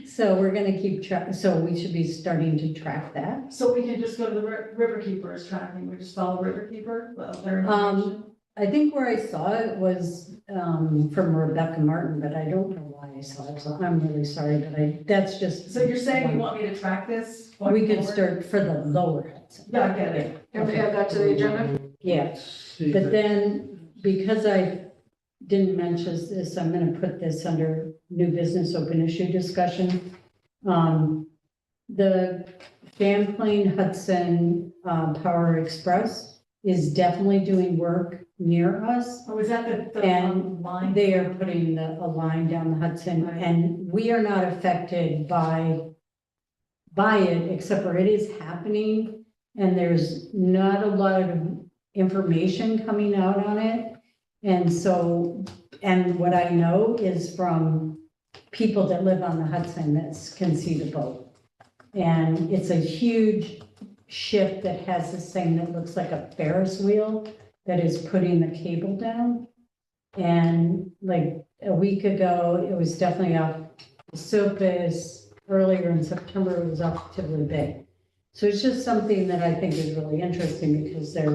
so we're gonna keep track, so we should be starting to track that. So we can just go to the Riverkeeper's tracking, we just follow Riverkeeper, their information? I think where I saw it was, from Rebecca Martin, but I don't know why I saw it, so I'm really sorry, but that's just. So you're saying you want me to track this? going We could forward? start for the lower Hudson. Yeah, I get it. Can we add that to the agenda? Yeah, See but that- then, because I didn't mention this, I'm gonna put this under new business open issue discussion. The Champlain Hudson, Power Express is definitely doing work near us. Oh, is that the And line? they are putting a line down the Hudson, Right. and we are not affected by it, except for it is happening, and there's not a lot of information coming out on it. And so, and what I know is from people that live on the Hudson that can see the boat. And it's a huge ship that has this thing that looks like a Ferris wheel that is putting the cable down. And like a week ago, it was definitely off Silpas. Earlier in September, it was off Tivoli Bay. So it's just something that I think is really interesting because they're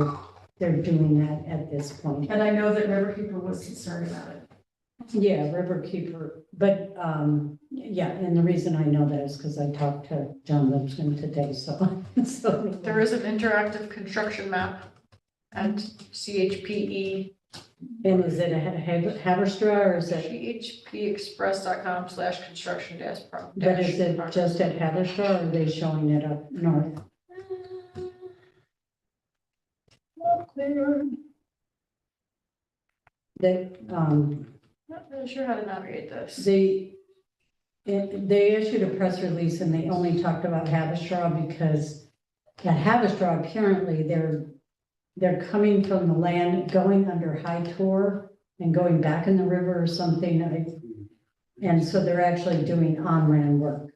doing that at this point. And I know that Riverkeeper was concerned about it. Yeah, Riverkeeper, but, yeah, and the reason I know that is because I talked to John Lipscomb today, so. There is an interactive construction map at CHPE, And is it a Haverstraw or is it, chpexpress.com/construction-pro. but is it just at Haverstraw or are they showing it up north? They, Not really sure how to navigate this. they issued a press release and they only talked about Haverstraw because at Haverstraw, apparently they're coming from the land, going under High Tor and going back in the river or something. And so they're actually doing on-land work.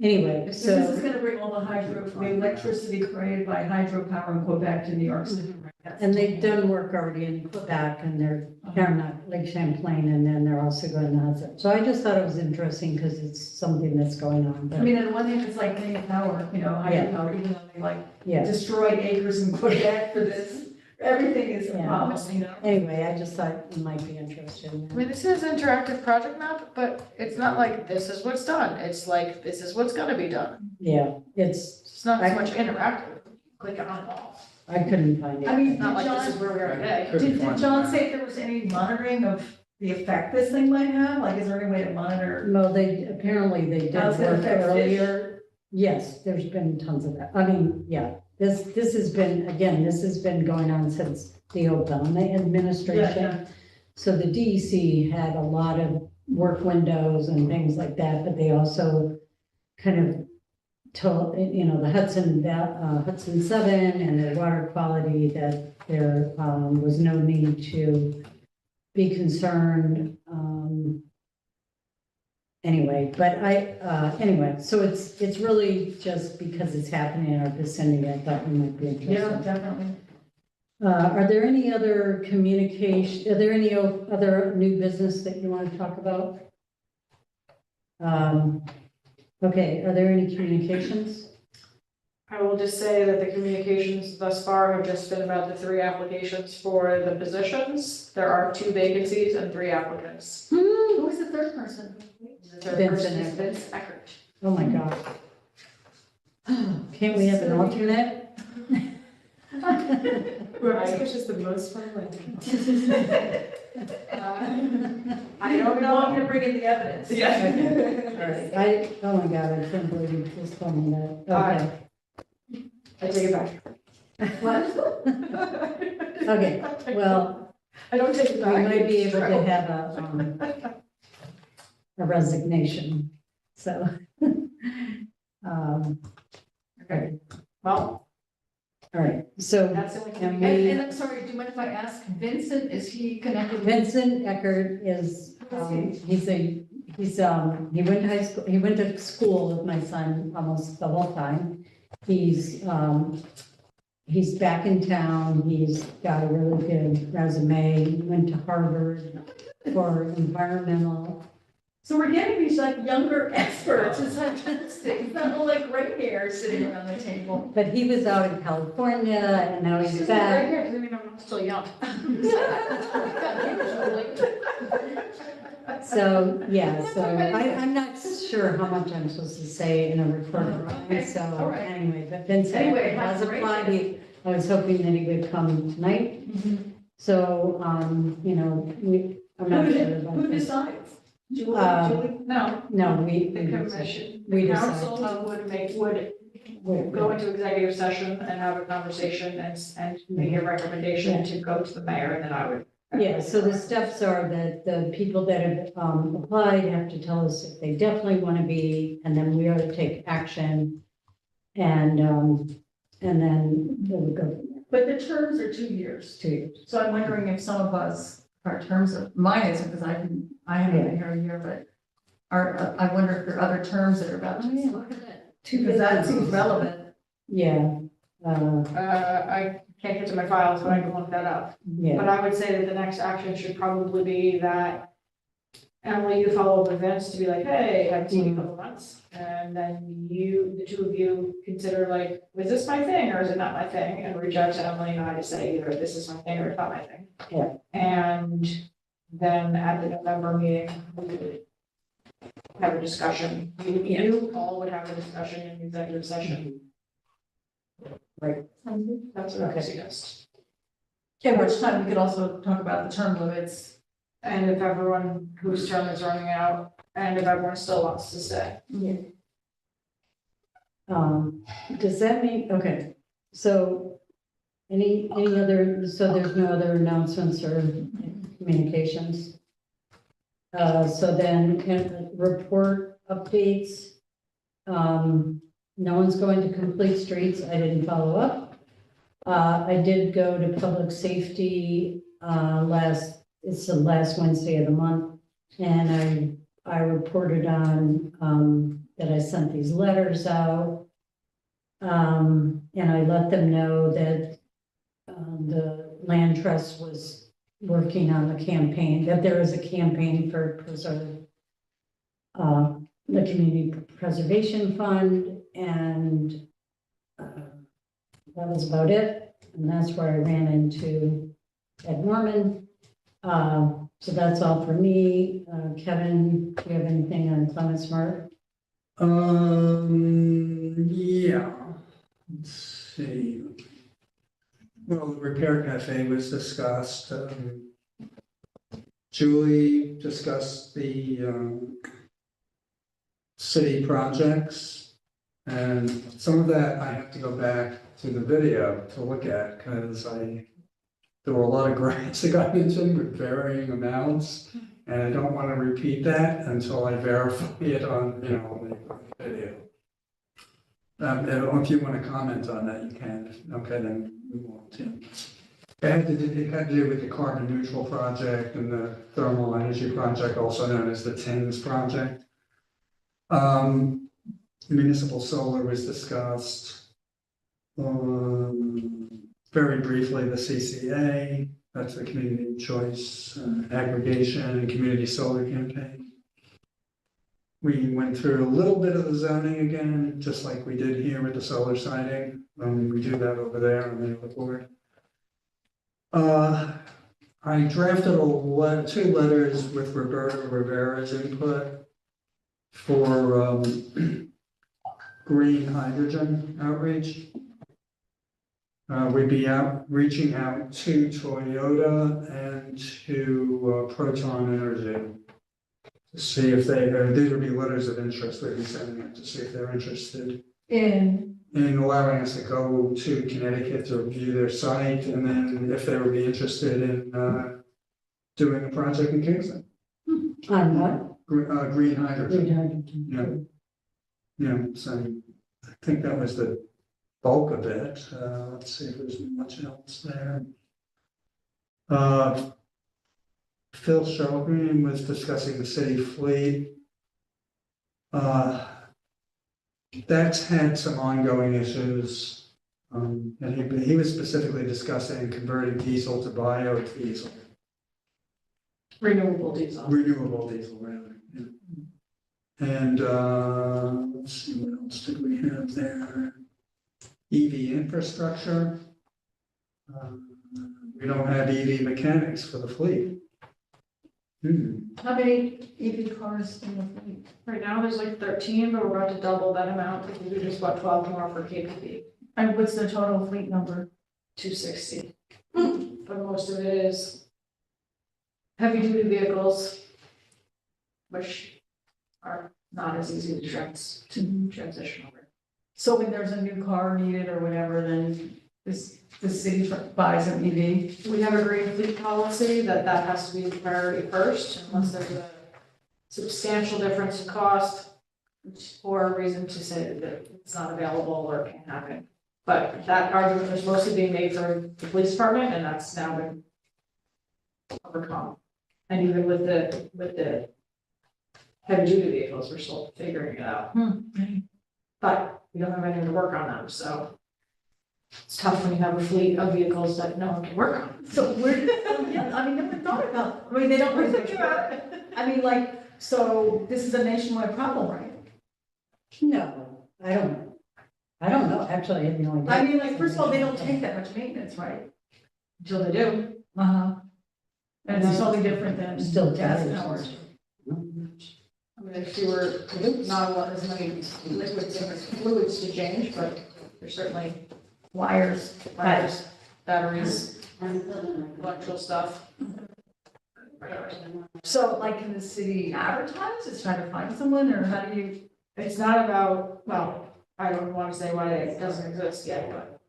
Anyway, So this is so, gonna bring all the electricity created by hydropower in Quebec to New York City. right? That's- and they've done work already in Quebec and they're not Lake Champlain and then they're also going to Hudson. So I just thought it was interesting because it's something that's going on, I but mean, on one hand, it's like getting power, hydropower, even though they like yeah. destroyed acres in Quebec for this. Everything is a Yeah. problem. Anyway, I just thought you might be interested in I that. mean, this is interactive project map, but it's not like this is what's done. It's like, this is what's gonna be done. Yeah, It's not as much interactive. Click on it all. I couldn't find it. I mean, It's not like this is John, where we are today. did John say if there was any monitoring of the effect this thing might have? Like, is there any way to monitor? No, apparently they did How's it work affect fish? earlier. Yes, there's been tons of that. I mean, yeah, this has been, again, this has been going on since the Obama administration. Yeah. So the DEC had a lot of work windows and things like that, but they also kind of told, the Hudson 7 and the water quality that there was no need to be concerned. Anyway, but anyway, so it's really just because it's happening in our vicinity, I thought we might be interested. Definitely. Are there any other communication, are there any other new business that you want to talk about? Okay, are there any communications? I will just say that the communications thus far have just been about the 3 applications for the positions. There are 2 vacancies and 3 applicants. Who was the third person? The third Vincent person is Eckert. Vince Eckert. Oh my God. Can't we have an alternate? Whoever pushes the most fun, I don't know, I'm gonna bring in the evidence. All right, oh my God, I can't believe you just told me that. Okay. I take it back. What? Okay, well, I don't take it we back. might be able to True. have a resignation, so. Okay, Well, all right, so that's the only And communication. And I'm sorry, do you mind if I ask, Vincent, is he connected with? Vincent Eckert is, he went to high school, he went to school with my son almost the whole time. He's back in town, he's got a really good resume, he went to Harvard for environmental. So we're getting these like younger experts, it's fantastic, it's not all like gray hair sitting around the table. But he was out in California and now he's Right back. here, 'cause I mean, I'm still young. So, yeah, so I'm not sure how much I'm supposed to say in a recorded Okay, line, so all right. anyway, but Vincent Anyway, has that's great. applied. I was hoping that he would come tonight. So, you know, I'm not sure about Who this. decides? Julie, Uh, Julie? No, No, we the commission, We the decide. council would go into executive session and have a conversation and make a recommendation to go to the mayor, and then I would. Yeah, so the steps are that the people that have applied have to tell us if they definitely want to be, and then we are to take action. And then it would go from there, But the terms are 2 years. 2 years. So I'm wondering if some of us, our terms of, mine isn't because I haven't been here a year, but I wonder if there are other terms that are about to be. Because that seems relevant. Yeah, I can't get to my files, but I can look that up. yeah, But I would say that the next action should probably be that Emily, you follow up with Vince to be like, hey, I haven't seen you in a couple months. And then you, the 2 of you consider like, is this my thing or is it not my thing? And reach out to Emily and I to say either this is my thing or it's not my thing. Yeah. And then at the November meeting, we would have a discussion. You all would have a discussion in executive session. Right. That's what I Okay. suggest. At which time we could also talk about the term limits. And if everyone whose term is running out, and if everyone still wants to stay. does that mean, okay, so any other, so there's no other announcements or communications? So then, report updates. No one's going to complete streets, I didn't follow up. I did go to public safety, it's the last Wednesday of the month, and I reported on, that I sent these letters out. And I let them know that, the land trust was working on the campaign, that there is a campaign for the Community Preservation Fund, and that was about it. And that's where I ran into Ed Norman. So that's all for me. Kevin, do you have anything on Climate Smart? Yeah, let's see. Well, the repair cafe was discussed. Julie discussed the city projects. And some of that I have to go back to the video to look at because there were a lot of grants that got mentioned with varying amounts. And I don't want to repeat that until I verify it on, the video. If you want to comment on that, you can. Okay, then we won't. It had to do with the carbon neutral project and the thermal energy project, also known as the TINS project. Municipal solar was discussed. Very briefly, the CCA, that's the Community Choice Aggregation and Community Solar Campaign. We went through a little bit of the zoning again, just like we did here with the solar siting. We do that over there on the other board. I drafted two letters with Roberta Rivera's input for green hydrogen outreach. We'd be reaching out to Toyota and to Proton Energy to see if these would be letters of interest we'd be sending out to see if they're interested In, in allowing us to go to Connecticut to review their site, and then if they would be interested in doing a project in Kingston. On what? Green hydrogen. Green hydrogen. Yeah, so I think that was the bulk of it. Let's see if there's much else there. Phil Shelgreen was discussing the city fleet. That's had some ongoing issues. And he was specifically discussing converting diesel to biodiesel. Renewable diesel. Renewable diesel, rather. Yeah. And let's see, what else did we have there? EV infrastructure. We don't have EV mechanics for the fleet. how many EV cars in the fleet? Right now, there's like 13, but we're about to double that amount, because we just bought 12 more for KPP, And what's the total fleet number? 260. But most of it is heavy-duty vehicles, which are not as easy to transition over. So when there's a new car needed or whatever, then the city buys an EV? We have a green fleet policy that has to be the priority first, unless there's a substantial difference in cost or a reason to say that it's not available or can't happen. But that argument was mostly being made for the police department, and that's now been overcome. And even with the heavy duty vehicles, we're still figuring it out. But we don't have anyone to work on them, so it's tough when you have a fleet of vehicles that no one can work on. So where did, yeah, I mean, no one thought about, I mean, they don't really think about it. I mean, like, so this is a nationwide problem, right? No, I don't know, actually, I have no idea. I mean, like, first of all, they don't take that much maintenance, right? Until they do. Uh-huh. And it's totally different than Still gas tires. powers. I mean, if you were, not a lot as many liquids and fluids to change, but there's certainly Wires. batteries, electrical stuff. So like, can the city advertise, it's trying to find someone, or how do you? It's not about, well, I don't want to say why it doesn't exist yet, but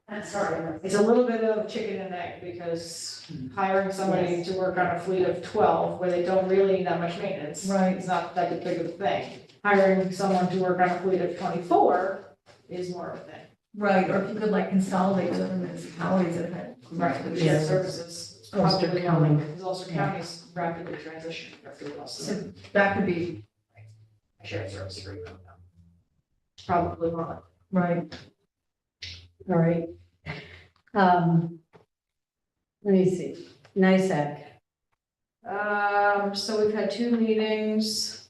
it's a little bit of chicken and egg, because hiring somebody to work on a fleet of 12 where they don't really need that much maintenance. Right. It's not that big of a thing. Hiring someone to work on a fleet of 24 is more of a thing. Right, or if you could like consolidate with other municipalities that had. Right, the Yeah. shared services. Ulster Probably County. only, because Ulster County is rapidly transitioning their fuel costs. So that could be, Shared service agreement with them. Probably more. right, All right. Let me see, NICEAG. So we've had 2 meetings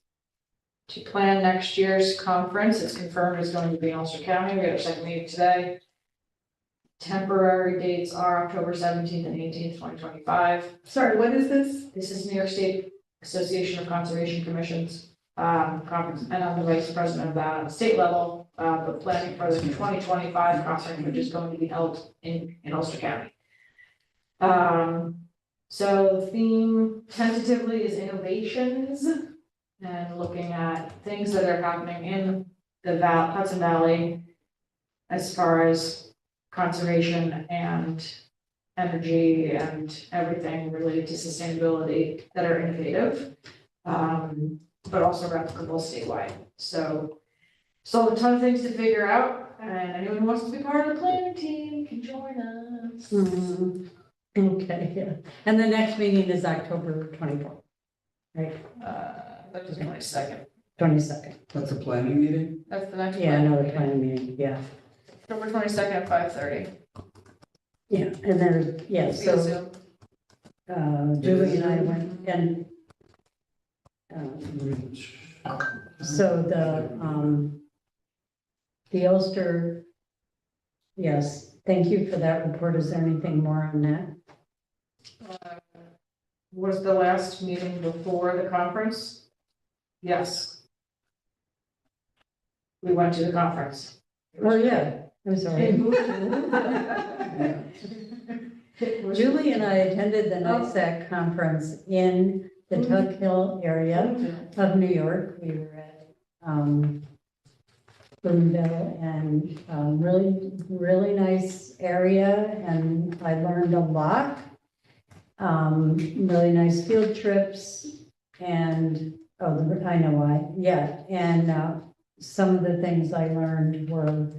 to plan next year's conference. It's confirmed it's going to be in Ulster County. We had our second meeting today. Temporary dates are October 17th and 18th, 2025. sorry, what is this? This is New York State Association of Conservation Commissions conference, and I'm the vice president of that on the state level, but planning for the 2025 conference, which is going to be held in Ulster County. So the theme tentatively is innovations, and looking at things that are happening in the Hudson Valley as far as conservation and energy and everything related to sustainability that are innovative, but also replicable statewide. So a ton of things to figure out, and anyone who wants to be part of the planning team can join us. Okay, yeah. And the next meeting is October 24th, right? That was my second. 22nd. That's a planning meeting? That's the next one. Yeah, another planning meeting, yeah. October 22nd at 5:30. Yeah, and then, yeah, Via so Zoom. Julie and I went and so the Ulster, yes, thank you for that report. Is there anything more on that? Was the last meeting before the conference? Yes. We went to the conference. Oh, yeah, I'm sorry. Julie and I attended the NISAC conference in the Tug Hill area of New York. We were at Boonville, and really nice area, and I learned a lot. Really nice field trips, and, I know why, yeah, and some of the things I learned were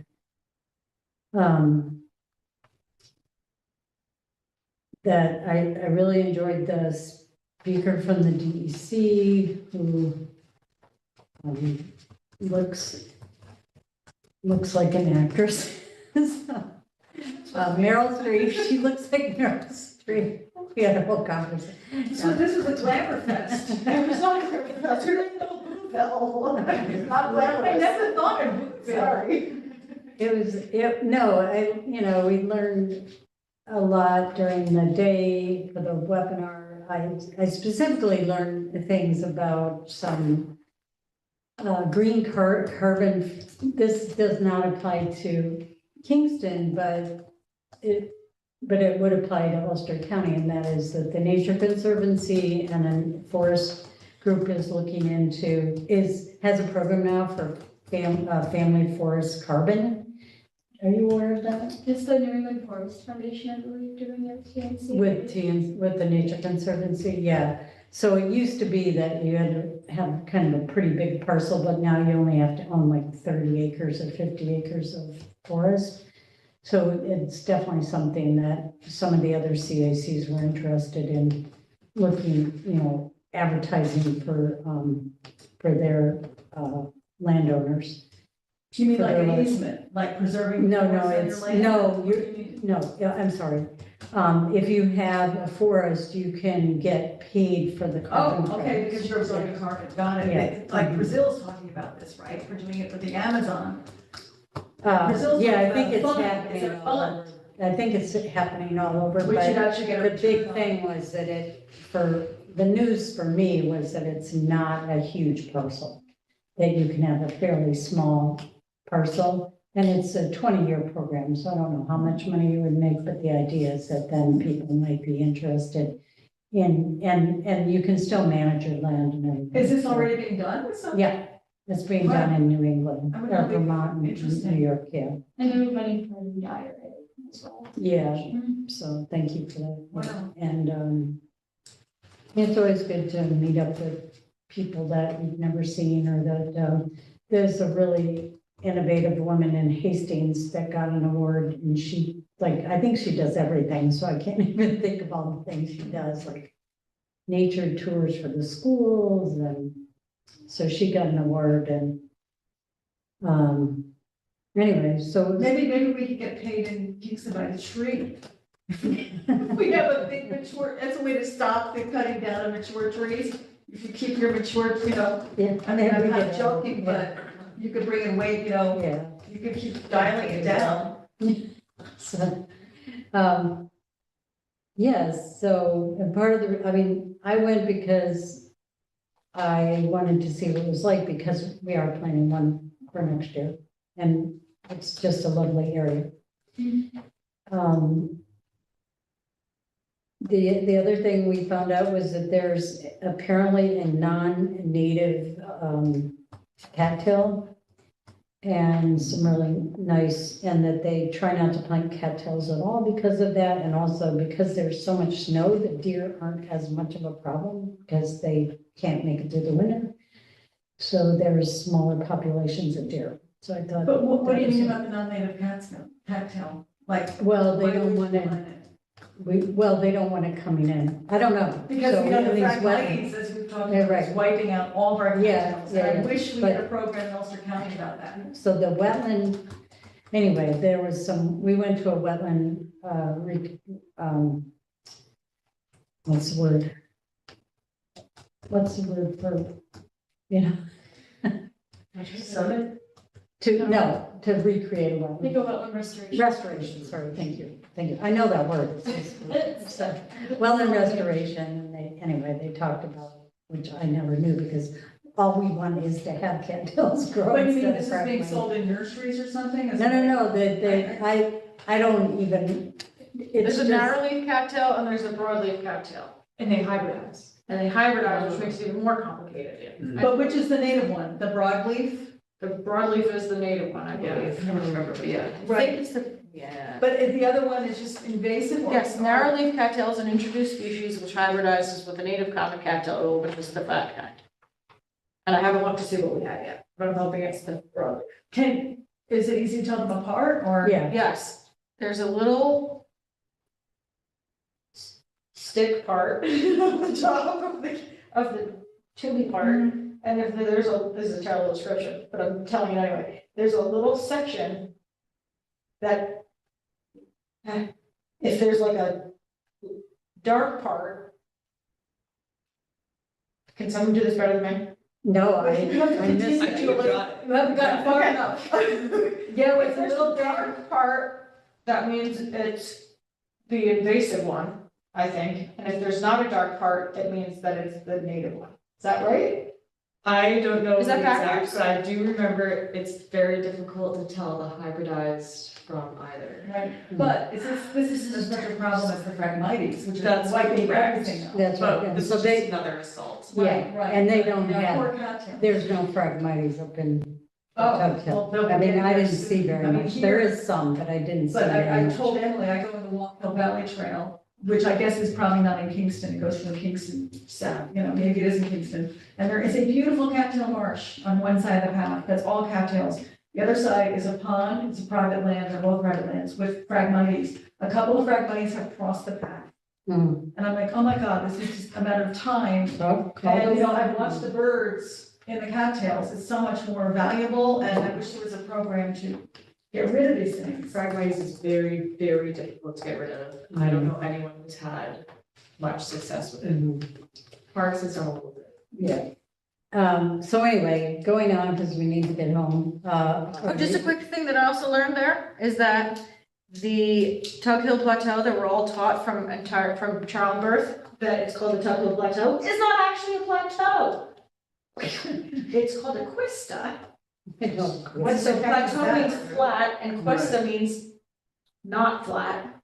that I really enjoyed the speaker from the DEC who looks like an actress. Meryl Streep, she looks like Meryl Streep. We had a whole conversation. So this is a glamour fest. It was not Griffith, that's really no Boonville. It's not I glamorous. never thought of it. Sorry. We learned a lot during the day for the webinar. I specifically learned things about some green carbon. This does not apply to Kingston, but it would apply to Ulster County, and that is that the Nature Conservancy and a forest group is looking into, has a program now for family forest carbon. Are you aware of that? It's the New England Forest Foundation, I believe, doing it, TNC. With the Nature Conservancy, yeah. So it used to be that you had to have kind of a pretty big parcel, but now you only have to own like 30 acres or 50 acres of forest. So it's definitely something that some of the other CACs were interested in looking, advertising for their landowners. You mean like an easement, like preserving? No, forests on your land? yeah, I'm sorry. If you have a forest, you can get paid for the carbon Oh, okay, credits. because you're absorbing carbon, got it. Yeah. Like Brazil's talking about this, right? We're doing it with the Amazon. Brazil's Yeah, I like think the it's fund. happening It's a all fund. over. I think it's happening all over, Which you'd but actually get a the big return on. thing was that the news for me was that it's not a huge parcel. That you can have a fairly small parcel, and it's a 20-year program, so I don't know how much money you would make, but the idea is that then people might be interested in, and you can still manage your land and everything. Is this already being done with some? Yeah, it's being done in New England, I would not be Vermont, and interested. New York, yeah. And there was money from the IRA as well. Yeah, so thank you for that. Wow. And it's always good to meet up with people that you've never seen, or that there's a really innovative woman in Hastings that got an award, and she, I think she does everything, so I can't even think of all the things she does, like nature tours for the schools, and so she got an award, and anyway, so Maybe we could get paid in Kingston by the tree. We have a big mature, that's a way to stop the cutting down of mature trees. If you keep your mature, yeah, I mean, I'm we not did that. joking, but you could bring in weight, Yeah. you could keep dialing it down. So, yes, so, and part of I went because I wanted to see what it was like, because we are planning one for next year, and it's just a lovely area. The other thing we found out was that there's apparently a non-native cattail, and some really nice, and that they try not to plant cattails at all because of that, and also because there's so much snow that deer aren't as much of a problem because they can't make it through the winter. So there's smaller populations of deer. So I thought. But what do you that was- mean about the non-native cattail? Like. Well, they why don't would you want to. plant it? well, they don't want it coming in. I don't know. Because So we know the these fragmites, as we've talked Yeah, about, right. is wiping out all of our Yeah, canals. yeah, And I yeah. wish we had a program in Ulster County about that. So the wetland, anyway, there was some, we went to a wetland, what's the word? What's the word for, you know, Summit? to recreate a wetland. Think about restoration. Restoration, sorry, thank you. I know that word. So, wetland restoration, and anyway, they talked about, which I never knew, because all we want is to have cattails grow. But you mean instead this of is being fragmites. sold in nurseries or something? No, I don't even, it's There's a just, narrowleaf cattail and there's a broadleaf cattail. And they hybridize. And they hybridize, which makes it even more complicated. But which is the native one? The broadleaf? The broadleaf is the native one, I believe. I don't remember, but yeah. Right. Yeah. But the other one is just invasive or? Yes, narrowleaf cattail is an introduced species which hybridizes with the native common cattail, which is the fat kind. And I haven't looked to see what we have yet, but I'm hoping it's the broadleaf. Is it easy to tell them apart or? yeah, Yes, there's a little stick part on the top of the tubey part. And if this is a terrible description, but I'm telling you anyway, there's a little section that if there's like a dark part, can someone do this better than me? no, I You have to missed continue it. to, you haven't gotten far Okay. enough. Yeah, if there's a dark part, that means it's the invasive one, I think. And if there's not a dark part, it means that it's the native one. Is that right? I don't know Is the that exact, backwards? but I do remember it's very difficult to tell the hybridized from either. Right. But this isn't as much a problem as the Phragmites, which is That's wiping correct. everything out. That's right, But yeah. this So is they, just another assault. yeah, Right, and they don't Yeah, have, poor cattail. there's no Phragmites up in Oh, Tughill. well, they'll be I mean, getting I there didn't soon. see very I mean, much. here- There is some, but I didn't see But very I much. told Emily, I go on the Walkville Valley Trail, which I guess is probably not in Kingston, it goes from Kingston south, maybe it is in Kingston. And there is a beautiful cattail marsh on one side of the path, that's all cattails. The other side is a pond, it's a private land, they're both private lands, with Phragmites. A couple of Phragmites have crossed the path. Hmm. And I'm like, oh my God, this is just a matter of time. So, And, I've watched the birds in the cattails, it's so much more valuable, and I wish there was a program to get rid of these things. Phragmites is very, very difficult to get rid of. I don't know anyone who's had much success with it. Mhm. Parks has done a little bit. Yeah. So anyway, going on, because we need to get home. Oh, just a quick thing that I also learned there is that the Tug Hill Plateau that we're all taught from childbirth, that it's called the Tug Hill Plateau, is not actually a plateau. It's called a cuesta. What's So the heck is plateau that? means flat and cuesta means not flat.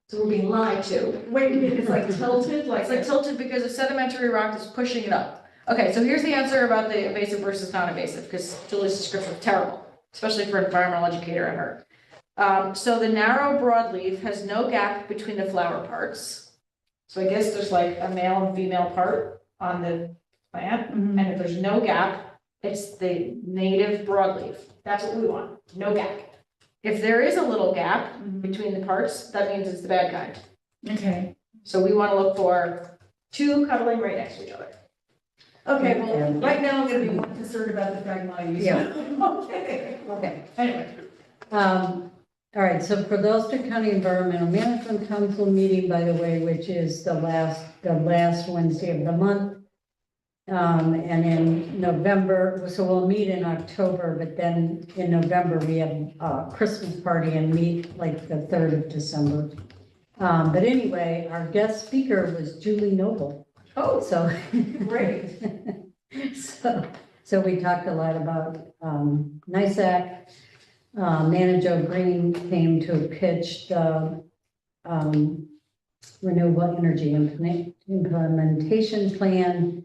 So we're being lied to. Wait, you mean it's like tilted, like? It's like tilted because the sedimentary rock is pushing it up. Okay, so here's the answer about the invasive versus non-invasive, because Julie's description was terrible, especially for an environmental educator and her. So the narrow broadleaf has no gap between the flower parts. So I guess there's like a male and female part on the plant, and if there's no gap, it's the native broadleaf. That's what we want, no gap. If there is a little gap between the parts, that means it's the bad kind. Okay, So we want to look for two cuddling right next to each other. okay, well, right now I'm gonna be more concerned about the Phragmites. Yeah. Okay. Okay. Anyway, All right, so for the Ulster County Environmental Management Council meeting, by the way, which is the last Wednesday of the month. And in November, so we'll meet in October, but then in November, we have a Christmas party and meet like the 3rd of December. But anyway, our guest speaker was Julie Noble. Oh, So, great. so we talked a lot about NISAC. Manager Green came to pitch the renewable energy implementation plan.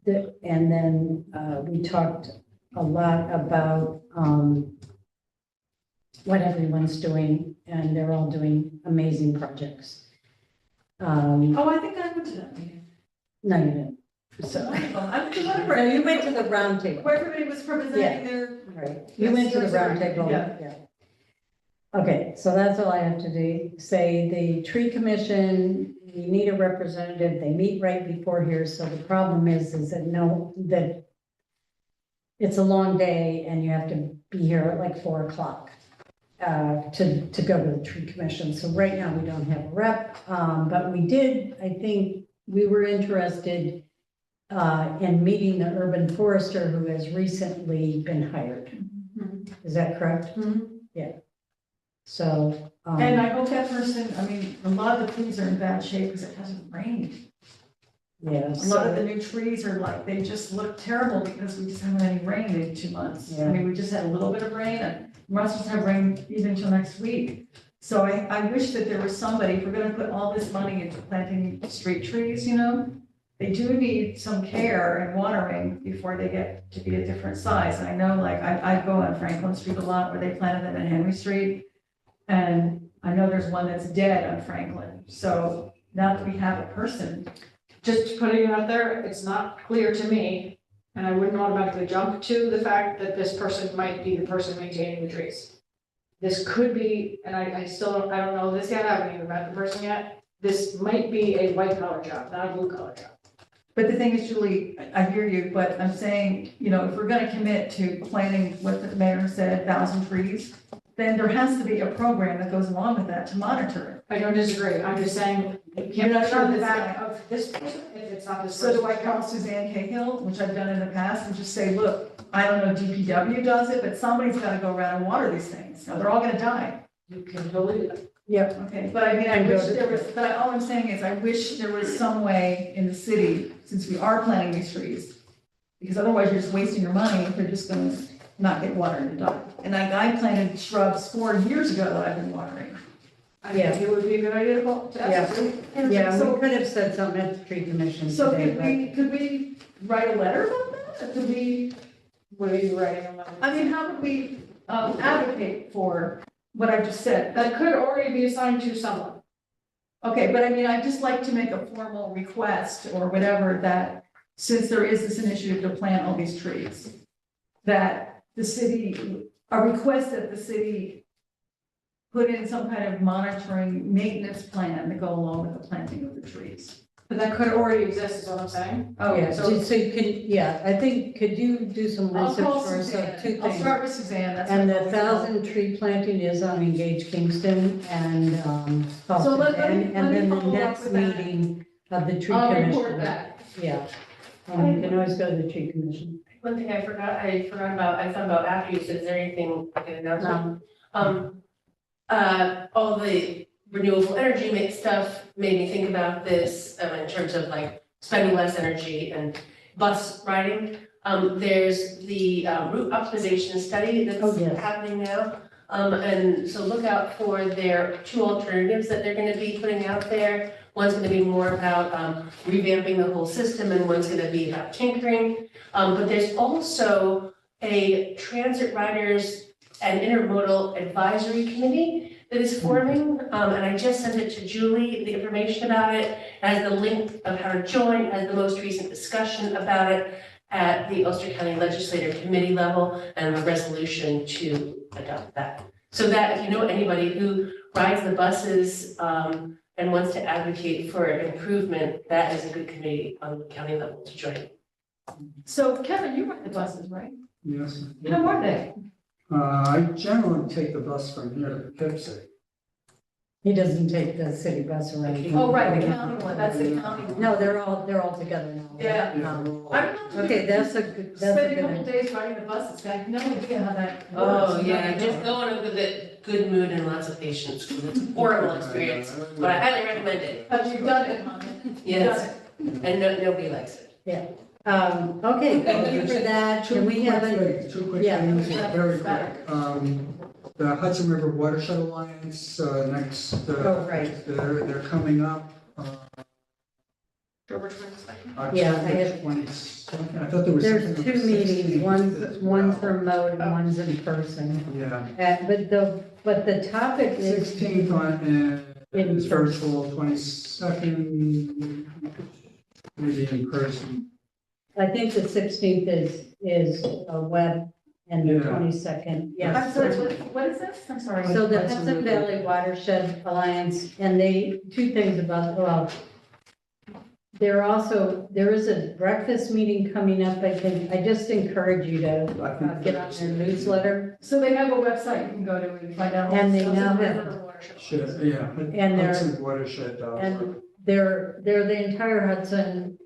And then we talked a lot about what everyone's doing, and they're all doing amazing projects. Oh, I think I went to that meeting. No, you didn't. So, I went to whatever. No, you went to the round table. Where everybody was representing their. Right, you went to the round table, Yeah. yeah. Okay, so that's all I have to do, say the tree commission, we need a representative, they meet right before here, so the problem is that it's a long day and you have to be here at like 4 o'clock to go to the tree commission. So right now we don't have a rep, but we did, I think, we were interested in meeting the urban forester who has recently been hired. Is that correct? Yeah. So. And I hope that person, I mean, a lot of the trees are in bad shape because it hasn't rained. Yeah. A lot of the new trees are like, they just look terrible because we just haven't had any rain in 2 months. I Yeah. mean, we just had a little bit of rain and we're not supposed to have rain even until next week. So I wish that there was somebody, if we're gonna put all this money into planting street trees, you know, they do need some care and watering before they get to be a different size. And I know, like, I go on Franklin Street a lot where they planted them in Henry Street. And I know there's one that's dead on Franklin. So now that we have a person, Just putting it out there, it's not clear to me, and I wouldn't automatically jump to the fact that this person might be the person maintaining the trees. This could be, and I don't know this yet, I haven't even met the person yet. This might be a white collar job, not a blue collar job. but the thing is, Julie, I hear you, but I'm saying, you know, if we're gonna commit to planting what the mayor said, 1,000 trees, then there has to be a program that goes along with that to monitor it. I don't disagree, I'm just saying, you You're can't not put sure on the this back guy. of this person if it's not this So person. do I call Suzanne Cahill, which I've done in the past, and just say, look, I don't know, DPW does it, but somebody's gotta go around and water these things. Now, they're all gonna die. You can totally do that. Yep. Okay, but I mean, I And go wish to- there was, but all I'm saying is, I wish there was some way in the city, since we are planting these trees, because otherwise you're just wasting your money if they're just gonna not get watered and die. And I planted shrubs 4 years ago that I've been watering. I think it would be a good idea to ask. Yeah, So- we could have said something at the tree commission So today, could we write a letter about that? Or could we, What are you writing on that? I mean, how would we advocate for what I just said? That could already be assigned to someone. Okay, but I mean, I'd just like to make a formal request or whatever that, since there is this initiative to plant all these trees, that the city, a request that the city put in some kind of monitoring maintenance plan to go along with the planting of the trees. But that could already exist, is what I'm saying. but, yeah, so so you could, yeah, I think, could you do some I'll research call for us Suzanne. of 2 I'll things? start with Suzanne, that's. And my the goal. 1,000 tree planting is on Engage Kingston and, So let me and then the follow up next with that. meeting of the tree I'll commission. report back. Yeah, you can always go to the tree commission. One thing I forgot about, I thought about after you said, is there anything I can announce? All the renewable energy mix stuff made me think about this, in terms of like spending less energy and bus riding. There's the route optimization study Oh, that's yes. happening now. And so look out for their 2 alternatives that they're gonna be putting out there. One's gonna be more about revamping the whole system, and one's gonna be about tinkering. But there's also a transit riders and intermodal advisory committee that is forming. And I just sent it to Julie, the information about it, has the link of how to join, has the most recent discussion about it at the Ulster County Legislative Committee level, and a resolution to adopt that. So that if you know anybody who rides the buses and wants to advocate for improvement, that is a good committee on the county level to join. So Kevin, you ride the buses, right? Yes. How are they? I generally take the bus from here to Poughkeepsie. He doesn't take the city bus around. Oh, right, the county one, that's the county one. No, they're all together now. Yeah. Yeah. Okay, that's a good, that's a Spend a good couple idea. days riding the buses, I have no idea how that works. Oh, yeah, just go in with a good mood and lots of patience, because it's a horrible experience, but I highly recommend it. But you've done it, huh? Yes, and nobody likes it. Okay, thank you for that. Can we have a, Two quick yeah. things, very quick. The Hudson River Watershed Alliance, next, Oh, right. they're coming up. October 22nd. Yeah, I October had- 22nd. I thought there was there's something 2 on the meetings, 16th one's as remote well. and one's in person. Yeah, But the topic is, 16th on, In is virtual, 22nd, maybe in person. I think the 16th is a web and the Yeah. 22nd, yes. I'm sorry, what is this? I'm sorry. So the Hudson Valley Watershed Alliance, and two things about, well, there is a breakfast meeting coming up, I think, I just encourage you to I think get on their newsletter. So they have a website you can go to and find out. And they stuff. now have, River watershed. Should, yeah. And they're- Hudson Watershed. and they're the entire Hudson,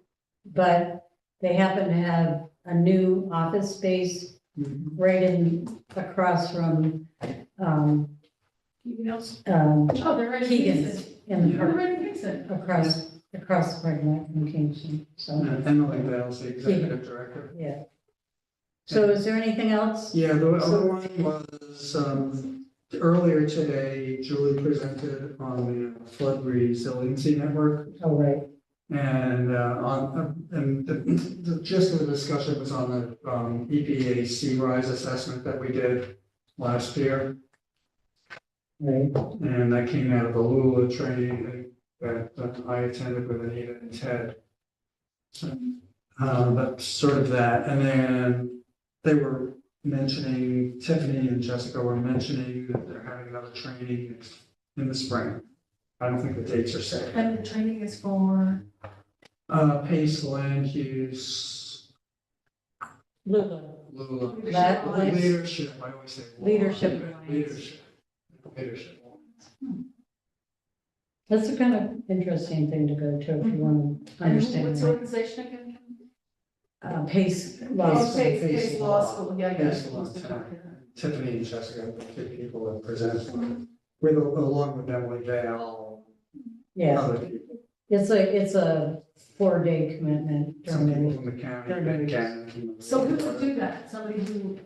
but they happen to have a new office space Mhm. right across from, Anything else? Oh, they're right in Keegan's Kingston. in the They're park, right in Kingston. across the parking lot from Kingston, so, And Emily Bell's the executive director. yeah. So is there anything else? Yeah, the other one was, earlier today, Julie presented on the flood resiliency network. Oh, right, And, and the gist of the discussion was on the, EPA sea rise assessment that we did last year. right. And that came out of the Lula training that I attended with Anita and Ted. So, but sort of that, and then they were mentioning, Tiffany and Jessica were mentioning that they're having another training in the spring. I don't think the dates are set. And the training is for, Pace land use, Lula, Lula. That- Leadership, I always say. Leadership alliance. Leadership. Leadership. that's a kind of interesting thing to go to if you want to understand. what's the organization again? Pace Oh, law. Pace Pace Law Law. School, yeah, Pace yeah. Law. Tiffany and Jessica, the two people that present, with, along with Emily Vale, Yeah, other people. it's a 4-day commitment Some during people the from the county, During the Ben week. Cannon. So who would do that? Somebody who,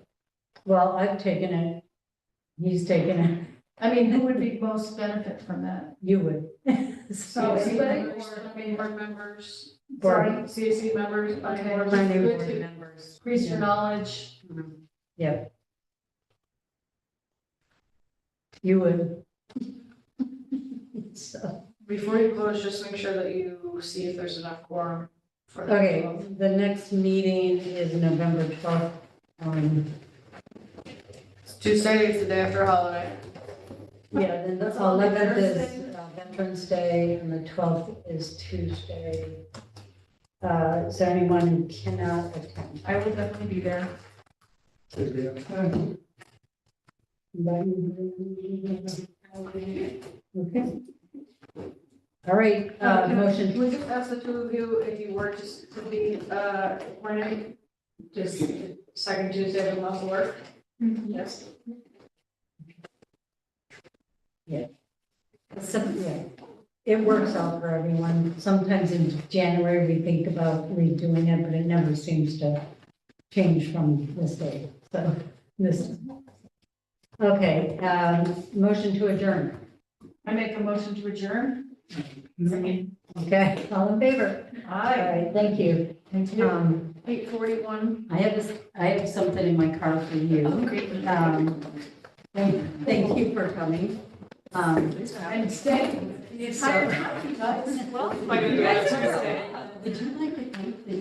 Well, I've taken it, he's taken it, I mean, who would be most benefit from that? you would. So CAC anybody members, or- planning board members, Sorry, CAC members, planning Okay. board. Planning Good board to- members. increase your knowledge. Yep. You would. So, Before you close, just make sure that you see if there's enough quorum for the. okay, the next meeting is November 12th. It's Tuesday, it's the day after a holiday. Yeah, then the That's all 11th Veterans is Veterans Day and the 12th is Tuesday. Is there anyone who cannot attend? I will definitely be there. Okay. All right, motion. Can we just ask the two of you if you were to be appointed, just second Tuesday of the month work? Yes. Yeah, it works out for everyone. Sometimes in January, we think about redoing it, but it never seems to change from this day. So this, okay, motion to adjourn. I make a motion to adjourn. Okay, all in favor? All Aye. right, thank you. Thank you. 8:41. I have something in my car for you. Thank you for coming. And stay the entire time, you guys. Well, if I could do that Tuesday. Would you like to thank the